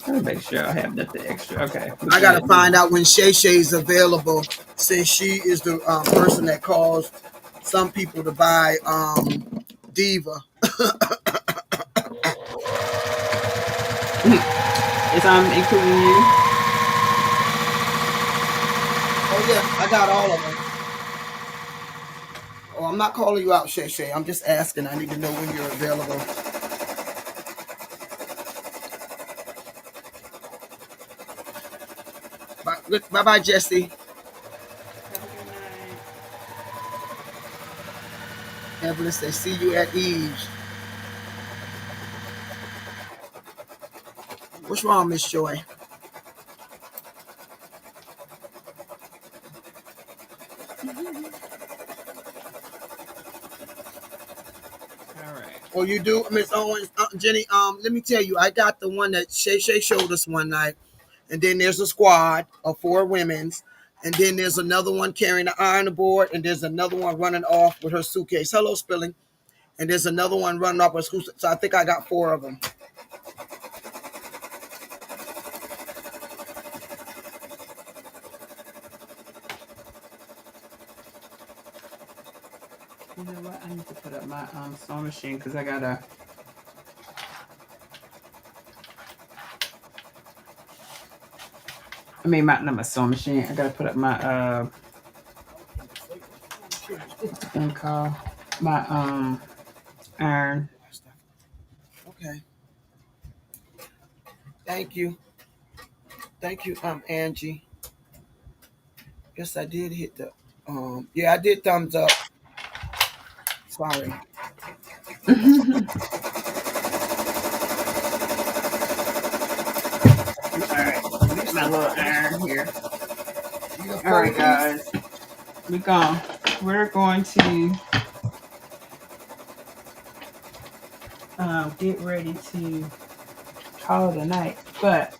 Let me make sure I have nothing extra. Okay. I gotta find out when Shay Shay's available, since she is the person that calls some people to buy Diva. Is including you? Oh yeah, I got all of them. Oh, I'm not calling you out, Shay Shay. I'm just asking. I need to know when you're available. Bye bye, Jesse. Have a good night. Evelyn says, see you at ease. What's wrong, Miss Joy? All right. Oh, you do, Miss Owens, Jenny. Let me tell you, I got the one that Shay Shay showed us one night, and then there's a squad of 4 women's, and then there's another one carrying the iron board, and there's another one running off with her suitcase. Hello, Spilling. And there's another one running off with her suitcase. So I think I got 4 of them. You know what? I need to put up my sewing machine because I gotta. I mean, not my sewing machine. I gotta put up my what's the thing called? My iron. Okay. Thank you. Thank you, Angie. Guess I did hit the yeah, I did thumbs up. Sorry. All right, get my little iron here. All right, guys, we're going to get ready to call it a night. But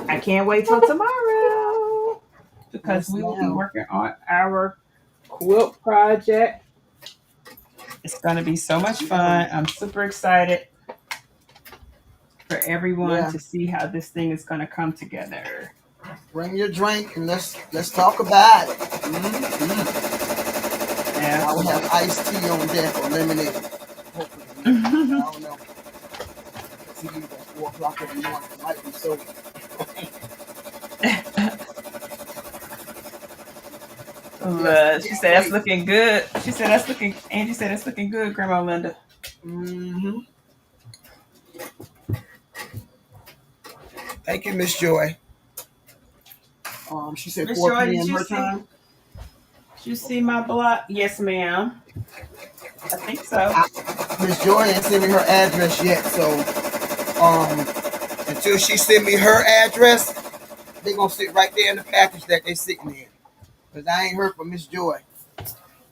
I can't wait till tomorrow because we will be working on our quilt project. It's going to be so much fun. I'm super excited for everyone to see how this thing is going to come together. Bring your drink and let's talk about it. Yeah. I will have iced tea on deck or lemonade. Hopefully. I don't know. See, at 4 o'clock in the morning, it might be so. She said that's looking good. She said that's looking. Angie said that's looking good, Grandma Linda. Thank you, Miss Joy. She said Miss 4 Joy, p.m. her time. Did you see my blog? Yes, ma'am. I think so. Miss Joy ain't sent me her address yet, so until she send me her address, they gonna sit right there in the package that they sitting in. Cause I ain't heard from Miss Joy.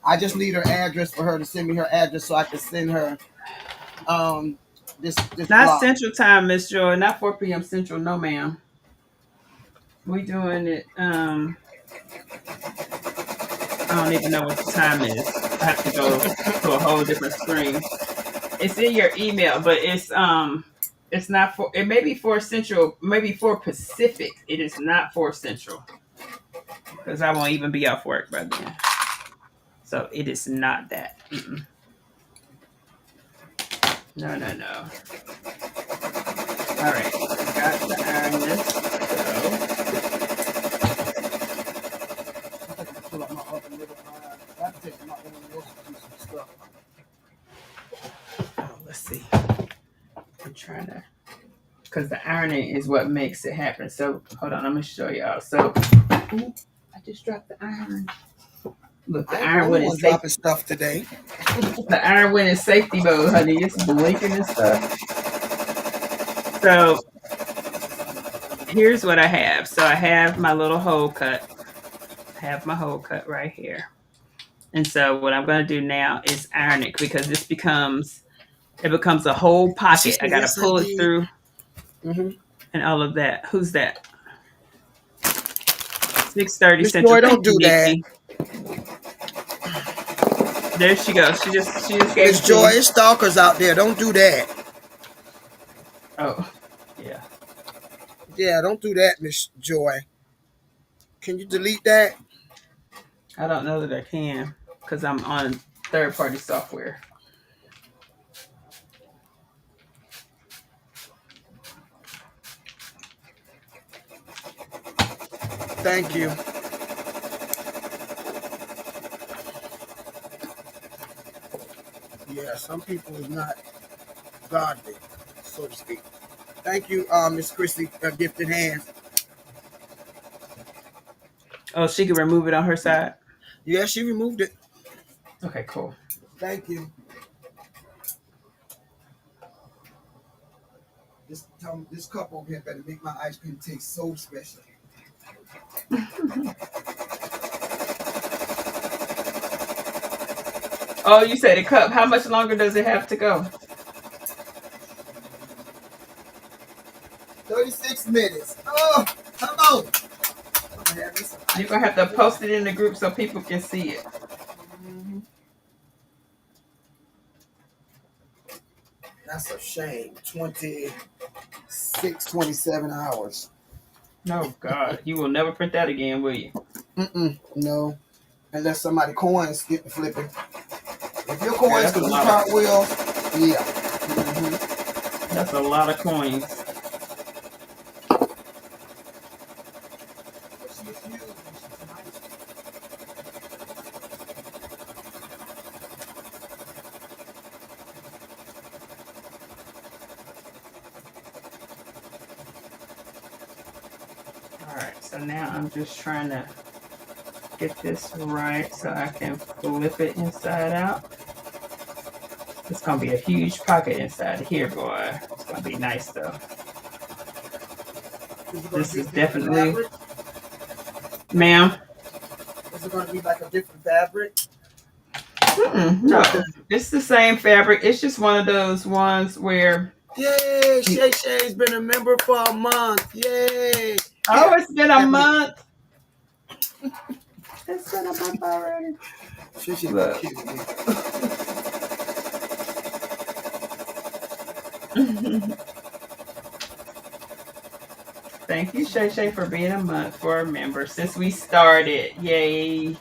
I just need her address for her to send me her address so I can send her this Not blog. Central Time, Miss Joy. Not 4 p.m. Central. No, ma'am. We doing it. I don't even know what the time is. I have to go to a whole different screen. It's in your email, but it's not for. It may be 4 Central, maybe 4 Pacific. It is not 4 Central because I won't even be off work by then. So it is not that. No. All right, got to iron this. Let's see. I'm trying to, because the ironing is what makes it happen. So hold on, I'm gonna show y'all. So I just dropped the iron. Look, the iron went in dropping stuff today. The iron went in safety mode, honey. It's blinking and stuff. So here's what I have. So I have my little hole cut. I have my hole cut right here. And so what I'm going to do now is iron it because it becomes a whole pocket. I got to pull it through and all of that. Who's that? 6:30 Central. Joy, don't do that. There she goes. She just gave Miss Joy, it's stalkers out there. Don't do that. Oh, yeah. Yeah, don't do that, Miss Joy. Can you delete that? I don't know that I can because I'm on third-party software. Thank you. Yeah, some people is not godly, so to speak. Thank you, Miss Christy, Gifted Hands. Oh, she can remove it on her side? Yeah, she removed it. Okay, cool. Thank you. This cup over here better make my ice cream taste so special. Oh, you said a cup. How much longer does it have to go? 36 minutes. Oh, come on. You're going to have to post it in the group so people can see it. That's a shame. 27 hours. Oh, God. You will never print that again, will you? No. Unless somebody coins get to flipping. If your coins could do cartwheels, yeah. That's a lot of coins. Alright, so now I'm just trying to get this right so I can flip it inside out. It's going to be a huge pocket inside here, boy. It's going to be nice, though. This is definitely... Ma'am? Is it going to be like a different fabric? No, it's the same fabric. It's just one of those ones where. Yay! Shay Shay's been a member for a month. Yay! Oh, it's been a Let me- month. It's been a month already. Shay Shay Look. kidding me. Thank you, Shay Shay, for being a month for a member since we started. Yay.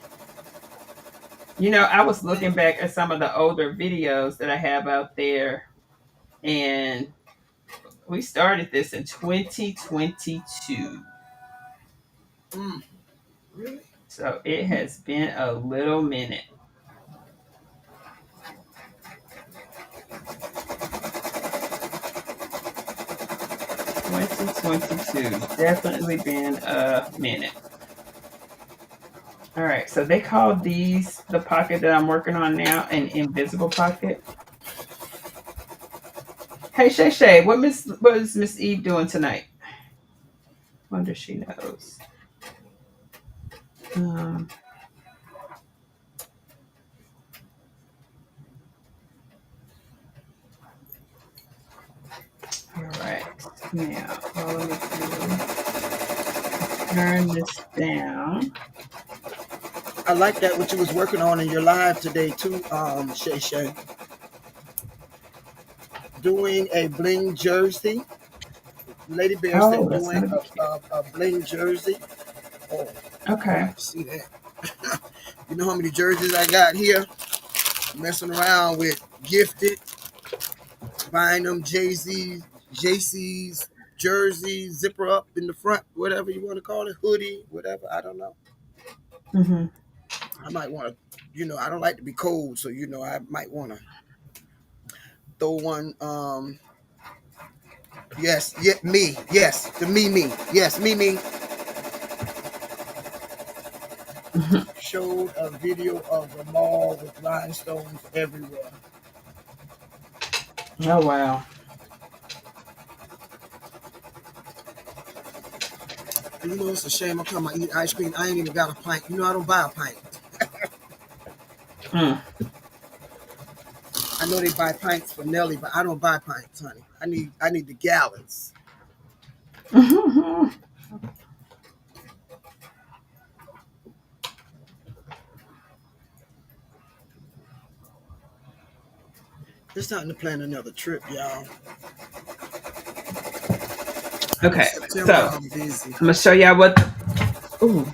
You know, I was looking back at some of the older videos that I have out there, and we started this in 2022. Really? So it has been a little minute. 2022. Definitely been a minute. All right, so they call these, the pocket that I'm working on now, an invisible pocket. Hey Shay Shay, what is Miss Eve doing tonight? Wonder if she knows. All right, now all let me do, turn this down. I like that what you was working on in your live today too, Shay Shay. Doing a bling jersey. Lady Bear said that's doing gonna be cute. a bling jersey. Oh, Okay. see that? You know how many jerseys I got here? Messing around with gifted, buying them JC's jerseys, zipper up in the front, whatever you want to call it, hoodie, whatever. I don't know. Mm-hmm. I might want to, I don't like to be cold, so I might want to throw one. Yes, yeah, me. Yes, the me. Yes, me. Showed a video of the mall with rhinestones everywhere. Oh wow. It's a shame. I'm talking about eating ice cream. I ain't even got a pint. I don't buy a pint. I know they buy pints for Nelly, but I don't buy pints, honey. I need the gallons. It's time to plan another trip, y'all. Okay, September, so I'm busy. I'm gonna show y'all what. Ooh,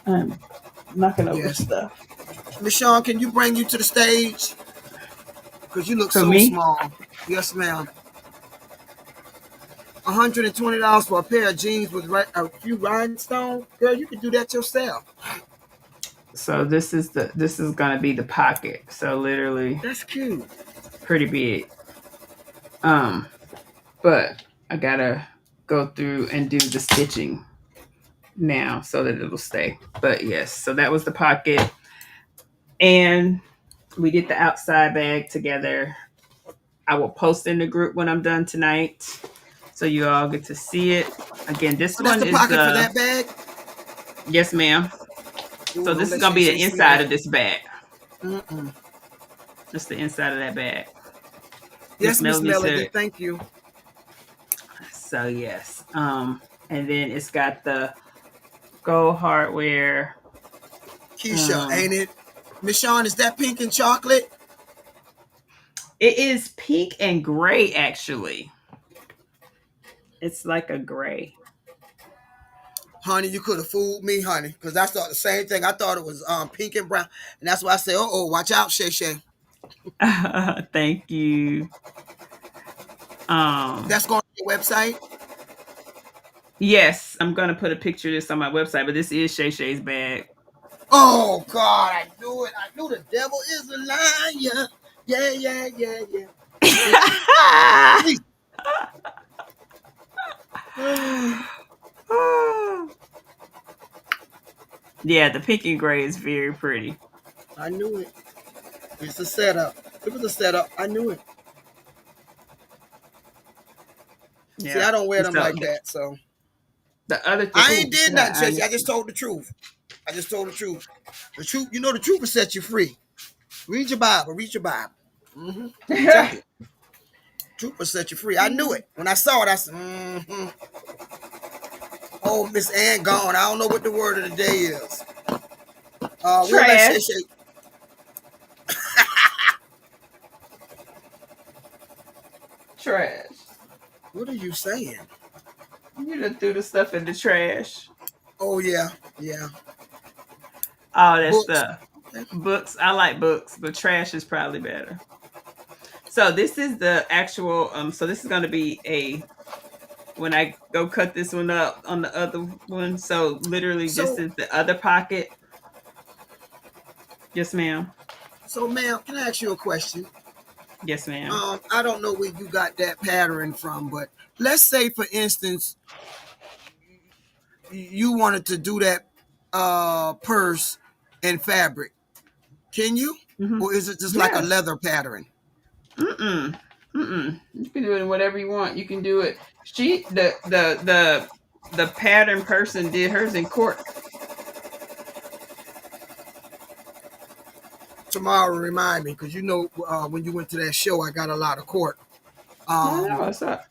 I'm knocking over stuff. Miss Shawn, can you bring you to the stage? Because you look For so me? small. Yes, ma'am. $120 for a pair of jeans with a few rhinestones. Girl, you can do that yourself. So this is gonna be the pocket. So literally, That's cute. pretty big. But I gotta go through and do the stitching now so that it'll stay. But yes, so that was the pocket, and we did the outside bag together. I will post in the group when I'm done tonight, so you all get to see it. Again, this one That's the is pocket for that bag? Yes, ma'am. Ooh, So this is gonna be the inside of this bag. Mm-mm. Just the inside of that bag. Yes, Miss Melody. Thank you. So yes. And then it's got the gold hardware. Keisha, ain't it? Miss Shawn, is that pink and chocolate? It is pink and gray, actually. It's like a gray. Honey, you could have fooled me, honey, because I thought the same thing. I thought it was pink and brown, and that's why I said, watch out, Shay Shay. Thank you. That's going to your website? Yes, I'm gonna put a picture of this on my website, but this is Shay Shay's bag. Oh God, I knew it. I knew the devil is a liar. Yeah. Yeah, the pink and gray is very pretty. I knew it. It's a setup. It was a setup. I knew it. Yeah. See, I don't wear them like that, so. The other thing, I ain't did nothing, Chelsea. I just told the truth. The truth will set you free. Read your Bible. Read your Bible. Let me tell you, truth will set you free. I knew it when I saw it. I said, "Oh, Miss Ann gone. I don't know what the word of the day is." Where that Trash. Shay? Trash. What are you saying? You done threw the stuff in the trash. Oh yeah, yeah. All that Books. stuff. Books. I like books, but trash is probably better. So this is the actual. So this is going to be a. When I go cut this one up on the other one, so literally this So, is the other pocket. Yes, ma'am. so, ma'am, can I ask you a question? Yes, ma'am. I don't know where you got that pattern from, but let's say, for instance, you wanted to do that purse in fabric. Can you? Mm-hmm. Or is it just like a Yes. leather pattern? Mm-mm. Mm-mm. You can do it in whatever you want. You can do it. The pattern person did hers in cork. Tomorrow, remind me, because you know when you went to that show, I got a lot of cork. No, no, Um, what's up?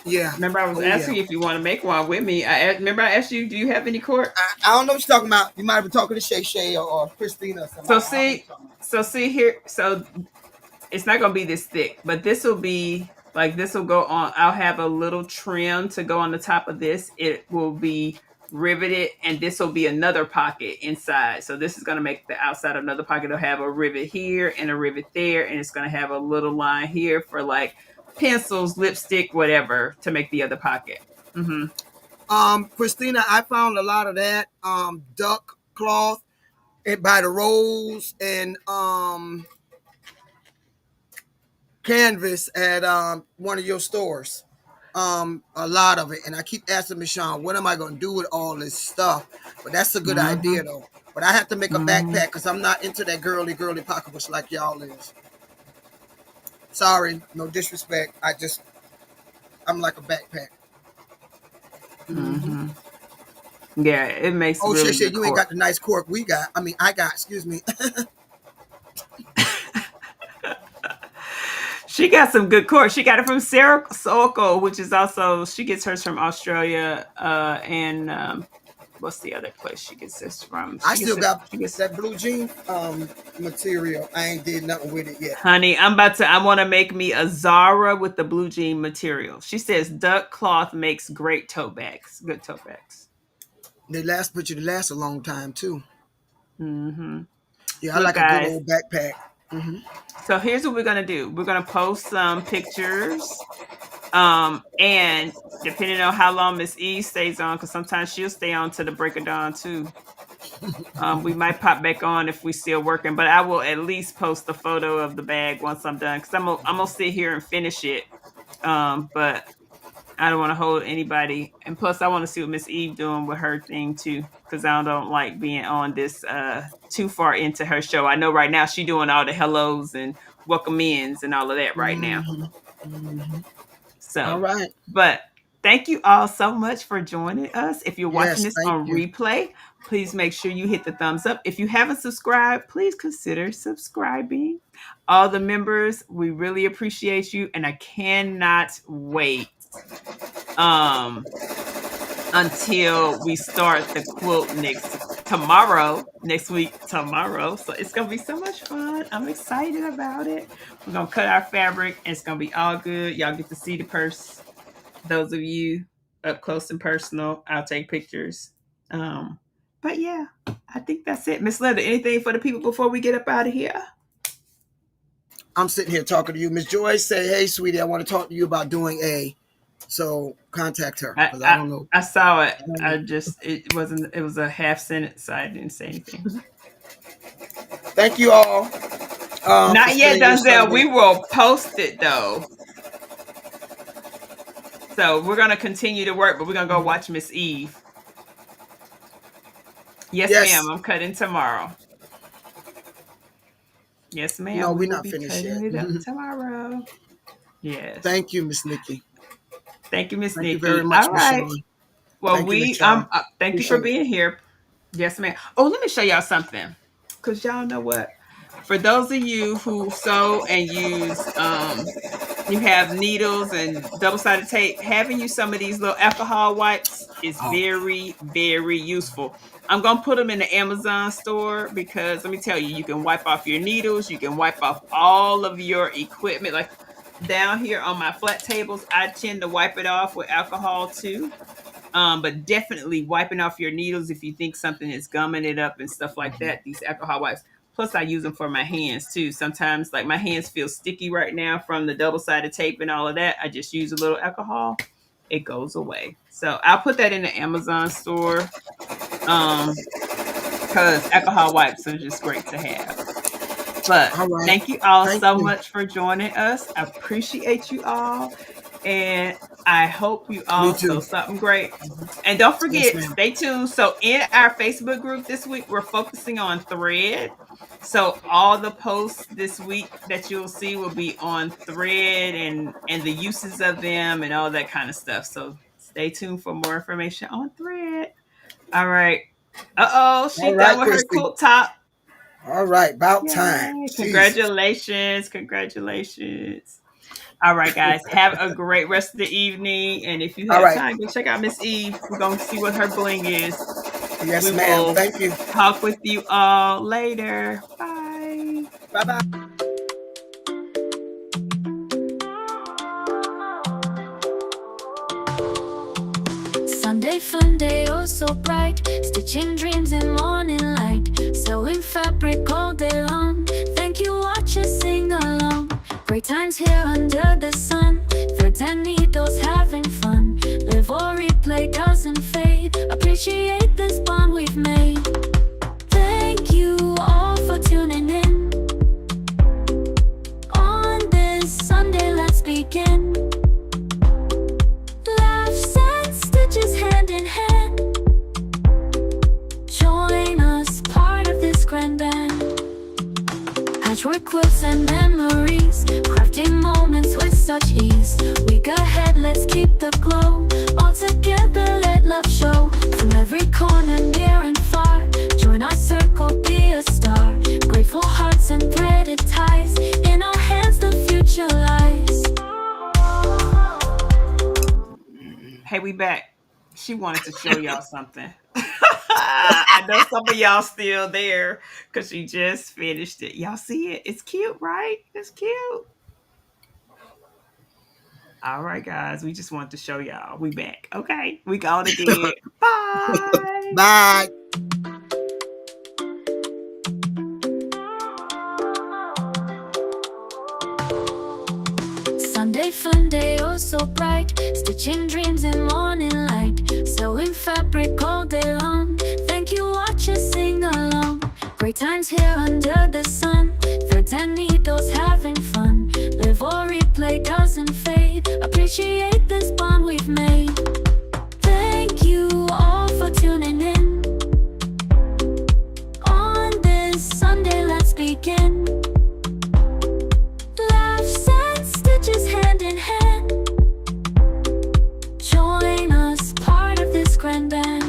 yeah. Remember, I was Oh yeah. asking you if you want to make one with me. Remember I asked you, do you have any cork? I don't know what you're talking about. You might have been talking to Shay Shay or Christina or So somebody. I don't know what see, you're talking about. so see here. So it's not gonna be this thick, but this will be like this will go on. I'll have a little trim to go on the top of this. It will be riveted, and this will be another pocket inside. So this is gonna make the outside of another pocket. It'll have a rivet here and a rivet there, and it's gonna have a little line here for like pencils, lipstick, whatever, to make the other pocket. Mm-hmm. Christina, I found a lot of that duck cloth by the rolls and canvas at one of your stores. A lot of it, and I keep asking Michonne, what am I going to do with all this stuff? But that's a good Mm-hmm. idea though. But I have to make a Mm-hmm. backpack because I'm not into that girly pocketbooks like y'all is. Sorry, no disrespect. I'm like a backpack. Mm-hmm. Yeah, it makes Oh, really shit, good you ain't cork. got the nice cork we got. I mean, I got. Excuse me. She got some good cork. She got it from Sarah Soko, which is also she gets hers from Australia. And what's the other place she gets this from? I still got She gets. that blue jean material. I ain't did nothing with it yet. Honey, I want to make me a Zara with the blue jean material. She says duck cloth makes great tote bags. Good tote bags. But they last a long time too. Mm-hmm. Yeah, I Look, like a good guys. old backpack. Mm-hmm. So here's what we're gonna do. We're gonna post some pictures. And depending on how long Miss E stays on, because sometimes she'll stay on to the break of dawn too. We might pop back on if we still working, but I will at least post the photo of the bag once I'm done because I'm gonna sit here and finish it. But I don't want to hold anybody, and plus I want to see what Miss Eve doing with her thing too, because I don't like being on this too far into her show. I know right now she doing all the hellos and welcome ins and all of that right now. Mm-hmm. Mm-hmm. All So, right. but thank you all so much for joining us. If you're watching Yes, this thank on you. replay, please make sure you hit the thumbs up. If you haven't subscribed, please consider subscribing. All the members, we really appreciate you, and I cannot wait um until we start the quilt next week tomorrow. So it's gonna be so much fun. I'm excited about it. We're gonna cut our fabric and it's gonna be all good. Y'all get to see the purse. Those of you up close and personal, I'll take pictures. But yeah, I think that's it. Miss Leather, anything for the people before we get up out of here? I'm sitting here talking to you. Miss Joyce say, hey, sweetie, I want to talk to you about doing a. So contact her I, because I I don't know. I saw it. I don't know. I just it was a half sentence, so I didn't say anything. Thank you all for Not yet, spending your Denzel. Sunday. We will post it though. So we're gonna continue to work, but we're gonna go watch Miss Eve. Yes, ma'am. Yes. I'm cutting tomorrow. Yes, No, ma'am. We we're will not be finished yet. cutting it up tomorrow. Yes. Thank you, Miss Nikki. Thank you, Miss Thank you very Nikki. much, All Miss right. Sean. Well, Thank you, Miss we Char. thank you for Appreciate it. being here. Yes, ma'am. Oh, let me show y'all something. Cause y'all know what? For those of you who sew and use you have needles and double-sided tape, having you some of these little alcohol wipes is Oh, very, very useful. I'm gonna put them in the Amazon store because let me tell you, you can wipe off your needles, you can wipe off all of your equipment. Like down here on my flat tables, I tend to wipe it off with alcohol too. But definitely wiping off your needles if you think something is gumming it up and stuff like that. These alcohol wipes. Plus, I use them for my hands too. Sometimes, like my hands feel sticky right now from the double-sided tape and all of that. I just use a little alcohol. It goes away. So I'll put that in the Amazon store. Because alcohol wipes are just great to have. But all right. thank you all Thank so you. much for joining us. I appreciate you all. And I hope you all Me too. sew something great. And don't forget, Yes, ma'am. stay tuned. So in our Facebook group this week, we're focusing on thread. So all the posts this week that you'll see will be on thread and the uses of them and all that kind of stuff. So stay tuned for more information on thread. All right. Uh-oh, All she done right, with her Christy. quilt top. All right, about time. Yay. Jeez. Congratulations. Congratulations. All right, guys. Have a great rest of the evening. And if you All have right. time, go check out Miss Eve. We're going to see what her bling is. Yes, We ma'am. will Thank you. talk with you all later. Bye. Bye-bye. Sunday Funday, oh so bright, stitching dreams in morning light, sewing fabric all day long. Thank you, watchers, sing along. Great times here under the sun, threads and needles having fun. Live or replay doesn't fade. Appreciate this bond we've made. Thank you all for tuning in. On this Sunday, let's begin. Laughs and stitches hand in hand. Join us, part of this grand band. Patchwork quilts and memories, crafting moments with such ease. Week ahead, let's keep the glow. All together, let love show. From every corner, near and far, join our circle, be a star. Grateful hearts and threaded ties, in our hands the future lies. Hey, we back. She wanted to show y'all something. I know some of y'all still there because she just finished it. Y'all see it? It's cute, right? It's cute. All right, guys. We just wanted to show y'all. We back. Okay. We got it again. Bye. Bye. Sunday Funday, oh so bright, stitching dreams in morning light, sewing fabric all day long. Thank you, watchers, sing along. Great times here under the sun, threads and needles having fun. Live or replay doesn't fade. Appreciate this bond we've made. Thank you all for tuning in. On this Sunday, let's begin. Laughs and stitches hand in hand. Join us, part of this grand band.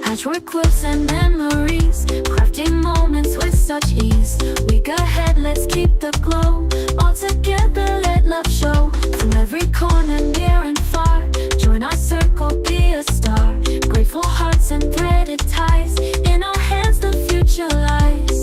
Patchwork quilts and memories, crafting moments with such ease. Week ahead, let's keep the glow. All together, let love show. From every corner, near and far, join our circle, be a star. Grateful hearts and threaded ties, in our hands the future lies.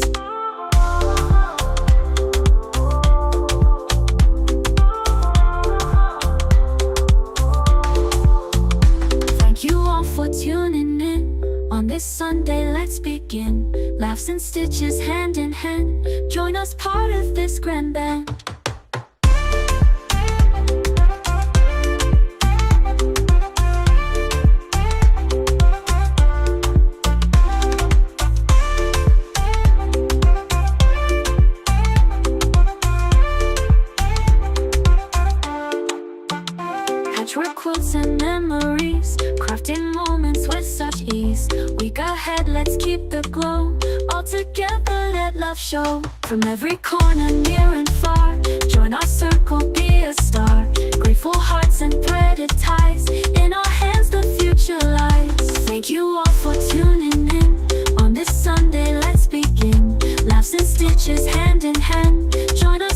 Thank you all for tuning in. On this Sunday, let's begin. Laughs and stitches hand in hand. Join us, part of this grand band. Patchwork quilts and memories, crafting moments with such ease. Week ahead, let's keep the glow. All together, let love show. From every corner, near and far, join our circle, be a star. Grateful hearts and threaded ties, in our hands the future lies. Thank you all for tuning in. On this Sunday, let's begin. Laughs and Join